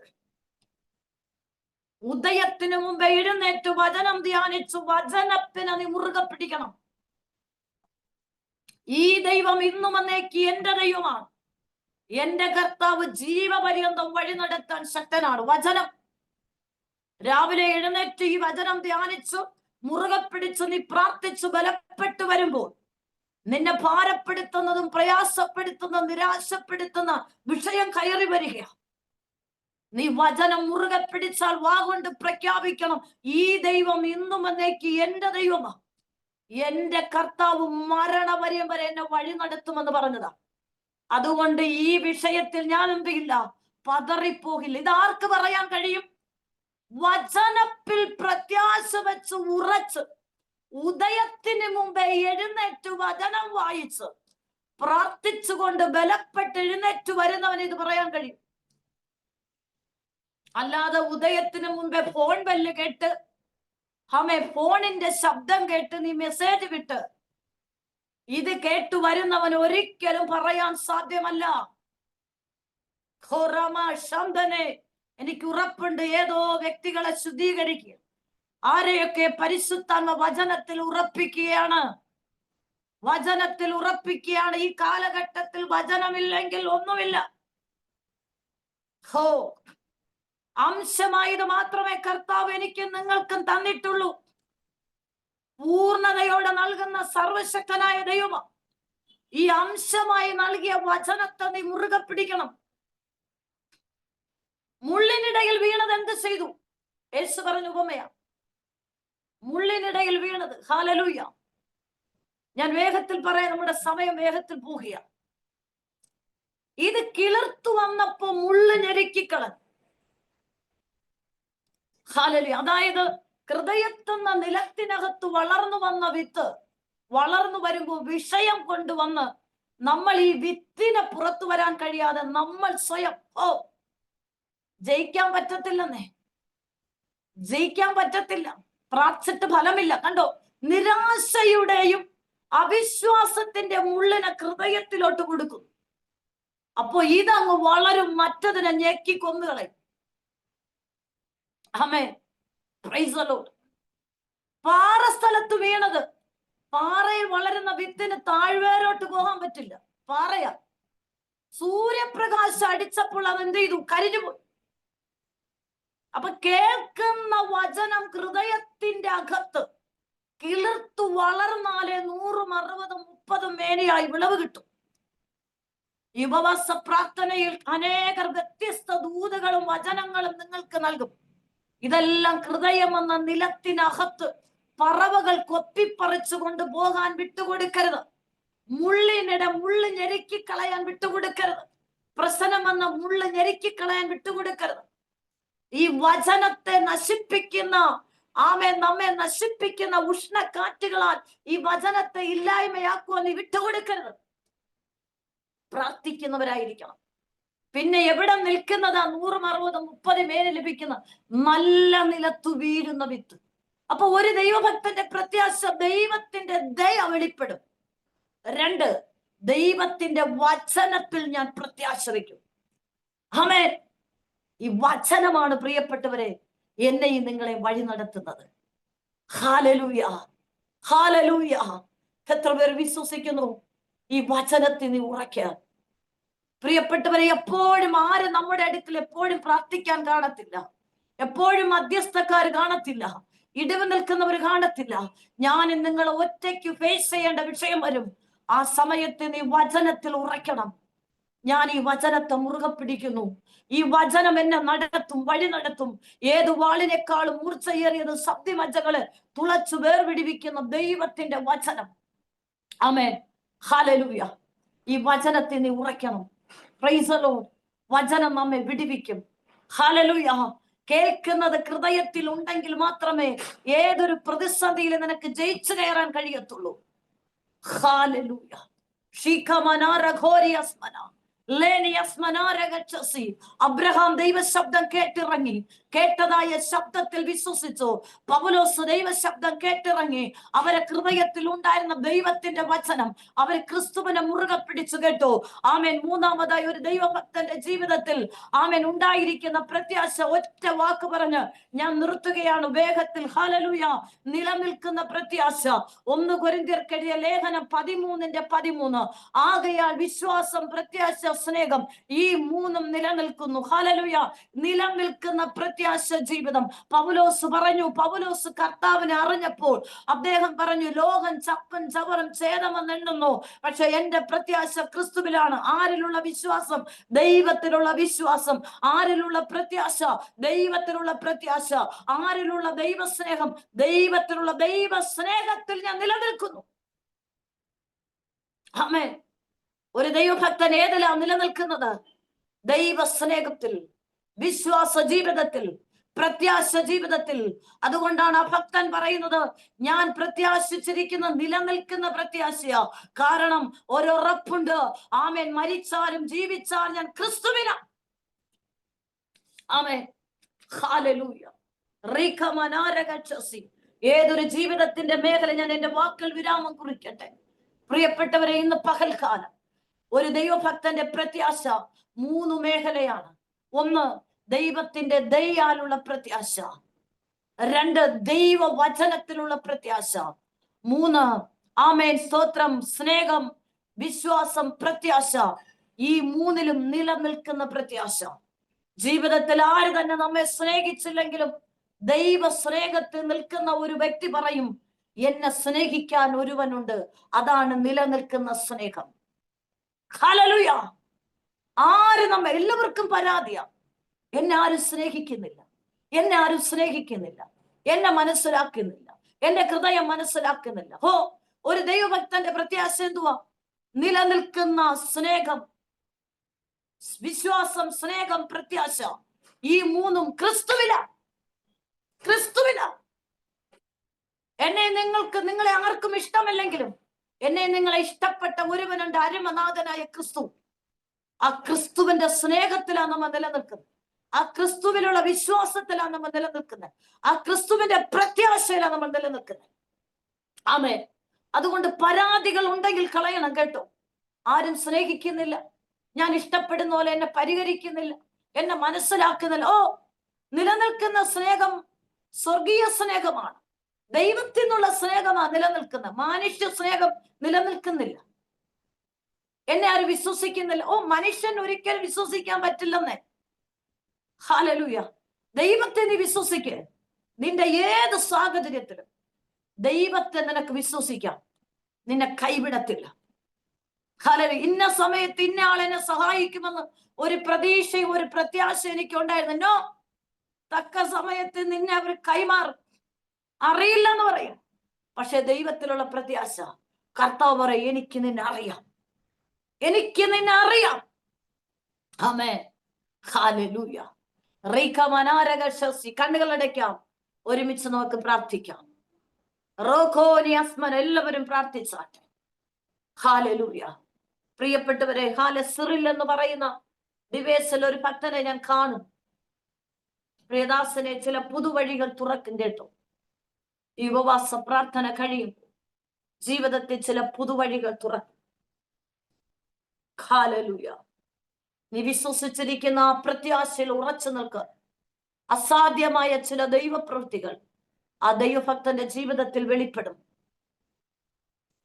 ഉദയത്തിനു മുമ്പേ എഴുന്നേറ്റ് വചനം ധ്യാനിച്ചു, വചനത്തിന് നീ മുറുകെ പിടിക്കണം. ഈ ദൈവം ഇന്നും എന്നേക്ക് എന്റെ ദൈവമാണ്. എന്റെ കർത്താവ് ജീവപര്യന്തം വഴി നടത്താൻ ശക്തനാണ്. വചനം രാവിലെ എഴുന്നേറ്റ് ഈ വചനം ധ്യാനിച്ചു മുറുകെ പിടിച്ചു നീ പ്രാർത്ഥിച്ചു ബലപ്പെട്ടു വരുമ്പോൾ നിന്നെ ഭാരപ്പെടുത്തുന്നതും പ്രയാസപ്പെടുത്തുന്ന നിരാശപ്പെടുത്തുന്ന വിഷയം കയറി വരിക. നീ വചനം മുറുകെ പിടിച്ചാൽ വാഗൊണ്ട് പ്രഖ്യാപിക്കണം, ഈ ദൈവം ഇന്നും എന്നേക്ക് എന്റെ ദൈവമാണ്. എന്റെ കർത്താവ് മരണപര്യം വരെ എന്നെ വഴി നടത്തുമെന്ന് പറഞ്ഞതാ. അതുകൊണ്ട് ഈ വിഷയത്തിൽ ഞാൻ എന്തില്ല, പതറിപ്പോകില്ല. ഇതാർക്ക് പറയാൻ കഴിയും? വചനത്തിൽ പ്രത്യാശ വെച്ച് ഉറച്ച് ഉദയത്തിന് മുമ്പേ എഴുന്നേറ്റ് വചനം വായിച്ച് പ്രാർത്ഥിച്ചുകൊണ്ട് ബലപ്പെട്ട് എഴുന്നേറ്റ് വരുന്നവന് ഇത് പറയാൻ കഴിയും. അല്ലാതെ ഉദയത്തിന് മുമ്പേ ഫോൺ ബെല്ല് കേട്ട് ഫോണിന്റെ ശബ്ദം കേട്ട് നീ മെസ്സേജ് വിട്ട് ഇത് കേട്ടു വരുന്നവൻ ഒരിക്കലും പറയാൻ സാധ്യമല്ല. എനിക്ക് ഉറപ്പുണ്ട്, ഏതോ വ്യക്തികളെ ശുദ്ധീകരിക്കുക, ആരെയൊക്കെ പരിശുദ്ധാത്മ വചനത്തിൽ ഉറപ്പിക്കുകയാണ്. വചനത്തിൽ ഉറപ്പിക്കുകയാണ്. ഈ കാലഘട്ടത്തിൽ വചനമില്ലെങ്കിൽ ഒന്നുമില്ല. അംശമായത് മാത്രമേ കർത്താവ് എനിക്കും നിങ്ങൾക്കും തന്നിട്ടുള്ളൂ. പൂർണ്ണതയോടെ നൽകുന്ന സർവശക്തനായ ദൈവം ഈ അംശമായി നൽകിയ വചനത്തെ നീ മുറുകെ പിടിക്കണം. മുള്ളിനിടയിൽ വീണത് എന്ത് ചെയ്തു? യേശു പറഞ്ഞ ഉപമയാ, മുള്ളിനിടയിൽ വീണത്. ഹല്ലേലൂയ. ഞാൻ വേഗത്തിൽ പറയാം, നമ്മുടെ സമയം വേഗത്തിൽ പോവുക. ഇത് കിളിർത്തു വന്നപ്പോ മുള്ള് ഞെരുക്കിക്കളഞ്ഞു. ഹല്ലേലൂയ. അതായത് ഹൃദയത്തുന്ന നിലത്തിനകത്ത് വളർന്നു വന്ന വിത്ത് വളർന്നു വരുമ്പോൾ വിഷയം കൊണ്ടുവന്ന് നമ്മൾ ഈ വിത്തിനെ പുറത്തു വരാൻ കഴിയാതെ നമ്മൾ സ്വയം ജയിക്കാൻ പറ്റത്തില്ലെന്നേ, ജയിക്കാൻ പറ്റത്തില്ല. പ്രാർത്ഥിച്ചിട്ട് ഫലമില്ല. കണ്ടോ, നിരാശയുടെയും അവിശ്വാസത്തിന്റെ മുള്ളിനെ ഹൃദയത്തിലോട്ട് കൊടുക്കും. അപ്പോ ഇതങ്ങ് വളരും, മറ്റതിനെ ഞെക്കി കൊന്നുകളയും. ആമേൻ, പ്രൈസ് ദി ലോർഡ്. പാറസ്ഥലത്ത് വീണത് പാറയിൽ വളരുന്ന വിത്തിന് താഴ്വേരോട്ട് പോകാൻ പറ്റില്ല, പാറയാ. സൂര്യപ്രകാശം അടിച്ചപ്പോൾ അത് എന്ത് ചെയ്തു? കരിഞ്ഞുപോയി. അപ്പൊ കേൾക്കുന്ന വചനം ഹൃദയത്തിന്റെ അകത്ത് കിളിർത്തു വളർന്നാലേ 100, 60, 30 മേനിയായി വിളവ് കിട്ടും. ഈ ഉപവാസ പ്രാർത്ഥനയിൽ അനേകർ വ്യത്യസ്ത ദൂതുകളും വചനങ്ങളും നിങ്ങൾക്ക് നൽകും. ഇതെല്ലാം ഹൃദയം എന്ന നിലത്തിനകത്ത് പറവകൾ കൊത്തിപ്പറിച്ചു കൊണ്ട് പോകാൻ വിട്ടുകൊടുക്കരുത്. മുള്ളിനിടെ മുള്ള് ഞെരുക്കിക്കളയാൻ വിട്ടുകൊടുക്കരുത്. പ്രശ്നമെന്ന മുള്ള് ഞെരുക്കിക്കളയാൻ വിട്ടുകൊടുക്കരുത്. ഈ വചനത്തെ നശിപ്പിക്കുന്ന നമ്മെ നശിപ്പിക്കുന്ന ഉഷ്ണക്കാറ്റുകളാൽ ഈ വചനത്തെ ഇല്ലായ്മയാക്കുവാൻ നീ വിട്ടുകൊടുക്കരുത്. പ്രാർത്ഥിക്കുന്നവരായിരിക്കണം. പിന്നെ എവിടെ നിൽക്കുന്നതാ 100, 60, 30 മേന് ലഭിക്കുന്ന? നല്ല നിലത്തു വീഴുന്ന വിത്ത്. അപ്പൊ ഒരു ദൈവഭക്തന്റെ പ്രത്യാശ ദൈവത്തിന്റെ ദയ വെളിപ്പെടും. 2, ദൈവത്തിന്റെ വചനത്തിൽ ഞാൻ പ്രത്യാശ വയ്ക്കും. ആമേൻ. ഈ വചനമാണ് പ്രിയപ്പെട്ടവരെ എന്നെയും നിങ്ങളെ വഴി നടത്തുന്നത്. Hallelujah, hallelujah. എത്ര പേർ വിശ്വസിക്കുന്നു? ഈ വചനത്തിൽ നീ ഉറയ്ക്കുക. പ്രിയപ്പെട്ടവരെ, എപ്പോഴും ആര് നമ്മുടെ അടുക്കൽ എപ്പോഴും പ്രാർത്ഥിക്കാൻ കാണത്തില്ല, എപ്പോഴും മധ്യസ്ഥക്കാർ കാണത്തില്ല, ഇടിവ് നിൽക്കുന്നവർ കാണത്തില്ല. ഞാൻ നിങ്ങൾ ഒറ്റയ്ക്ക് ഫേസ് ചെയ്യേണ്ട വിഷയം വരും. ആ സമയത്ത് നീ വചനത്തിൽ ഉറയ്ക്കണം. ഞാൻ ഈ വചനത്തെ മുറുകെ പിടിക്കുന്നു. ഈ വചനം എന്നെ നടത്തും, വഴി നടത്തും. ഏത് വാളിനേക്കാളും മൂർച്ചയേറിയത് ശബ്ദമജ്ജകളെ തുളച്ചു വേർപിടിവിക്കുന്ന ദൈവത്തിന്റെ വചനം. ആമേൻ, ഹല്ലേലൂയ. ഈ വചനത്തെ നീ ഉറയ്ക്കണം. Price the Lord. വചനം നമ്മെ വിടിവിക്കും. ഹല്ലേലൂയ. കേൾക്കുന്നത് ഹൃദയത്തിൽ ഉണ്ടെങ്കിൽ മാത്രമേ ഏതൊരു പ്രതിസന്ധിയിൽ നിനക്ക് ജയിച്ചു കയറാൻ കഴിയത്തുള്ളൂ. ഹല്ലേലൂയ. അബ്രഹാം ദൈവശബ്ദം കേട്ടിറങ്ങി, കേട്ടതായ ശബ്ദത്തിൽ വിശ്വസിച്ചു. പൗലോസ് ദൈവശബ്ദം കേട്ടിറങ്ങി. അവരെ ഹൃദയത്തിൽ ഉണ്ടായിരുന്ന ദൈവത്തിന്റെ വചനം അവർ ക്രിസ്തുവിനെ മുറുകെ പിടിച്ചു കേട്ടു. ആമേൻ. മൂന്നാമതായി ഒരു ദൈവഭക്തന്റെ ജീവിതത്തിൽ ആമേൻ ഉണ്ടായിരിക്കുന്ന പ്രത്യാശ, ഒറ്റ വാക്ക് പറഞ്ഞ് ഞാൻ നിർത്തുകയാണ് വേഗത്തിൽ. ഹല്ലേലൂയ. നിലനിൽക്കുന്ന പ്രത്യാശ. 1 കൊരിന്ത്യർക്കെഴുതിയ ലേഖനം 13:13. ആകയാൽ വിശ്വാസം, പ്രത്യാശ, സ്നേഹം, ഈ 3 നിലനിൽക്കുന്നു. ഹല്ലേലൂയ. നിലനിൽക്കുന്ന പ്രത്യാശ ജീവിതം. പൗലോസ് പറഞ്ഞു, പൗലോസ് കർത്താവിനെ അറിഞ്ഞപ്പോൾ അദ്ദേഹം പറഞ്ഞു, ലോകം ചപ്പൻ ചവറും ഛേദമെന്ന് എണ്ണുന്നു, പക്ഷെ എന്റെ പ്രത്യാശ ക്രിസ്തുവിലാണ്. ആരിലുള്ള വിശ്വാസം? ദൈവത്തിലുള്ള വിശ്വാസം. ആരിലുള്ള പ്രത്യാശ? ദൈവത്തിലുള്ള പ്രത്യാശ. ആരിലുള്ള ദൈവസ്നേഹം? ദൈവത്തിലുള്ള ദൈവസ്നേഹത്തിൽ ഞാൻ നിലനിൽക്കുന്നു. ആമേൻ. ഒരു ദൈവഭക്തൻ ഏതിലാണ് നിലനിൽക്കുന്നത്? ദൈവസ്നേഹത്തിൽ, വിശ്വാസ ജീവിതത്തിൽ, പ്രത്യാശ ജീവിതത്തിൽ. അതുകൊണ്ടാണ് ആ ഭക്തൻ പറയുന്നത്, ഞാൻ പ്രത്യാശിച്ചിരിക്കുന്ന നിലനിൽക്കുന്ന പ്രത്യാശയാ. കാരണം ഒരുറപ്പുണ്ട്. ആമേൻ. മരിച്ചാലും ജീവിച്ചാലും ഞാൻ ക്രിസ്തുവിനാ. ആമേൻ, ഹല്ലേലൂയ. ഏതൊരു ജീവിതത്തിന്റെ മേഖല, ഞാൻ എന്റെ വാക്കിൽ വിരാമം കുറിക്കട്ടെ. പ്രിയപ്പെട്ടവരെ, ഇന്ന് പകൽക്കാലം ഒരു ദൈവഭക്തന്റെ പ്രത്യാശ 3 മേഖലയാണ്. 1, ദൈവത്തിന്റെ ദയയാലുള്ള പ്രത്യാശ. 2, ദൈവവചനത്തിലുള്ള പ്രത്യാശ. 3, ആമേൻ, സ്തോത്രം, സ്നേഹം, വിശ്വാസം, പ്രത്യാശ. ഈ 3ലും നിലനിൽക്കുന്ന പ്രത്യാശ. ജീവിതത്തിൽ ആര് തന്നെ നമ്മെ സ്നേഹിച്ചില്ലെങ്കിലും ദൈവ സ്നേഹത്തിൽ നിൽക്കുന്ന ഒരു വ്യക്തി പറയും, എന്നെ സ്നേഹിക്കാൻ ഒരുവനുണ്ട്. അതാണ് നിലനിൽക്കുന്ന സ്നേഹം. ഹല്ലേലൂയ. ആര് എല്ലാവർക്കും പരാതിയാ, എന്നെ ആരും സ്നേഹിക്കുന്നില്ല, എന്നെ ആരും സ്നേഹിക്കുന്നില്ല, എന്നെ മനസ്സിലാക്കുന്നില്ല, എന്റെ ഹൃദയം മനസ്സിലാക്കുന്നില്ല. ഒരു ദൈവഭക്തന്റെ പ്രത്യാശ എന്തുവാ? നിലനിൽക്കുന്ന സ്നേഹം, വിശ്വാസം, സ്നേഹം, പ്രത്യാശ. ഈ 3ഉം ക്രിസ്തുവില. ക്രിസ്തുവില. നിങ്ങളെ ആർക്കും ഇഷ്ടമല്ലെങ്കിലും നിങ്ങളെ ഇഷ്ടപ്പെട്ട ഒരുവനുണ്ട്, അരുമനാഥനായ ക്രിസ്തു. ആ ക്രിസ്തുവിന്റെ സ്നേഹത്തിലാണ് നമ്മൾ നിലനിൽക്കുന്നത്. ആ ക്രിസ്തുവിലുള്ള വിശ്വാസത്തിലാണ് നമ്മൾ നിലനിൽക്കുന്നത്. ആ ക്രിസ്തുവിന്റെ പ്രത്യാശയിലാണ് നമ്മൾ നിലനിൽക്കുന്നത്. ആമേൻ. അതുകൊണ്ട് പരാതികൾ ഉണ്ടെങ്കിൽ കളയണം കേട്ടോ. ആരും സ്നേഹിക്കുന്നില്ല, ഞാൻ ഇഷ്ടപ്പെടുന്ന പോലെ എന്നെ പരിഹരിക്കുന്നില്ല, എന്നെ മനസ്സിലാക്കുന്നില്ല. നിലനിൽക്കുന്ന സ്നേഹം സ്വർഗീയ സ്നേഹമാണ്. ദൈവത്തിൽ നിന്നുള്ള സ്നേഹമാ നിലനിൽക്കുന്നത്. മനുഷ്യ സ്നേഹം നിലനിൽക്കുന്നില്ല. എന്നെ ആരും വിശ്വസിക്കുന്നില്ല. ഓ, മനുഷ്യൻ ഒരിക്കലും വിശ്വസിക്കാൻ പറ്റില്ലെന്നേ. ഹല്ലേലൂയ. ദൈവത്തെ നീ വിശ്വസിക്ക്. നിന്റെ ഏത് സാഹചര്യത്തിലും ദൈവത്തെ നിനക്ക് വിശ്വസിക്കാം. നിന്നെ കൈവിടത്തില്ല. ഹല്ലേലൂയ. ഇന്ന സമയത്ത് ഇന്ന ആളെന്നെ സഹായിക്കുമെന്ന് ഒരു പ്രതീക്ഷയും ഒരു പ്രത്യാശ എനിക്ക് ഉണ്ടായിരുന്നു. നോ, തക്ക സമയത്ത് നിന്നെ അവർ കൈമാറും. അറിയില്ലെന്ന് പറയും, പക്ഷെ ദൈവത്തിലുള്ള പ്രത്യാശ. കർത്താവ് പറയും, എനിക്ക് നിന്നെ അറിയാം, എനിക്ക് നിന്നെ അറിയാം. ആമേൻ. ഹല്ലേലൂയ. കണ്ണുകളടയ്ക്കാം. ഒരുമിച്ച് നമുക്ക് പ്രാർത്ഥിക്കാം. റോഖോനിയസ്മൻ എല്ലാവരും പ്രാർത്ഥിച്ചാട്ടെ. ഹല്ലേലൂയ. പ്രിയപ്പെട്ടവരെ, സിറിൽ എന്ന് പറയുന്ന ഡിവൈസിൽ ഒരു ഭക്തനെ ഞാൻ കാണും. പ്രിയദാസനെ ചില പുതുവഴികൾ തുറക്കും കേട്ടോ. ഈ ഉപവാസ പ്രാർത്ഥന കഴിയും, ജീവിതത്തിൽ ചില പുതുവഴികൾ തുറക്കും. ഹല്ലേലൂയ. നീ വിശ്വസിച്ചിരിക്കുന്ന ആ പ്രത്യാശയിൽ ഉറച്ചു നിൽക്കുക. അസാധ്യമായ ചില ദൈവപ്രവൃത്തികൾ ആ ദൈവഭക്തന്റെ ജീവിതത്തിൽ വെളിപ്പെടും.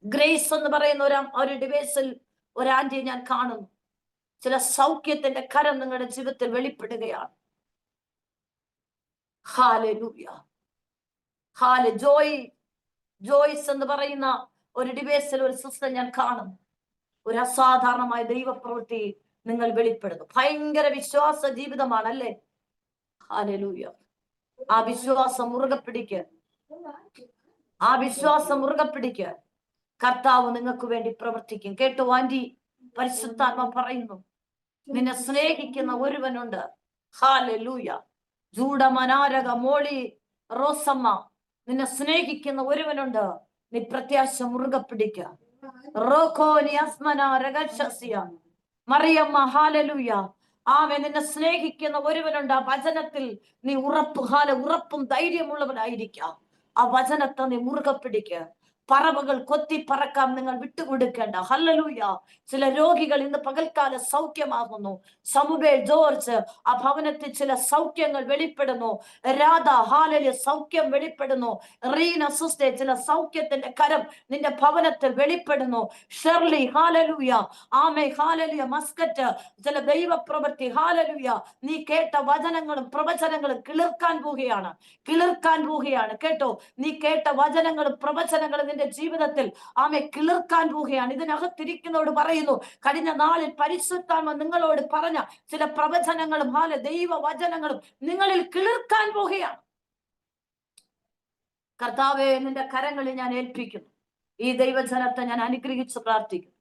ഗ്രേസ് എന്ന് പറയുന്ന ഒരു ഡിവൈസിൽ ഒരു ആന്റിയെ ഞാൻ കാണുന്നു. ചില സൗഖ്യത്തിന്റെ കരം നിങ്ങളുടെ ജീവിതത്തിൽ വെളിപ്പെടുകയാണ്. ഹല്ലേലൂയ. ജോയ്സ് എന്ന് പറയുന്ന ഒരു ഡിവൈസിൽ ഒരു സിസ്റ്റർ ഞാൻ കാണുന്നു. ഒരു അസാധാരണമായ ദൈവപ്രവൃത്തി നിങ്ങൾ വെളിപ്പെടുന്നു. ഭയങ്കര വിശ്വാസ ജീവിതമാണല്ലേ. ഹല്ലേലൂയ. ആ വിശ്വാസം മുറുകെ പിടിക്കുക. ആ വിശ്വാസം മുറുകെ പിടിക്കുക. കർത്താവ് നിങ്ങൾക്ക് വേണ്ടി പ്രവർത്തിക്കും. കേട്ടോ ആന്റി, പരിശുദ്ധാത്മ പറയുന്നു, നിന്നെ സ്നേഹിക്കുന്ന ഒരുവനുണ്ട്. ഹല്ലേലൂയ. ജൂഡമനാരക മോളി റോസമ്മ, നിന്നെ സ്നേഹിക്കുന്ന ഒരുവനുണ്ട്. നീ പ്രത്യാശ മുറുകെ പിടിക്കുക. മറിയമ്മ, ഹല്ലേലൂയ. ആമേൻ. നിന്നെ സ്നേഹിക്കുന്ന ഒരുവനുണ്ട്. ആ വചനത്തിൽ നീ ഉറപ്പും ധൈര്യമുള്ളവനായിരിക്കാം. ആ വചനത്തെ നീ മുറുകെ പിടിക്കുക. പറവകൾ കൊത്തി പറക്കാം, നിങ്ങൾ വിട്ടുകൊടുക്കേണ്ട. ഹല്ലേലൂയ. ചില രോഗികൾ ഇന്ന് പകൽക്കാല സൗഖ്യമാകുന്നു. സമുബേൽ ജോർജ്, ആ ഭവനത്തിൽ ചില സൗഖ്യങ്ങൾ വെളിപ്പെടുന്നു. രാധ, ഹാലലൂയ, സൗഖ്യം വെളിപ്പെടുന്നു. റീന സിസ്റ്റർ, ചില സൗഖ്യത്തിന്റെ കരം നിന്റെ ഭവനത്തിൽ വെളിപ്പെടുന്നു. ഷെർലി, ഹാലലൂയ. ആമേ, ഹാലലൂയ. മസ്കറ്റ്, ചില ദൈവപ്രവൃത്തി. ഹാലലൂയ. നീ കേട്ട വചനങ്ങളും പ്രവചനങ്ങളും കിളിർക്കാൻ പോവുകയാണ്. കേട്ടോ, നീ കേട്ട വചനങ്ങളും പ്രവചനങ്ങളും നിന്റെ ജീവിതത്തിൽ ആമേ കിളിർക്കാൻ പോവുകയാണ്. ഇതിനകത്തിരിക്കുന്നവരോട് പറയുന്നു, കഴിഞ്ഞ നാളിൽ പരിശുദ്ധാത്മ നിങ്ങളോട് പറഞ്ഞ ചില പ്രവചനങ്ങളും ദൈവ വചനങ്ങളും നിങ്ങളിൽ കിളിർക്കാൻ പോവുകയാണ്. കർത്താവേ, നിന്റെ കരങ്ങളിൽ ഞാൻ ഏൽപ്പിക്കുന്നു. ഈ ദൈവജനത്തെ ഞാൻ അനുഗ്രഹിച്ച് പ്രാർത്ഥിക്കുന്നു.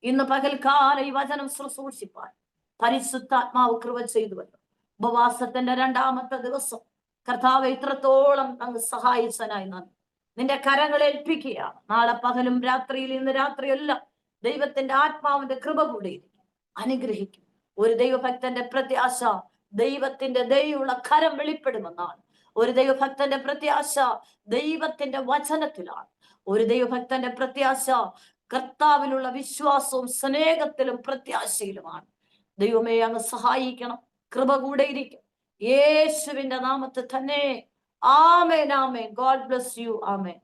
ഇന്ന് പകൽക്കാലം ഈ വചനം ശുശ്രൂഷിപ്പാൻ പരിശുദ്ധാത്മാവ് കൃപ ചെയ്തുവല്ലോ. ഉപവാസത്തിന്റെ 2ാമത്തെ ദിവസം കർത്താവ് ഇത്രത്തോളം അങ്ങ് സഹായിച്ചനായി നന്ദി. നിന്റെ കരങ്ങൾ ഏൽപ്പിക്കുകയാണ്. നാളെ പകലും രാത്രിയിൽ, ഇന്ന് രാത്രിയെല്ലാം ദൈവത്തിന്റെ ആത്മാവിന്റെ കൃപ കൂടെ അനുഗ്രഹിക്കും. ഒരു ദൈവഭക്തന്റെ പ്രത്യാശ ദൈവത്തിന്റെ ദയുള്ള കരം വെളിപ്പെടുമെന്നാണ്. ഒരു ദൈവഭക്തന്റെ പ്രത്യാശ ദൈവത്തിന്റെ വചനത്തിലാണ്. ഒരു ദൈവഭക്തന്റെ പ്രത്യാശ കർത്താവിലുള്ള വിശ്വാസവും സ്നേഹത്തിലും പ്രത്യാശയിലുമാണ്. ദൈവമേ, അങ്ങ് സഹായിക്കണം. കൃപ കൂടെ ഇരിക്കും. യേശുവിന്റെ നാമത്തിൽ തന്നെ. ആമേൻ, ആമേൻ. God bless you. ആമേൻ.